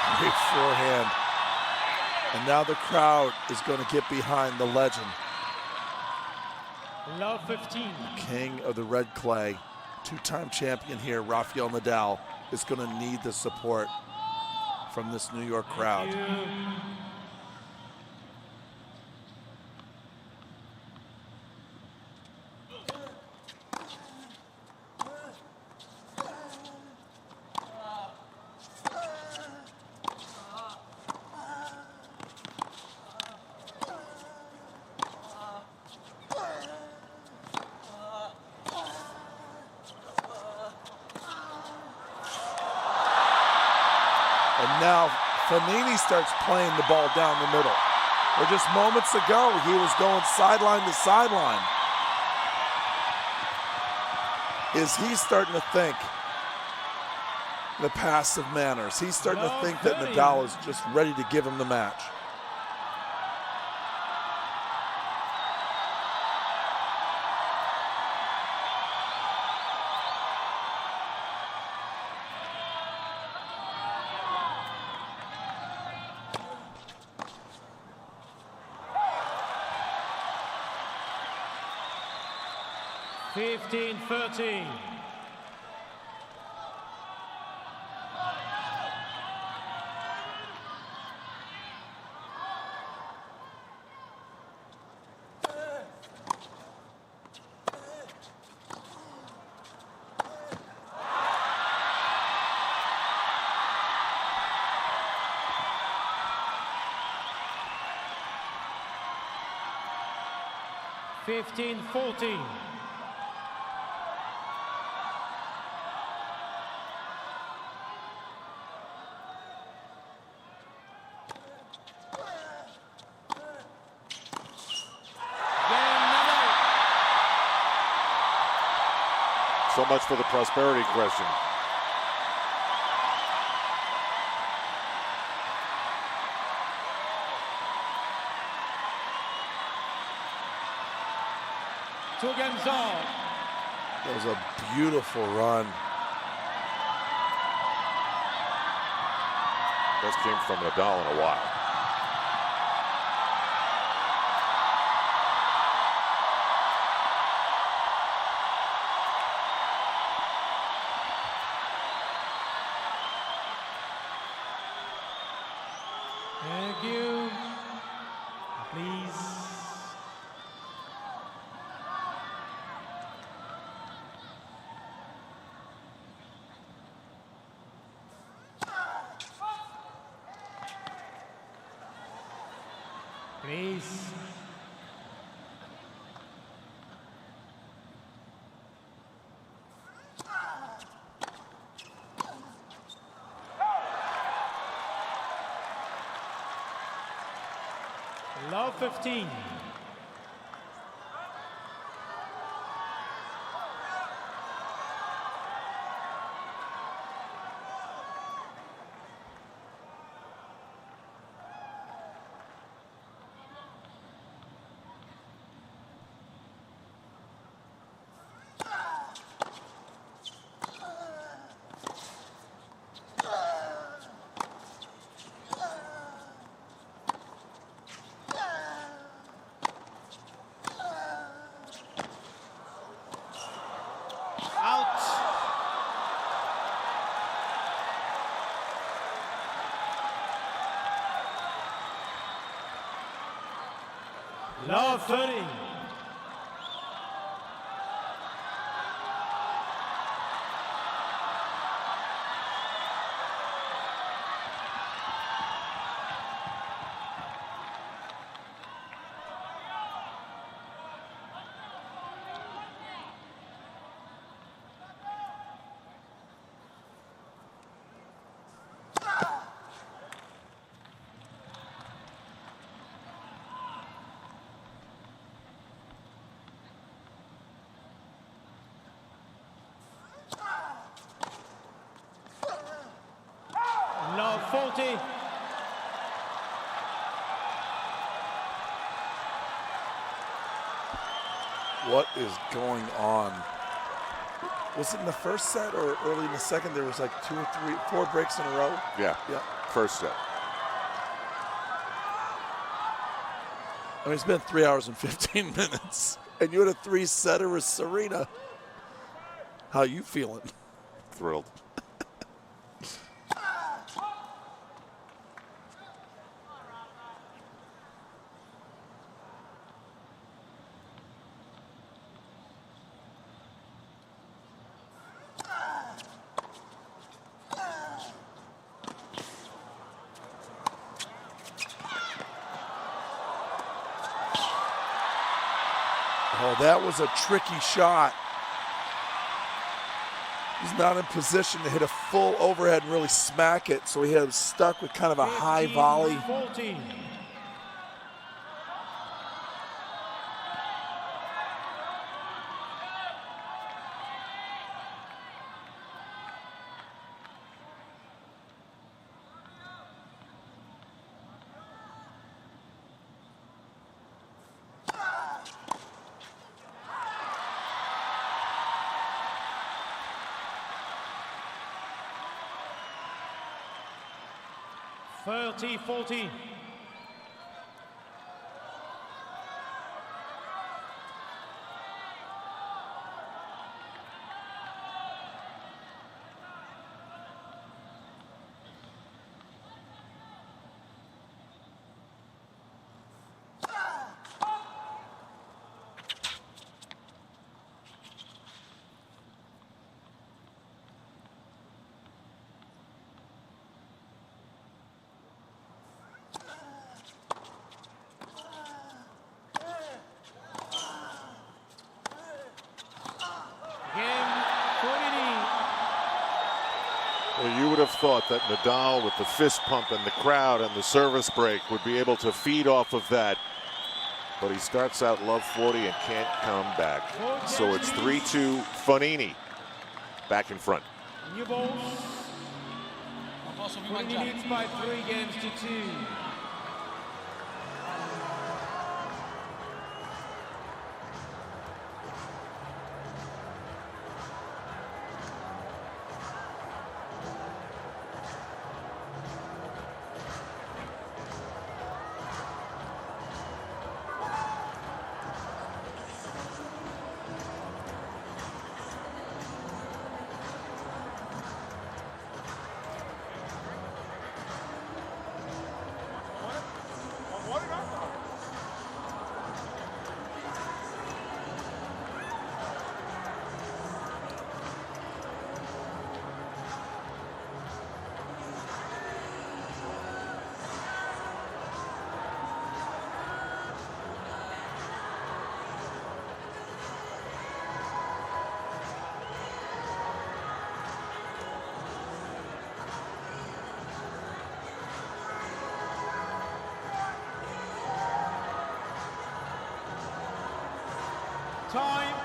a great forehand. And now the crowd is going to get behind the legend. Love 15. King of the red clay, two-time champion here, Rafael Nadal, is going to need the support from this New York crowd. And now Fognini starts playing the ball down the middle. Where just moments ago, he was going sideline to sideline. Is he starting to think the passive manners? He's starting to think that Nadal is just ready to give him the match. Fifteen, 13. Fifteen, 14. So much for the prosperity question. Two games on. That was a beautiful run. Best game from Nadal in a while. Thank you. Please. Please. Love 15. Love 30. Love 40. What is going on? Was it in the first set or early in the second? There was like 2 or 3, 4 breaks in a row. Yeah. Yeah. First set. I mean, it's been 3 hours and 15 minutes, and you had a 3-setter with Serena. How you feeling? Thrilled. Oh, that was a tricky shot. He's not in position to hit a full overhead and really smack it, so he had stuck with kind of a high volley. 14. $30-14. Well, you would have thought that Nadal, with the fist pump and the crowd and the service break, would be able to feed off of that. But he starts out love 40 and can't come back. So it's 3-2 Fognini back in front. New balls. Fognini leads by 3-2. Time.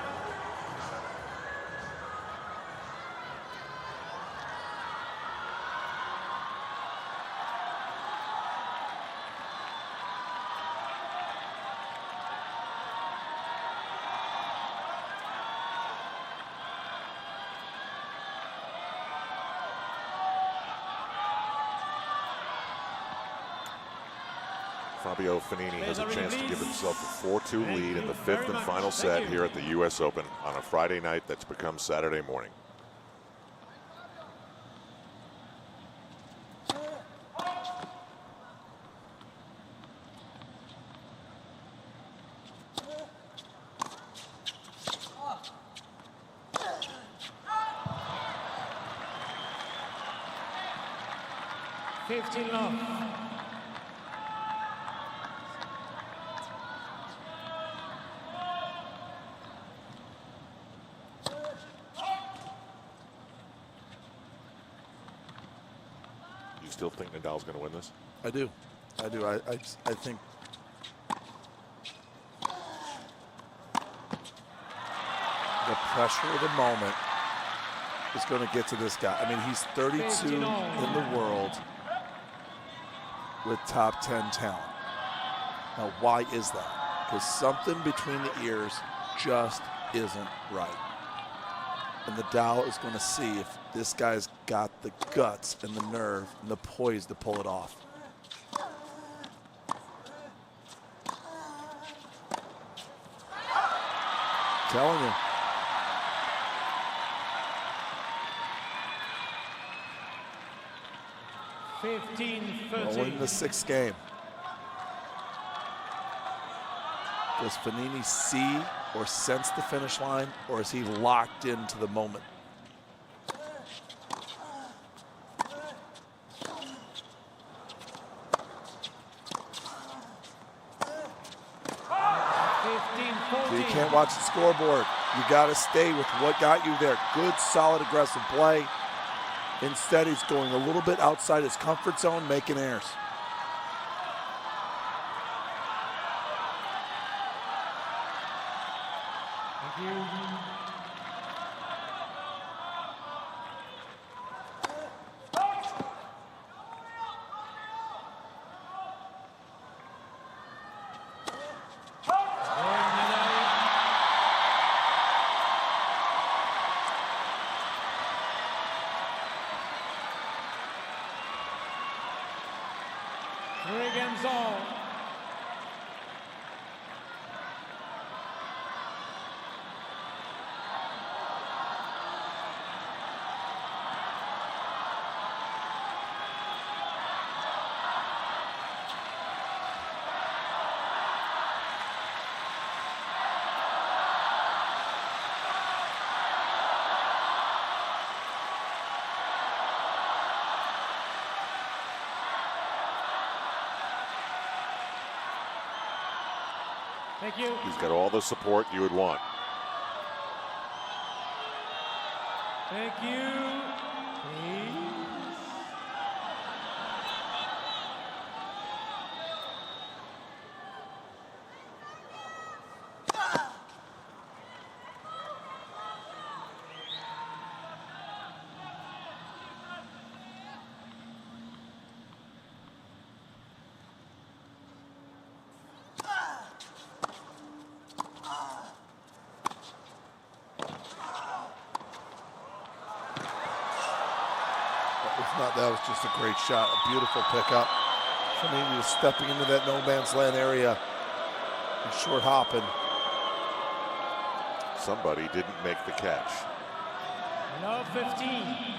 Fabio Fognini has a chance to give himself a 4-2 lead in the fifth and final set here at the U.S. Open on a Friday night that's become Saturday morning. $15. You still think Nadal's going to win this? I do. I do. I think the pressure of the moment is going to get to this guy. I mean, he's 32 in the world with top 10 talent. Now, why is that? Because something between the ears just isn't right. And Nadal is going to see if this guy's got the guts and the nerve and the poise to pull it off. telling you. 15-13. We're in the 6th game. Does Fognini see or sense the finish line, or is he locked into the moment? You can't watch the scoreboard. You got to stay with what got you there. Good, solid, aggressive play. Instead, he's going a little bit outside his comfort zone, making errors. Thank you. Three games all. Thank you. He's got all the support you would want. Thank you. Please. That was just a great shot, a beautiful pickup. Fognini was stepping into that no man's land area and short hopping. Somebody didn't make the catch. Love 15.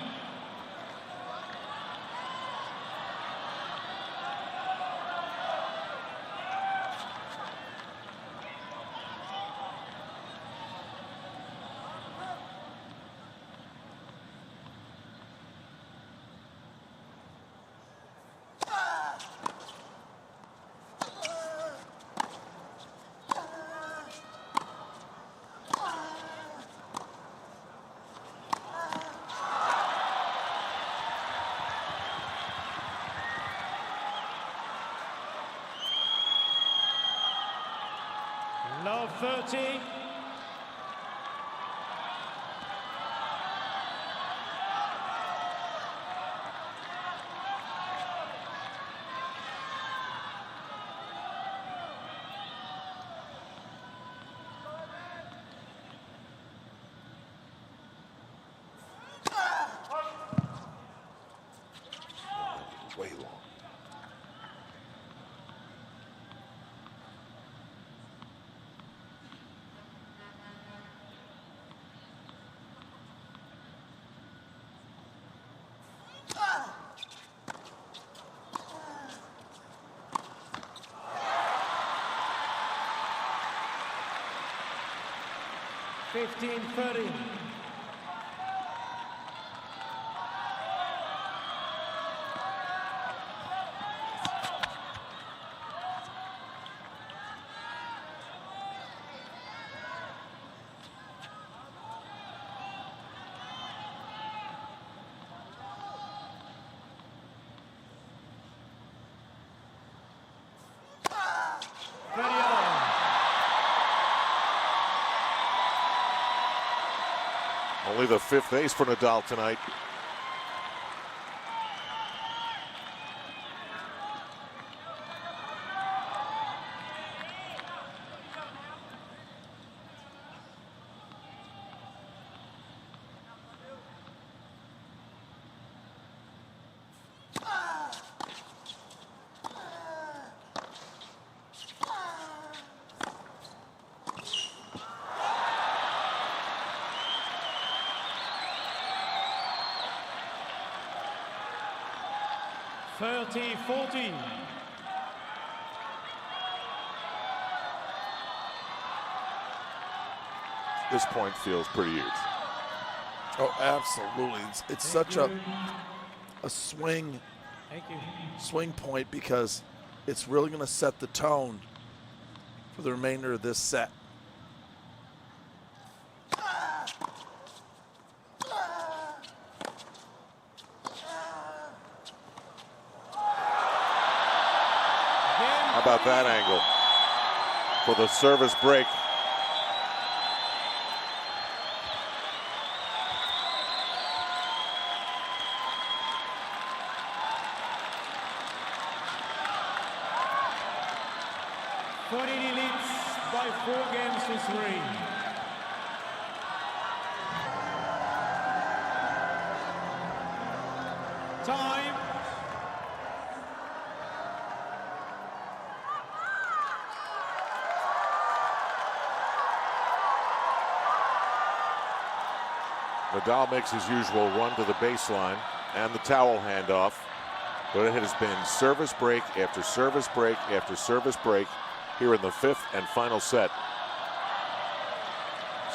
Love 30. Way long. Fifteen 30. Only the 5th ace for Nadal tonight. 30-14. This point feels pretty huge. Oh, absolutely. It's such a swing Thank you. swing point because it's really going to set the tone for the remainder of this set. How about that angle for the service break? Fognini leads by 4 games to 3. Time. Nadal makes his usual run to the baseline and the towel handoff, but it has been service break after service break after service break here in the 5th and final set.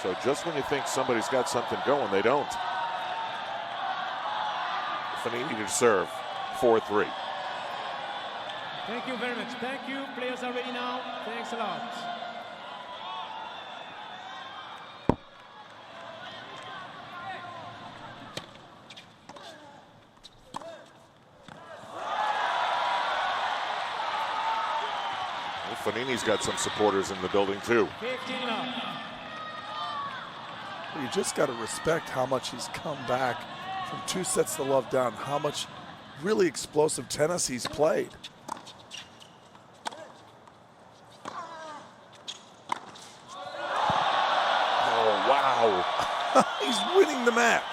So just when you think somebody's got something going, they don't. Fognini to serve, 4-3. Thank you very much. Thank you. Players are ready now. Thanks a lot. Fognini's got some supporters in the building too. 15 love. You just got to respect how much he's come back from 2 sets to love down, how much really explosive tennis he's played. Oh, wow. He's winning the match.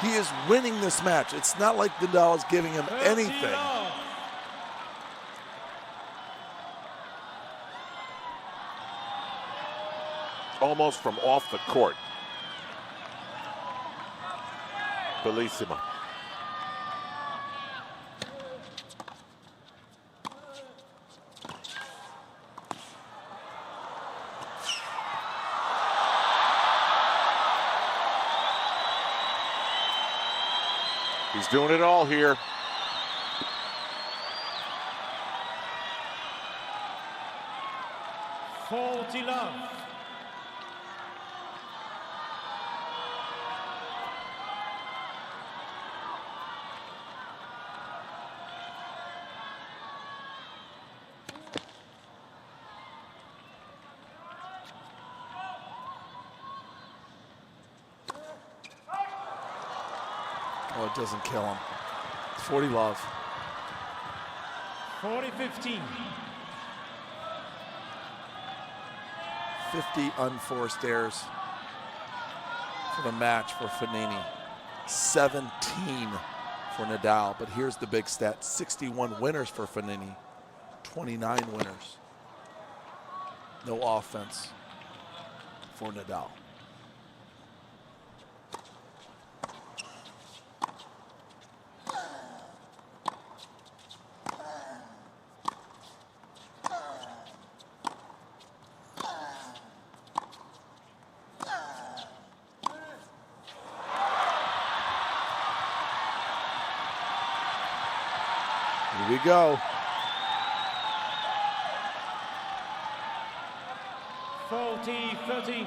He is winning this match. It's not like Nadal is giving him 13 anything. love. Almost from off the court. Bellissima. He's doing it all here. Forty love. Oh, it doesn't kill him. It's 40 love. 40-15. 50 unforced errors for the match for Fognini. 17 for Nadal. But here's the big stat. 61 winners for Fognini. 29 winners. No offense for Nadal. Here we go. 40-30.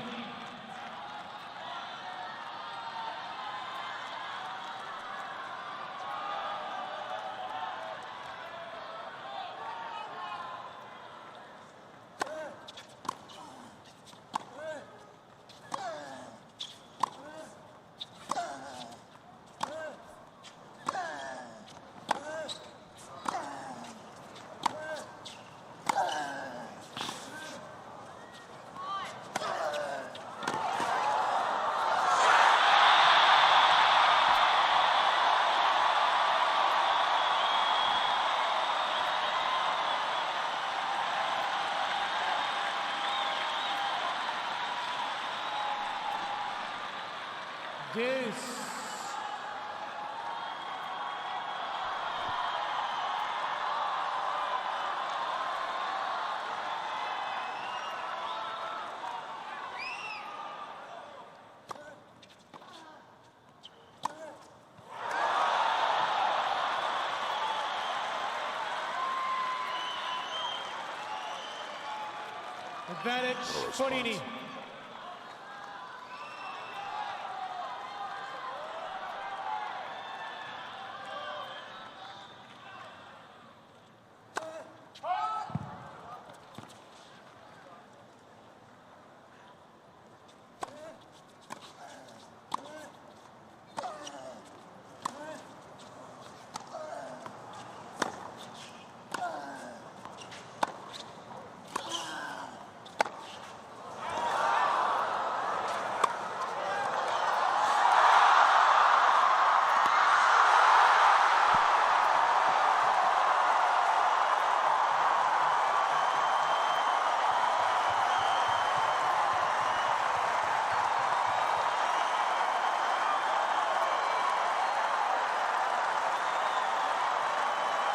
Yes. Advantage, What a Fognini. response.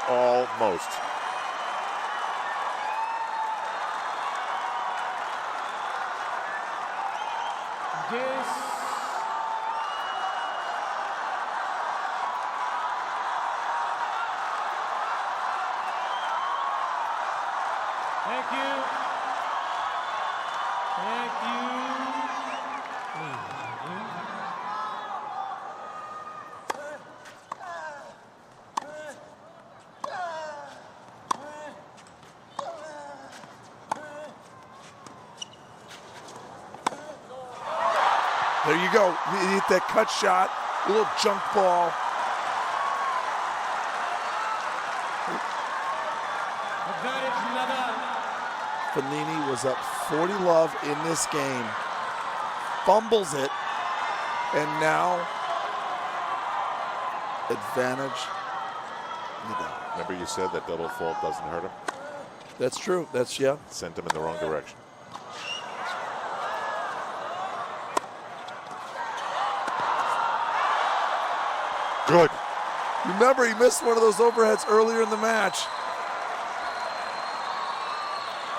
Almost. This. Thank you. Thank you. There you go. You hit that cut shot, a little junk ball. Advantage, Nadal. Fognini was up 40-love in this game, fumbles it, and now advantage Nadal. Remember you said that double fault doesn't hurt him? That's true. That's, yeah. Sent him in the wrong direction. Good. Remember, he missed one of those overheads earlier in the match.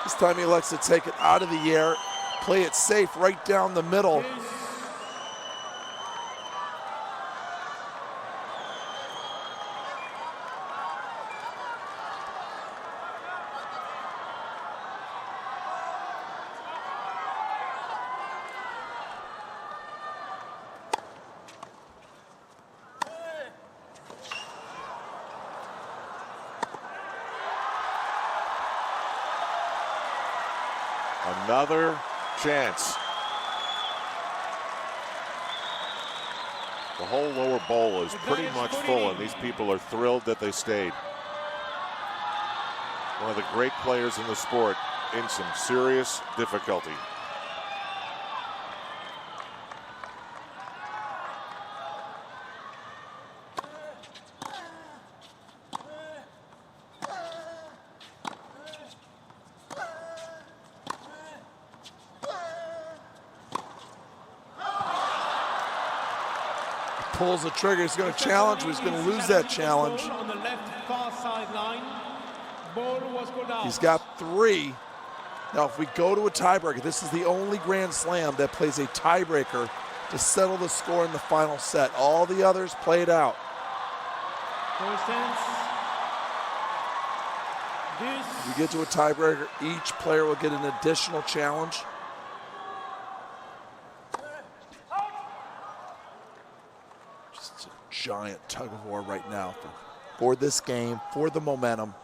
This time he elects to take it out of the air, play it safe right down the middle. Another chance. The whole lower bowl is pretty much full, and these people are thrilled that they stayed. One of the great players in the sport in some serious difficulty. Pulls the trigger. He's going to challenge, or he's going to lose that challenge. On the left far sideline. Ball was called out. He's got 3. Now, if we go to a tiebreaker, this is the only Grand Slam that plays a tiebreaker to settle the score in the final set. All the others played out. If we get to a tiebreaker, each player will get an additional challenge. Just a giant tug of war right now for this game, for the momentum.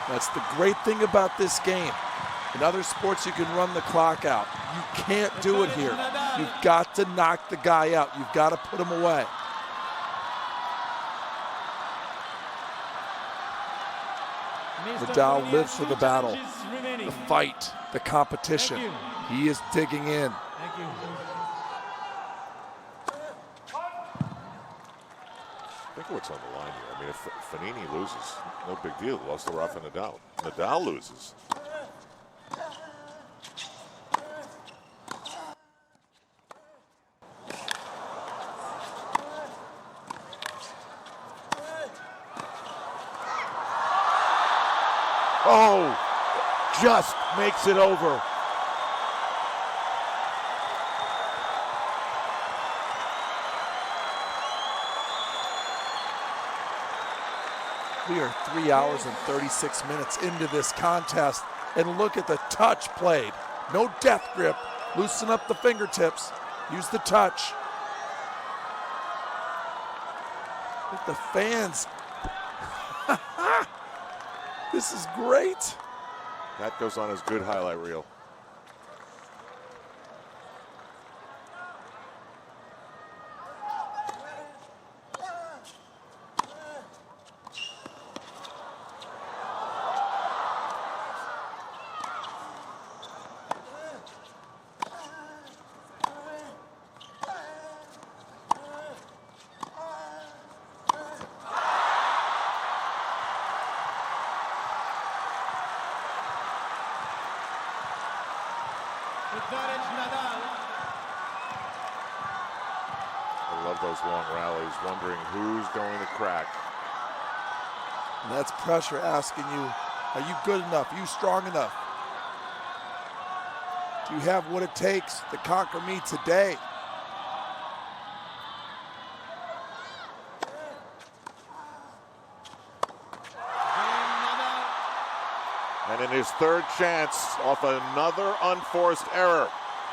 That's the great thing about this game. In other sports, you can run the clock out. You can't do it here. You've got to knock the guy out. You've got to put him away. Nadal lives for the battle, the fight, the competition. He is digging in. Thank you. Think of what's on the line here. I mean, if Fognini loses, no big deal. Lost to Rafa Nadal. Nadal loses. Oh, just makes it over. We are 3 hours and 36 minutes into this contest, and look at the touch played. No death grip. Loosen up the fingertips. Use the touch. With the fans. This is great. That goes on his good highlight reel. Nadal. I love those long rallies, wondering who's going to crack. And that's pressure asking you, are you good enough? Are you strong enough? Do you have what it takes to conquer me today? And in his third chance, off another unforced error,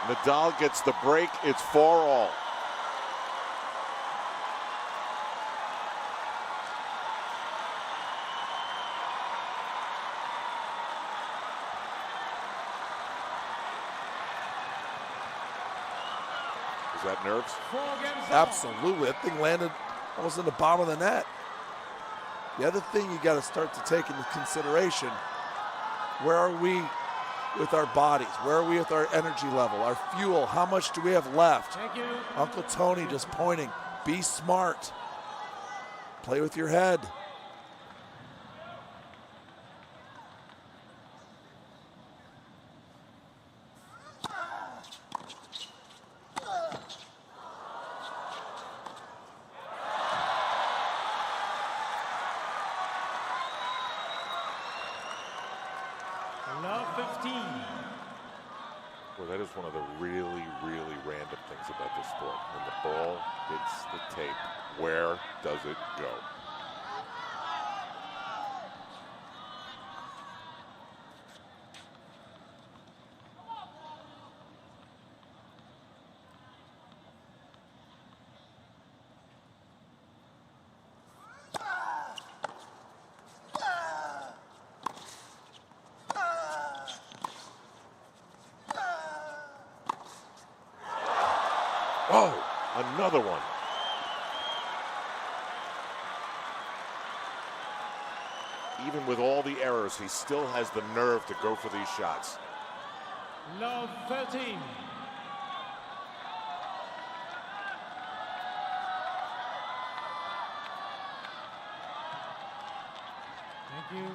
Nadal gets the break. It's 4-all. Is that nerves? Absolutely. That thing landed almost in the bottom of the net. The other thing you got to start to take into consideration, where are we with our bodies? Where are we with our energy level, our fuel? How much do we have left? Thank you. Uncle Tony just pointing. Be smart. Play with your head. Love 15. Well, that is one of the really, really random things about this sport. When the ball hits the tape, where does it go? Oh, another one. Even with all the errors, he still has the nerve to go for these shots. Love 13. Thank you.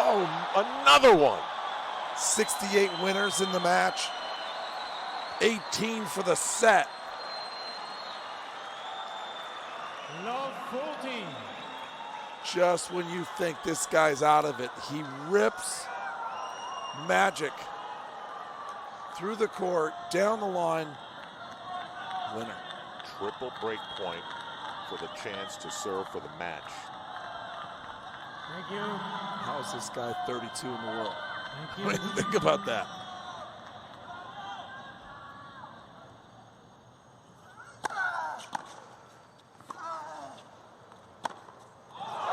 Oh, another one. 68 winners in the match. 18 for the set. Love 14. Just when you think this guy's out of it, he rips magic through the court, down the line, winner. Triple break point for the chance to serve for the match. Thank you. How is this guy 32 in the world? Thank What you. do you think about that?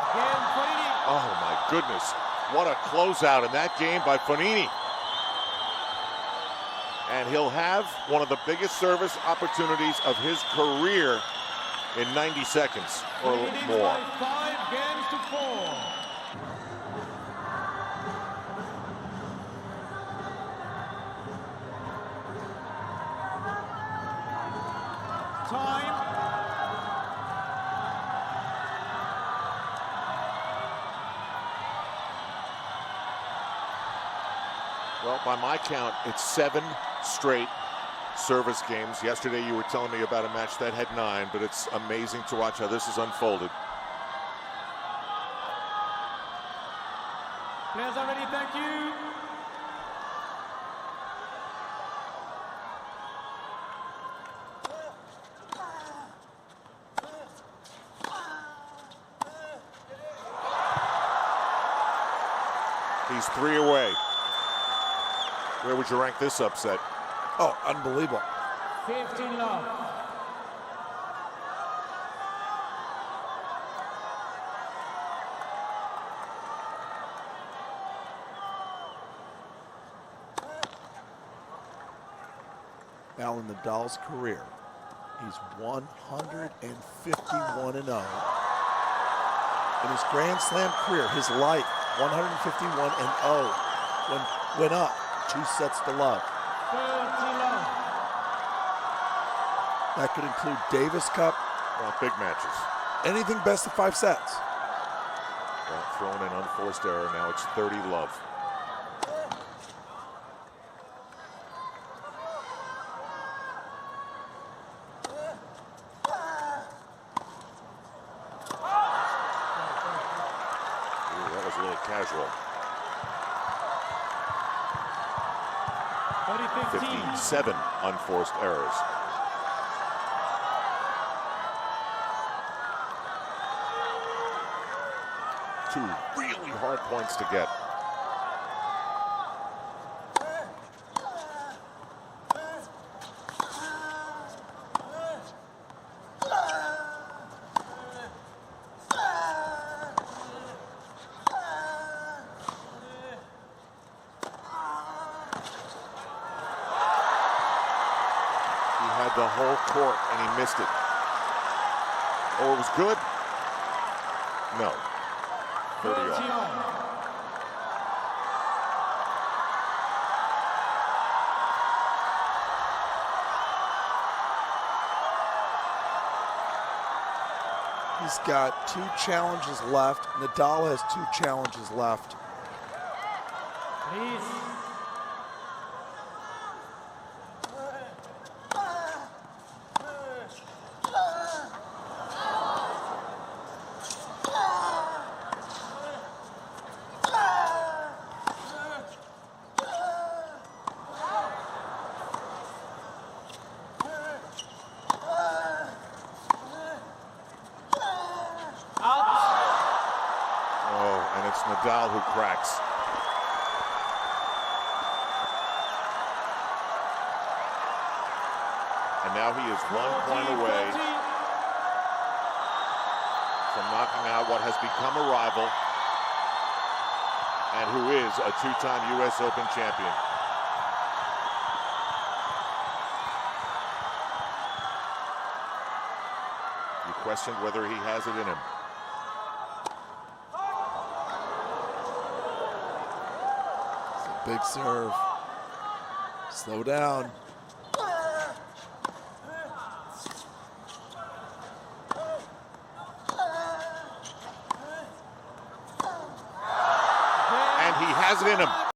Again, Fognini. Oh my goodness, what a closeout in that game by Fognini. And he'll have one of the biggest service opportunities of his career in 90 seconds or Leading more. by 5 games to 4. Time. Well, by my count, it's 7 straight service games. Yesterday you were telling me about a match that had 9, but it's amazing to watch how this has unfolded. Players are ready, thank you. He's 3 away. Where would you rank this upset? Oh, unbelievable. 15 love. Now in Nadal's career, he's 151-0. In his Grand Slam career, his life, 151-0, went up 2 sets to love. 30 love. That could include Davis Cup, Well, big matches. anything best of 5 sets. Well, thrown in unforced error. Now it's 30 love. Ooh, that was a little casual. 30-15. 57 unforced errors. Two really hard points to get. He had the whole court and he missed it. Oh, it was good? No. 30 off. He's got 2 challenges left. Nadal has 2 challenges left. Please. Oh, and it's Nadal who cracks. And now he is 1 point away from knocking out what has become a rival and who is a 2-time U.S. Open champion. You questioned whether he has it in him. Big serve. Slow down. And he has it in him.